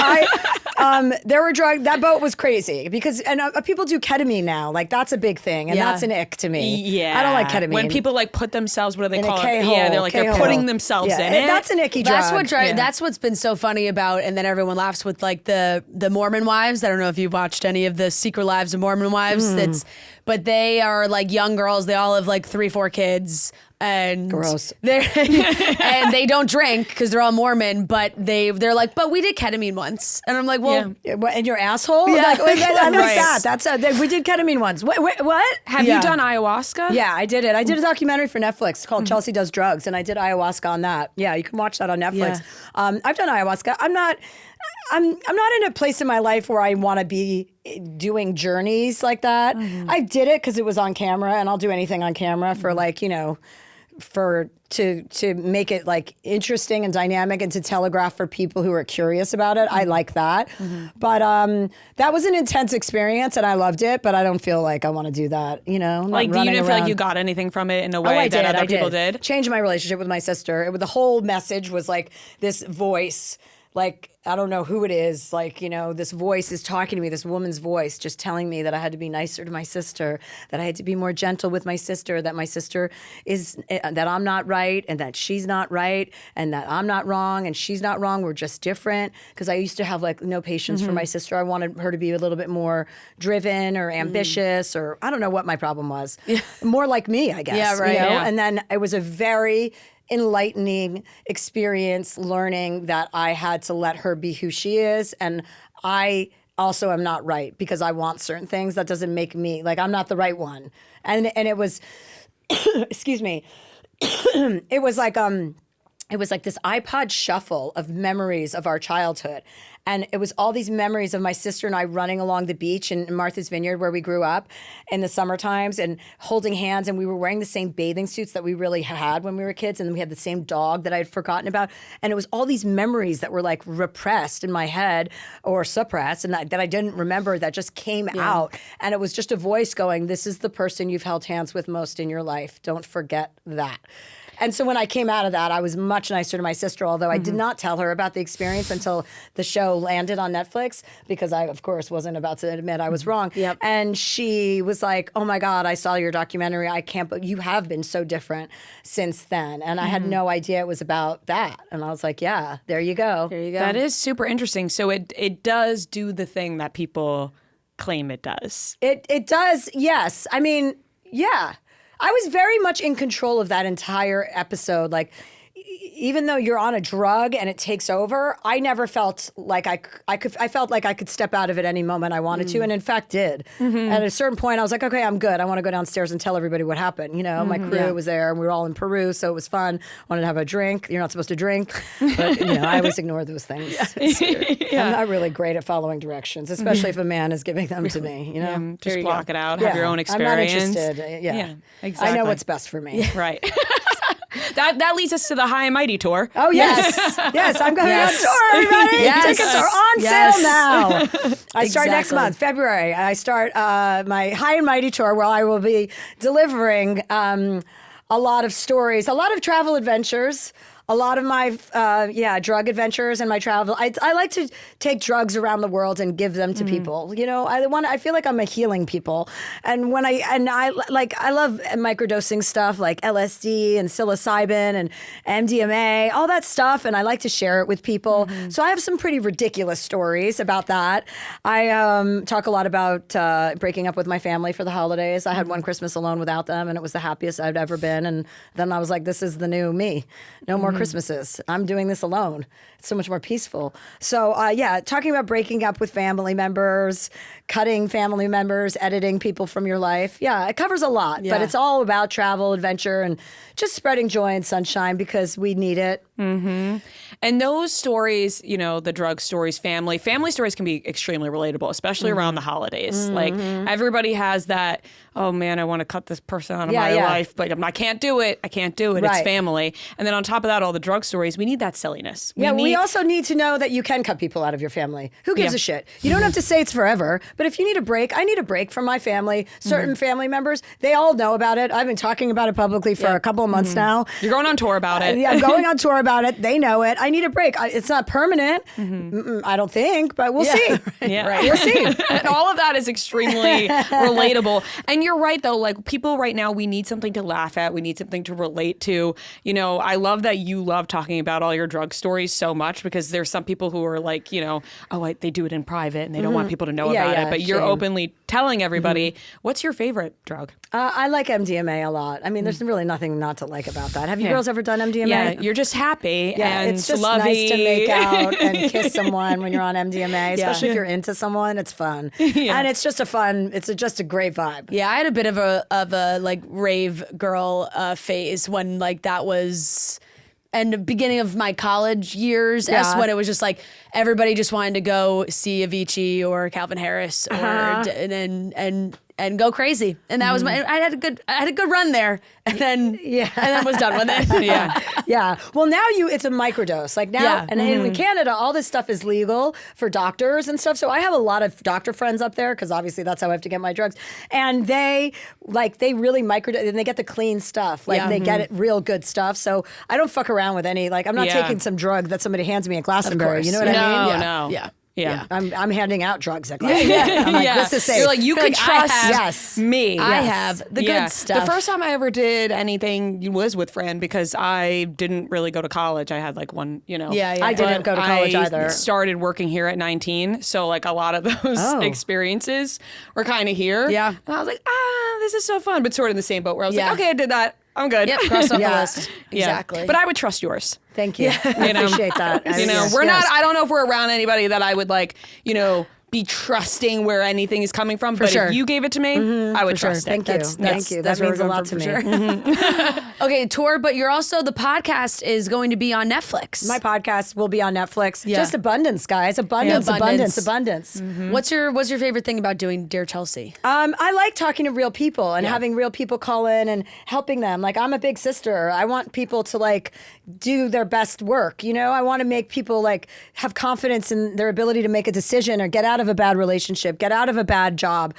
There were drugs. That boat was crazy because people do ketamine now. Like that's a big thing, and that's an ick to me. Yeah, I don't like ketamine. When people like put themselves, what do they call it? K-hole, Yeah, they're like they're putting themselves in it. That's an icky drug. That's what's been so funny about, and then everyone laughs with like the Mormon wives. I don't know if you've watched any of the Secret Lives of Mormon Wives. But they are like young girls. They all have like 3-4 kids. And gross. And they don't drink because they're all Mormon, but they're like, but we did ketamine once, and I'm like, well, and your asshole, yeah, like, I like that. That's we did ketamine once. Wait, what? Have you done ayahuasca? Yeah, I did it. I did a documentary for Netflix called Chelsea Does Drugs, and I did ayahuasca on that. Yeah, you can watch that on Netflix. Yeah. I've done ayahuasca. I'm not in a place in my life where I want to be doing journeys like that. I did it because it was on camera, and I'll do anything on camera for like, to make it like interesting and dynamic and to telegraph for people who are curious about it. I like that. But that was an intense experience and I loved it, but I don't feel like I want to do that, Like, you didn't feel like you got anything from it in a way that other people did? Changed my relationship with my sister. The whole message was like this voice, like, I don't know who it is, like, this voice is talking to me, this woman's voice, just telling me that I had to be nicer to my sister, that I had to be more gentle with my sister, that my sister that I'm not right, and that she's not right, and that I'm not wrong, and she's not wrong, we're just different. Because I used to have, like, no patience for my sister. I wanted her to be a little bit more driven or ambitious, or I don't know what my problem was. More like me, I guess. Yeah, right. And then it was a very enlightening experience learning that I had to let her be who she is, and I also am not right because I want certain things. That doesn't make me, like, I'm not the right one. And it was excuse me. It was like this iPod shuffle of memories of our childhood. And it was all these memories of my sister and I running along the beach in Martha's Vineyard where we grew up in the summer times and holding hands. And we were wearing the same bathing suits that we really had when we were kids. And we had the same dog that I had forgotten about. And it was all these memories that were like repressed in my head or suppressed and that I didn't remember that just came out. And it was just a voice going, this is the person you've held hands with most in your life. Don't forget that. And so when I came out of that, I was much nicer to my sister, although I did not tell her about the experience until the show landed on Netflix because I, of course, wasn't about to admit I was wrong. Yep. And she was like, oh my God, I saw your documentary. I can't, but you have been so different since then. And I had no idea it was about that. And I was like, yeah, there you go. There you go. That is super interesting. So it does do the thing that people claim it does. It does, yes. I mean, yeah. I was very much in control of that entire episode. Like, even though you're on a drug and it takes over, I never felt like I felt like I could step out of it any moment I wanted to, and in fact did. At a certain point, I was like, okay, I'm good. I want to go downstairs and tell everybody what happened. My crew was there, and we were all in Peru, so it was fun. Wanted to have a drink. You're not supposed to drink, but I always ignore those things. I'm not really great at following directions, especially if a man is giving them to me. Just block it out. Have your own experience. I'm not interested. Yeah, exactly. I know what's best for me. Right. That leads us to the High and Mighty tour. Oh, yes. Yes, I'm going on tour, everybody. Yes. Tickets are on sale now. I start next month, February. I start my High and Mighty tour where I will be delivering a lot of stories, a lot of travel adventures, a lot of my drug adventures and my travel. I like to take drugs around the world and give them to people. You know, I feel like I'm a healing people, and I love microdosing stuff like LSD and psilocybin and MDMA, all that stuff, and I like to share it with people. So I have some pretty ridiculous stories about that. I talk a lot about breaking up with my family for the holidays. I had one Christmas alone without them, and it was the happiest I've ever been. And then I was like, this is the new me. No more Christmases. I'm doing this alone. It's so much more peaceful. So talking about breaking up with family members, cutting family members, editing people from your life. Yeah, it covers a lot, but it's all about travel, adventure, and just spreading joy and sunshine because we need it. Mm-hmm. And those stories, you know, the drug stories, family stories can be extremely relatable, especially around the holidays. Like everybody has that, oh man, I want to cut this person out of my life, but I can't do it. I can't do it. Right. It's family. And then on top of that, all the drug stories, we need that silliness. We also need to know that you can cut people out of your family. Who gives a shit? You don't have to say it's forever, but if you need a break, I need a break from my family. Certain family members, they all know about it. I've been talking about it publicly for a couple of months now. You're going on tour about it. I'm going on tour about it. They know it. I need a break. It's not permanent. I don't think, but we'll see. We'll see. And all of that is extremely relatable. And you're right, though. Like, people right now, we need something to laugh at. We need something to relate to. You know, I love that you love talking about all your drug stories so much, because there's some people who are like, you know, they do it in private and they don't want people to know about it. But you're openly telling everybody. What's your favorite drug? I like MDMA a lot. I mean, there's really nothing not to like about that. Have you girls ever done MDMA? Yeah, you're just happy and it's just lovey. Nice to make out and kiss someone when you're on MDMA, especially if you're into someone. It's fun, and it's just just a great vibe. Yeah, I had a bit of a like rave girl phase when like that was. And the beginning of my college years, when it was just like everybody just wanted to go see Avicii or Calvin Harris or and go crazy, and that was I had a good run there, and then was done with it. Well, now it's a microdose. Like now, and in Canada, all this stuff is legal for doctors and stuff. So I have a lot of doctor friends up there because obviously that's how I have to get my drugs. And they really microdose, and they get the clean stuff. Like they get it real good stuff. So I don't fuck around with any. Like I'm not taking some drug that somebody hands me at Glastonbury. You know what I mean? No. Yeah. I'm handing out drugs at Glastonbury. I'm like, this is safe. You're like, you can trust me. I have the good stuff. The first time I ever did anything was with Fran, because I didn't really go to college. I had like one, you know. I didn't go to college either. I started working here at 19. So like a lot of those experiences were kind of here. Yeah. And I was like, this is so fun. But sort of in the same boat where I was like, okay, I did that. I'm good. Yep, cross off the list. Exactly. But I would trust yours. Thank you. I appreciate that. We're not, I don't know if we're around anybody that I would like, be trusting where anything is coming from. But if you gave it to me, I would trust it. Thank you. Thank you. That means a lot to me. Okay, tour, but you're also, the podcast is going to be on Netflix. My podcast will be on Netflix. Just abundance, guys. Abundance. What's your favorite thing about doing Dear Chelsea? I like talking to real people and having real people call in and helping them. Like, I'm a big sister. I want people to like do their best work. You know, I want to make people like have confidence in their ability to make a decision or get out of a bad relationship, get out of a bad job,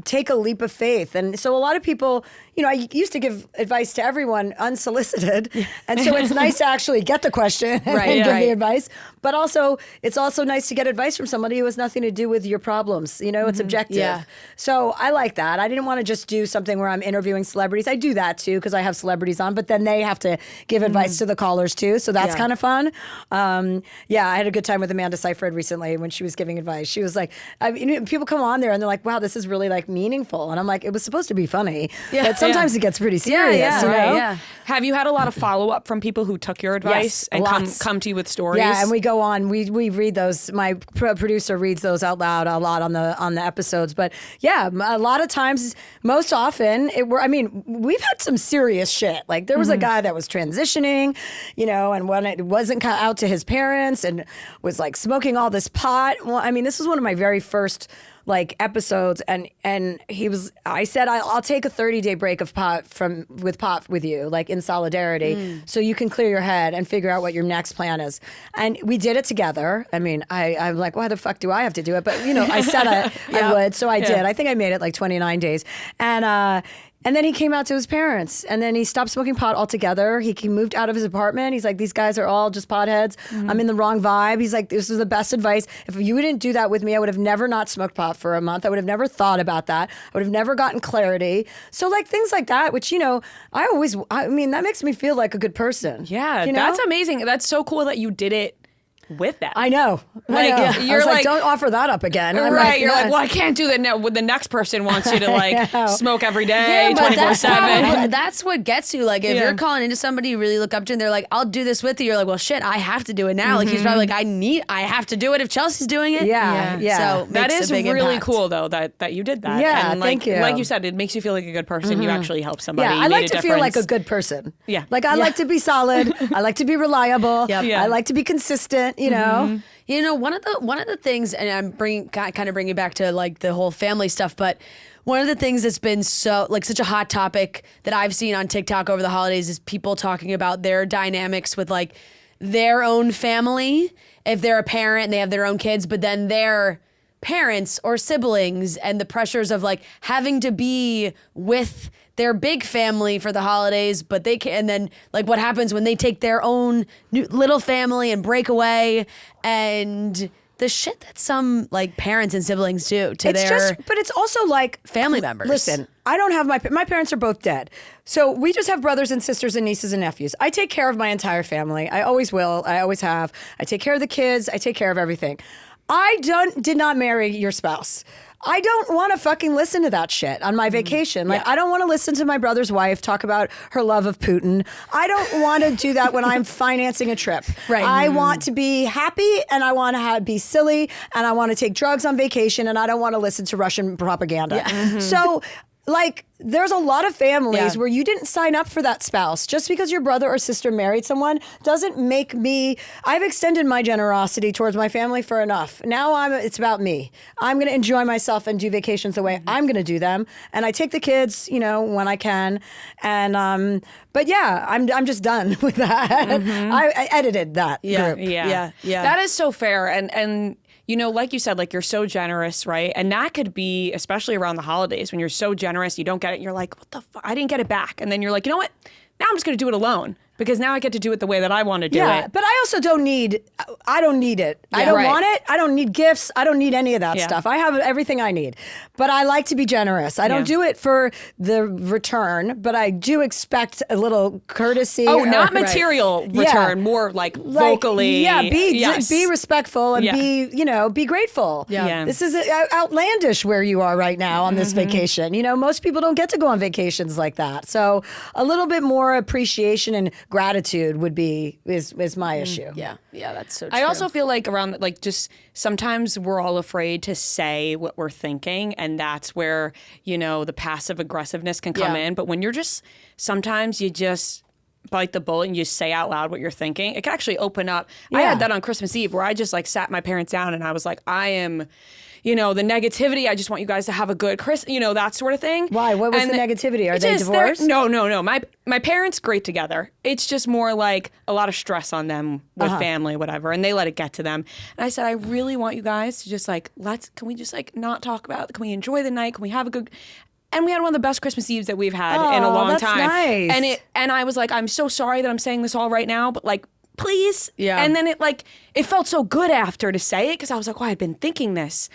take a leap of faith. And so a lot of people, I used to give advice to everyone unsolicited. And so it's nice to actually get the question and give the advice. But also, it's also nice to get advice from somebody who has nothing to do with your problems. It's objective. Yeah. So I like that. I didn't want to just do something where I'm interviewing celebrities. I do that too, because I have celebrities on, but then they have to give advice to the callers too. So that's kind of fun. I had a good time with Amanda Seyfried recently when she was giving advice. She was like, people come on there and they're like, wow, this is really like meaningful. And I'm like, it was supposed to be funny. But sometimes it gets pretty serious. Have you had a lot of follow-up from people who took your advice and come to you with stories? Yeah, and we go on. We read those. My producer reads those out loud a lot on the episodes. But yeah, a lot of times, most often, we've had some serious shit. Like there was a guy that was transitioning, and when it wasn't out to his parents and was like smoking all this pot. Well, this was one of my very first episodes, and I said I'll take a 30-day break of pot with you, like in solidarity, so you can clear your head and figure out what your next plan is. And we did it together. I'm like, why the fuck do I have to do it? But I said I would, so I did. I think I made it like 29 days, And then he came out to his parents, and then he stopped smoking pot altogether. He moved out of his apartment. He's like, these guys are all just potheads. I'm in the wrong vibe. He's like, this is the best advice. If you didn't do that with me, I would have never not smoked pot for a month. I would have never thought about that. I would have never gotten clarity. So like things like that, which, I mean, that makes me feel like a good person. Yeah, that's amazing. That's so cool that you did it with them. I know. You're like, don't offer that up again. Right. You're like, well, I can't do that now. The next person wants you to like smoke every day, 24/7. That's what gets you. Like if you're calling into somebody you really look up to and they're like, I'll do this with you. You're like, well, shit, I have to do it now. Like he's probably like, I have to do it if Chelsea's doing it. Yeah. So that is really impact. cool though that you did that. Yeah, and thank you. Like you said, it makes you feel like a good person. You actually help somebody. Yeah, I like to feel like a good person. Yeah. Like I like to be solid. I like to be reliable. Yep. I like to be consistent, you know. You know, one of the things, and I'm bringing back to like the whole family stuff, but one of the things that's been such a hot topic that I've seen on TikTok over the holidays is people talking about their dynamics with like their own family, if they're a parent and they have their own kids, but then their parents or siblings and the pressures of like having to be with their big family for the holidays, but they can, and then like what happens when they take their own little family and break away, and the shit that some like parents and siblings do to but it's also like family members. Listen, I don't have my parents are both dead. So we just have brothers and sisters and nieces and nephews. I take care of my entire family. I always will. I always have. I take care of the kids. I take care of everything. I did not marry your spouse. I don't want to fucking listen to that shit on my vacation. Like, I don't want to listen to my brother's wife talk about her love of Putin. I don't want to do that when I'm financing a trip. Right. I want to be happy, and I want to be silly, and I want to take drugs on vacation, and I don't want to listen to Russian propaganda. Yeah. So, like, there's a lot of families where you didn't sign up for that spouse. Just because your brother or sister married someone doesn't make me. I've extended my generosity towards my family for enough. Now it's about me. I'm going to enjoy myself and do vacations the way I'm going to do them. And I take the kids, when I can. And but yeah, I'm just done with that. I edited that group. Yeah. That is so fair. And like you said, like you're so generous, right? And that could be, especially around the holidays, when you're so generous, you don't get it, and you're like, what the fuck? I didn't get it back. And then you're like, you know what? Now I'm just going to do it alone. Because now I get to do it the way that I want to do it. But I also don't need it. I don't want it. I don't need gifts. I don't need any of that stuff. I have everything I need. But I like to be generous. I don't do it for the return, but I do expect a little courtlandish. Oh, not material return, more like vocally. Yeah, be respectful and be grateful. Yeah. This is outlandish where you are right now on this vacation. Most people don't get to go on vacations like that. So a little bit more appreciation and gratitude is my issue. Yeah, that's so true. I also feel like around just sometimes we're all afraid to say what we're thinking, and that's where the passive aggressiveness can come in. But when you're sometimes you just bite the bullet and you say out loud what you're thinking, it can actually open up. I had that on Christmas Eve where I just sat my parents down and I was like, I am. The negativity, I just want you guys to have a good Christmas, that sort of thing. Why? What was the negativity? Are they divorced? No. My parents, great together. It's just more like a lot of stress on them with family, whatever, and they let it get to them. And I said, I really want you guys to just can we just not talk about it? Can we enjoy the night? Can we have a good... And we had one of the best Christmas Eves that we've had in a long time. Nice. And I was like, I'm so sorry that I'm saying this all right now, but please. Yeah. And then it felt so good after to say it because I was like, I've been thinking this.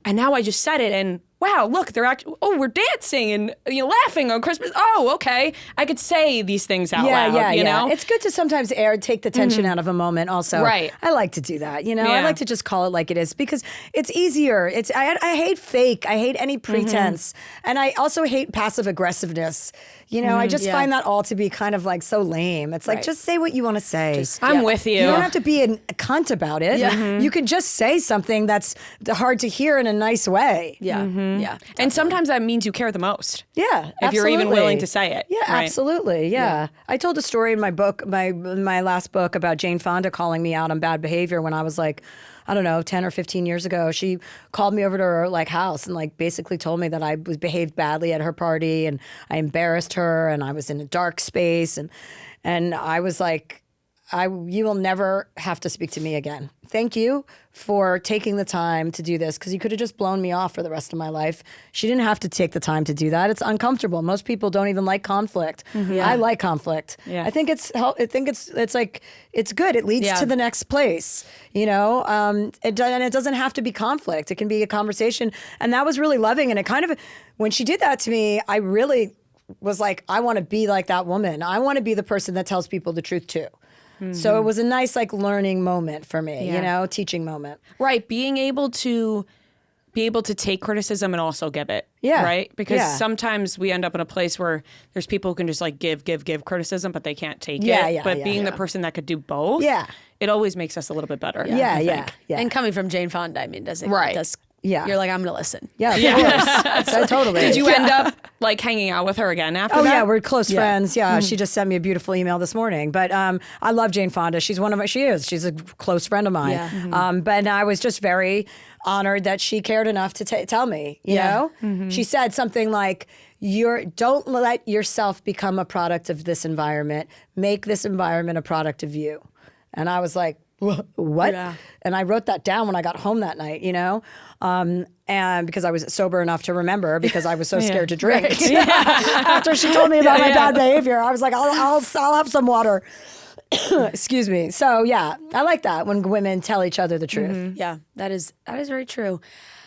And now I just said it, and wow, look, they're actually, we're dancing and laughing on Christmas. Oh, okay. I could say these things out loud, you know? It's good to sometimes take the tension out of a moment also. Right. I like to do that, I like to just call it like it is because it's easier. I hate fake. I hate any pretense. And I also hate passive aggressiveness. I just find that all to be kind of so lame. It's just say what you want to say. I'm with you. You don't have to be a cunt about it. Yeah. You can just say something that's hard to hear in a nice way. Yeah. Yeah. And sometimes that means you care the most. Yeah. If you're even willing to say it. Yeah, right? Absolutely. Yeah. I told a story in my book, my last book, about Jane Fonda calling me out on bad behavior when I was 10 or 15 years ago. She called me over to her house and basically told me that I was behaved badly at her party and I embarrassed her and I was in a dark space and I was like, you will never have to speak to me again. Thank you for taking the time to do this, because you could have just blown me off for the rest of my life. She didn't have to take the time to do that. It's uncomfortable. Most people don't even like conflict. I like conflict. Yeah. I think it's like, it's good. It leads to the next place, you know? And it doesn't have to be conflict. It can be a conversation. And that was really loving. And it kind of, when she did that to me, I really was like, I want to be like that woman. I want to be the person that tells people the truth too. So it was a nice like learning moment for me, you know, teaching moment. Right, being able to take criticism and also give it. Yeah. Right? Because sometimes we end up in a place where there's people who can just like give criticism, but they can't take it. But being the person that could do both, it always makes us a little bit better. Yeah. And coming from Jane Fonda, I mean, you're like, I'm going to listen. Yeah, of course. So, totally. Did you end up like hanging out with her again after that? Oh yeah, we're close friends. Yeah, she just sent me a beautiful email this morning. But I love Jane Fonda. She's she's a close friend of mine. Yeah. But I was just very honored that she cared enough to tell me, you know? She said something like, don't let yourself become a product of this environment. Make this environment a product of you. And I was like, what? Yeah. And I wrote that down when I got home that night, you know? And because I was sober enough to remember, because I was so scared to drink. Right. After she told me about my bad behavior, I was like, I'll have some water. Excuse me. So yeah, I like that when women tell each other the truth. Yeah, that is very true.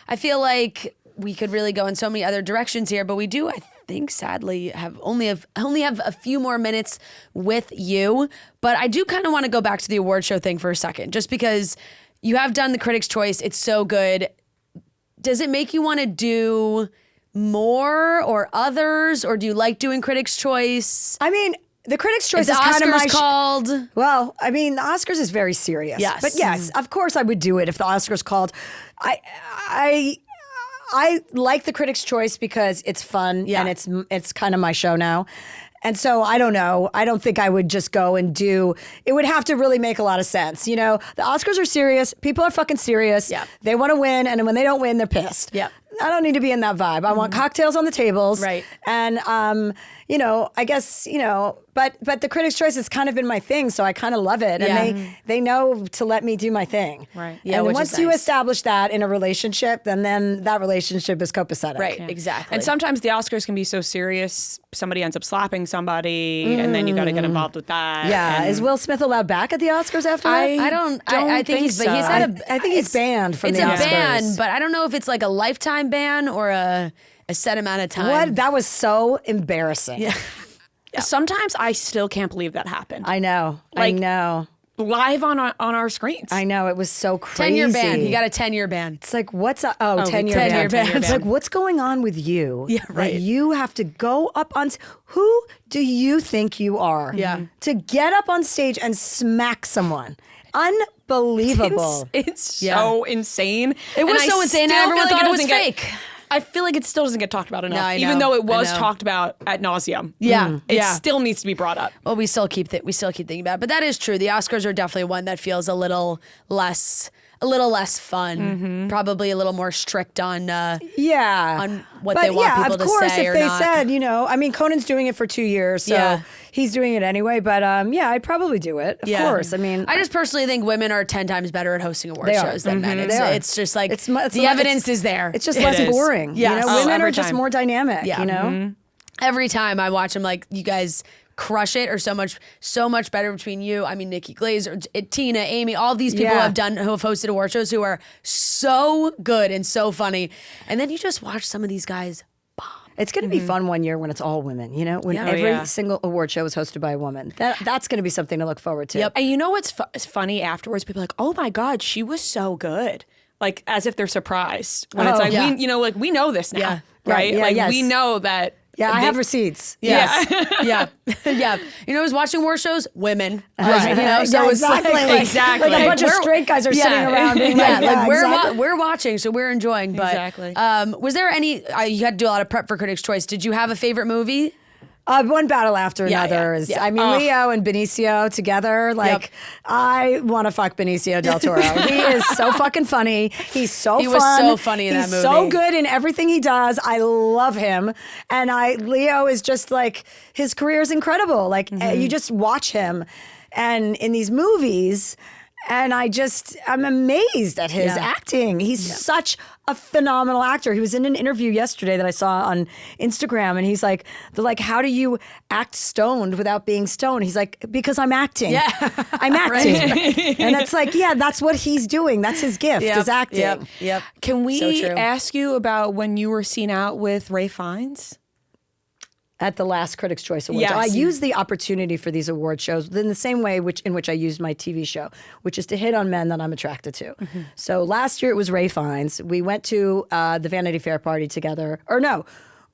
I feel like we could really go in so many other directions here, but we do, I think, sadly, only have a few more minutes with you. But I do kind of want to go back to the award show thing for a second, just because you have done the Critics' Choice. It's so good. Does it make you want to do more or others, or do you like doing Critics' Choice? I mean, the Critics' Choice is kind of my called. Well, I mean, the Oscars is very serious. Yes. But yes, of course I would do it if the Oscars called. I like the Critics' Choice because it's fun and it's kind of my show now. And so I don't know. I don't think I would just go and do. It would have to really make a lot of sense. You know, the Oscars are serious. People are fucking serious. Yeah. They want to win, and when they don't win, they're pissed. Yeah. I don't need to be in that vibe. I want cocktails on the tables. Right. And you know, I guess, you know, but the Critics' Choice has kind of been my thing, so I kind of love it. And they know to let me do my thing. Right. Yeah. And once you establish that in a relationship, then that relationship is copacetic. Right. Yeah. Exactly. And sometimes the Oscars can be so serious, somebody ends up slapping somebody, and then you got to get involved with that. Yeah. And is Will Smith allowed back at the Oscars after that? I think he's. So. But I think he's banned from the Oscars. It's a ban, but I don't know if it's like a lifetime ban or a set amount of time. What? That was so embarrassing. Yeah. Sometimes I still can't believe that happened. I know. Like, I know. Live on our screens. I know. It was so crazy. 10-year ban. He got a 10-year ban. It's like, 10-year ban. It's like, what's going on with you? Yeah, right. That you have to go up on... Who do you think you are? Yeah. To get up on stage and smack someone. Unbelievable. It's so insane. It was so insane. And everyone thought it was fake. I feel like it still doesn't get talked about enough, even though it was talked about ad nauseum. Yeah, it still needs to be brought up. Well, we still keep thinking about it, but that is true. The Oscars are definitely one that feels a little less fun, probably a little more strict on on what they want people to say or not. Of course, if they said, you know, I mean, Conan's doing it for 2 years, so he's doing it anyway. But I'd probably do it. Of course, I mean, I just personally think women are 10 times better at hosting award shows than men. It's just like the evidence is there. It's just less boring. Yes. You know, women are just more dynamic. Yeah. You know, every time I watch them, like, you guys crush it, or so much better between you. I mean, Nikki Glazer, Tina, Amy, all these people who have hosted award shows who are so good and so funny. And then you just watch some of these guys bomb. It's going to be fun one year when it's all women, you know, when every single award show is hosted by a woman. That's going to be something to look forward to. Yep. And you know what's funny afterwards? People are like, oh my God, she was so good. Like, as if they're surprised. When it's like, we know this now. Yeah. Right? We know that. Yeah, I have receipts. Yes. Yeah. You know who's watching war shows? Women. Right. You know, so exactly. Exactly. Like a bunch of straight guys are sitting around being we're watching, so we're enjoying. But exactly. Was there any, you had to do a lot of prep for Critics' Choice. Did you have a favorite movie? One battle after another is, I mean, Leo and Benicio together. Like, I want to fuck Benicio del Toro. He is so fucking funny. He was so funny in that movie. He's so good in everything he does. I love him. And Leo is just like, his career is incredible. Like, you just watch him. and in these movies. And I'm amazed at his acting. He's such a phenomenal actor. He was in an interview yesterday that I saw on Instagram, and he's like, they're like, how do you act stoned without being stoned? He's like, because I'm acting. Yeah. I'm acting. And it's like, that's what he's doing. That's his gift, is acting. Yep. Can we ask you about when you were seen out with Ralph Fiennes? At the last Critics' Choice Awards. Yes. I use the opportunity for these award shows in the same way in which I used my TV show, which is to hit on men that I'm attracted to. Mm-hmm. So last year it was Ralph Fiennes. We went to the Vanity Fair party together. Or no,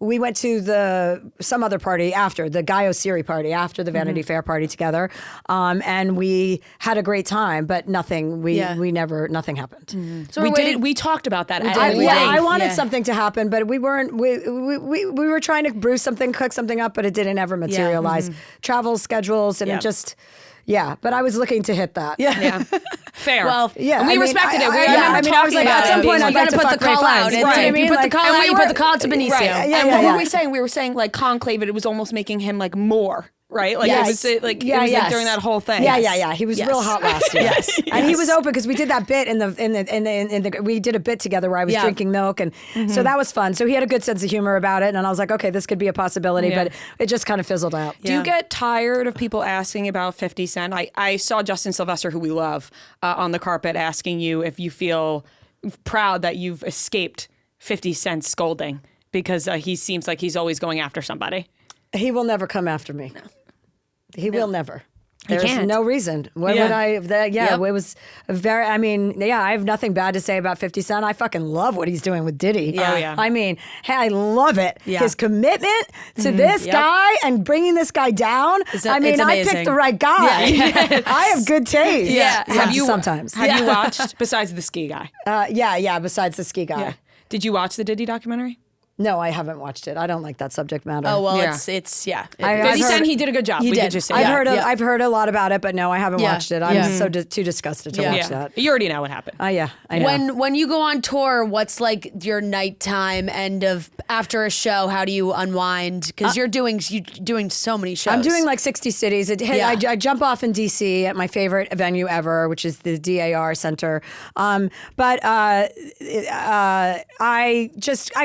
we went to some other party after, the Guy O'Siri party after the Vanity Fair party together. And we had a great time, but nothing happened. Mm-hmm. So we talked about that. I wanted something to happen, but we were trying to brew something, cook something up, but it didn't ever materialize. Travel schedules and it just... Yeah, but I was looking to hit that. Yeah. Fair. Well, we respected it. I was like, at some point, I'd like to put the call out. You put the call out, you put the call out to Benicio. Right. And what were we saying? We were saying like conclave, it was almost making him like more. Right? Like it was like during that whole thing. Yeah. He was real hot last year. And he was open because we did that bit we did a bit together where I was drinking milk, and so that was fun. So he had a good sense of humor about it, and I was like, okay, this could be a possibility, but it just kind of fizzled out. Do you get tired of people asking about 50 Cent? I saw Justin Sylvester, who we love, on the carpet asking you if you feel proud that you've escaped 50 Cent's scolding because he seems like he's always going after somebody. He will never come after me. No. He will never. There's can't. no reason. What would I? It was very. I mean, I have nothing bad to say about 50 Cent. I fucking love what he's doing with Diddy. Yeah. Oh, yeah. I mean, I love it. Yeah. His commitment to this guy and bringing this guy down. I picked the right guy. Yeah. I have good taste. Yeah. Have you watched besides the ski guy? Besides the ski guy. Yeah. Did you watch the Diddy documentary? No, I haven't watched it. I don't like that subject matter. Oh well, it's 50 Cent, he did a good job. He did. Just say I've heard a lot about it, but no, I haven't watched it. I'm too disgusted to watch that. You already know what happened. I know. When you go on tour, what's like your nighttime end of after a show? How do you unwind? Because you're doing so many shows. I'm doing like 60 cities. I jump off in DC at my favorite venue ever, which is the DAR Center. But I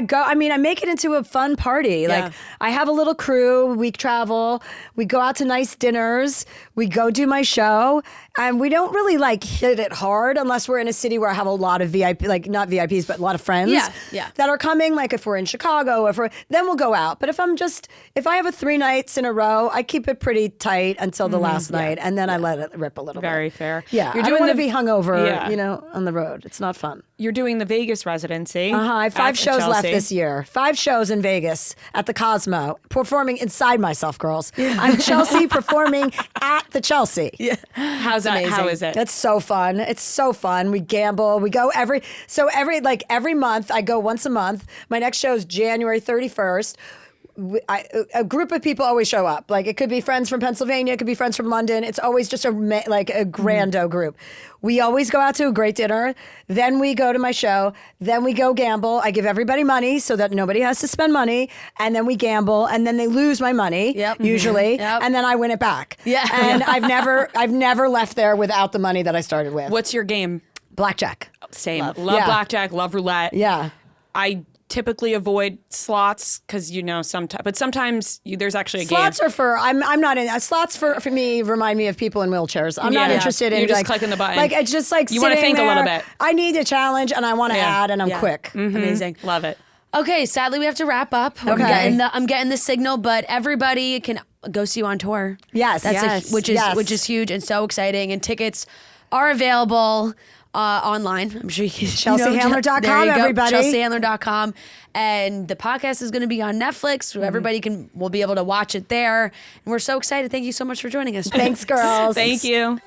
go. I mean, I make it into a fun party. Like I have a little crew. We travel. We go out to nice dinners. We go do my show, and we don't really like hit it hard unless we're in a city where I have a lot of VIP, like not VIPs, but a lot of friends that are coming. Like if we're in Chicago, then we'll go out. But if I have 3 nights in a row, I keep it pretty tight until the last night, and then I let it rip a little bit. Very fair. Yeah, I don't want to be hungover, on the road. It's not fun. You're doing the Vegas residency. I have 5 shows left this year. 5 shows in Vegas at the Cosmo, performing inside myself, girls. I'm Chelsea performing at the Chelsea. Yeah. How's that? Amazing. How is it? It's so fun. It's so fun. We gamble. We go every month. I go once a month. My next show is January 31st. A group of people always show up. Like it could be friends from Pennsylvania, it could be friends from London. It's always just a grando group. We always go out to a great dinner. Then we go to my show. Then we go gamble. I give everybody money so that nobody has to spend money. And then we gamble, and then they lose my money usually, and then I win it back. Yeah, and I've never left there without the money that I started with. What's your game? Blackjack. Same. Love blackjack. Love roulette. Yeah. I typically avoid slots because sometimes there's actually a slots game. Are for I'm not in slots for me remind me of people in wheelchairs. I'm not interested in you're just clicking the button. Like it's just like you want to think there. a little bit. I need a challenge and I want to add and I'm quick. Mm-hmm. Amazing, love it. Okay, sadly we have to wrap up. Okay. I'm getting the signal, but everybody can go see you on tour. Yes, which is huge and so exciting, and tickets are available. Online. I'm sure you can ChelseaHandler.com, everybody. ChelseaHandler.com. And the podcast is going to be on Netflix, so everybody will be able to watch it there. And we're so excited. Thank you so much for joining us. Thanks, girls. Thank you.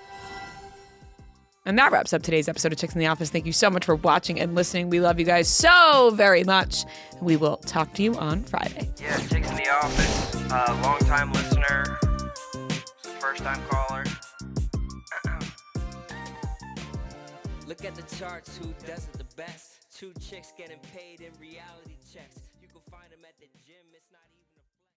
And that wraps up today's episode of Chicks in the Office. Thank you so much for watching and listening. We love you guys so very much. We will talk to you on Friday. Yeah, Chicks in the Office. Long-time listener, first-time caller. Look at the charts, who does it the best? 2 chicks getting paid in reality checks. You can find them at the gym, it's not even a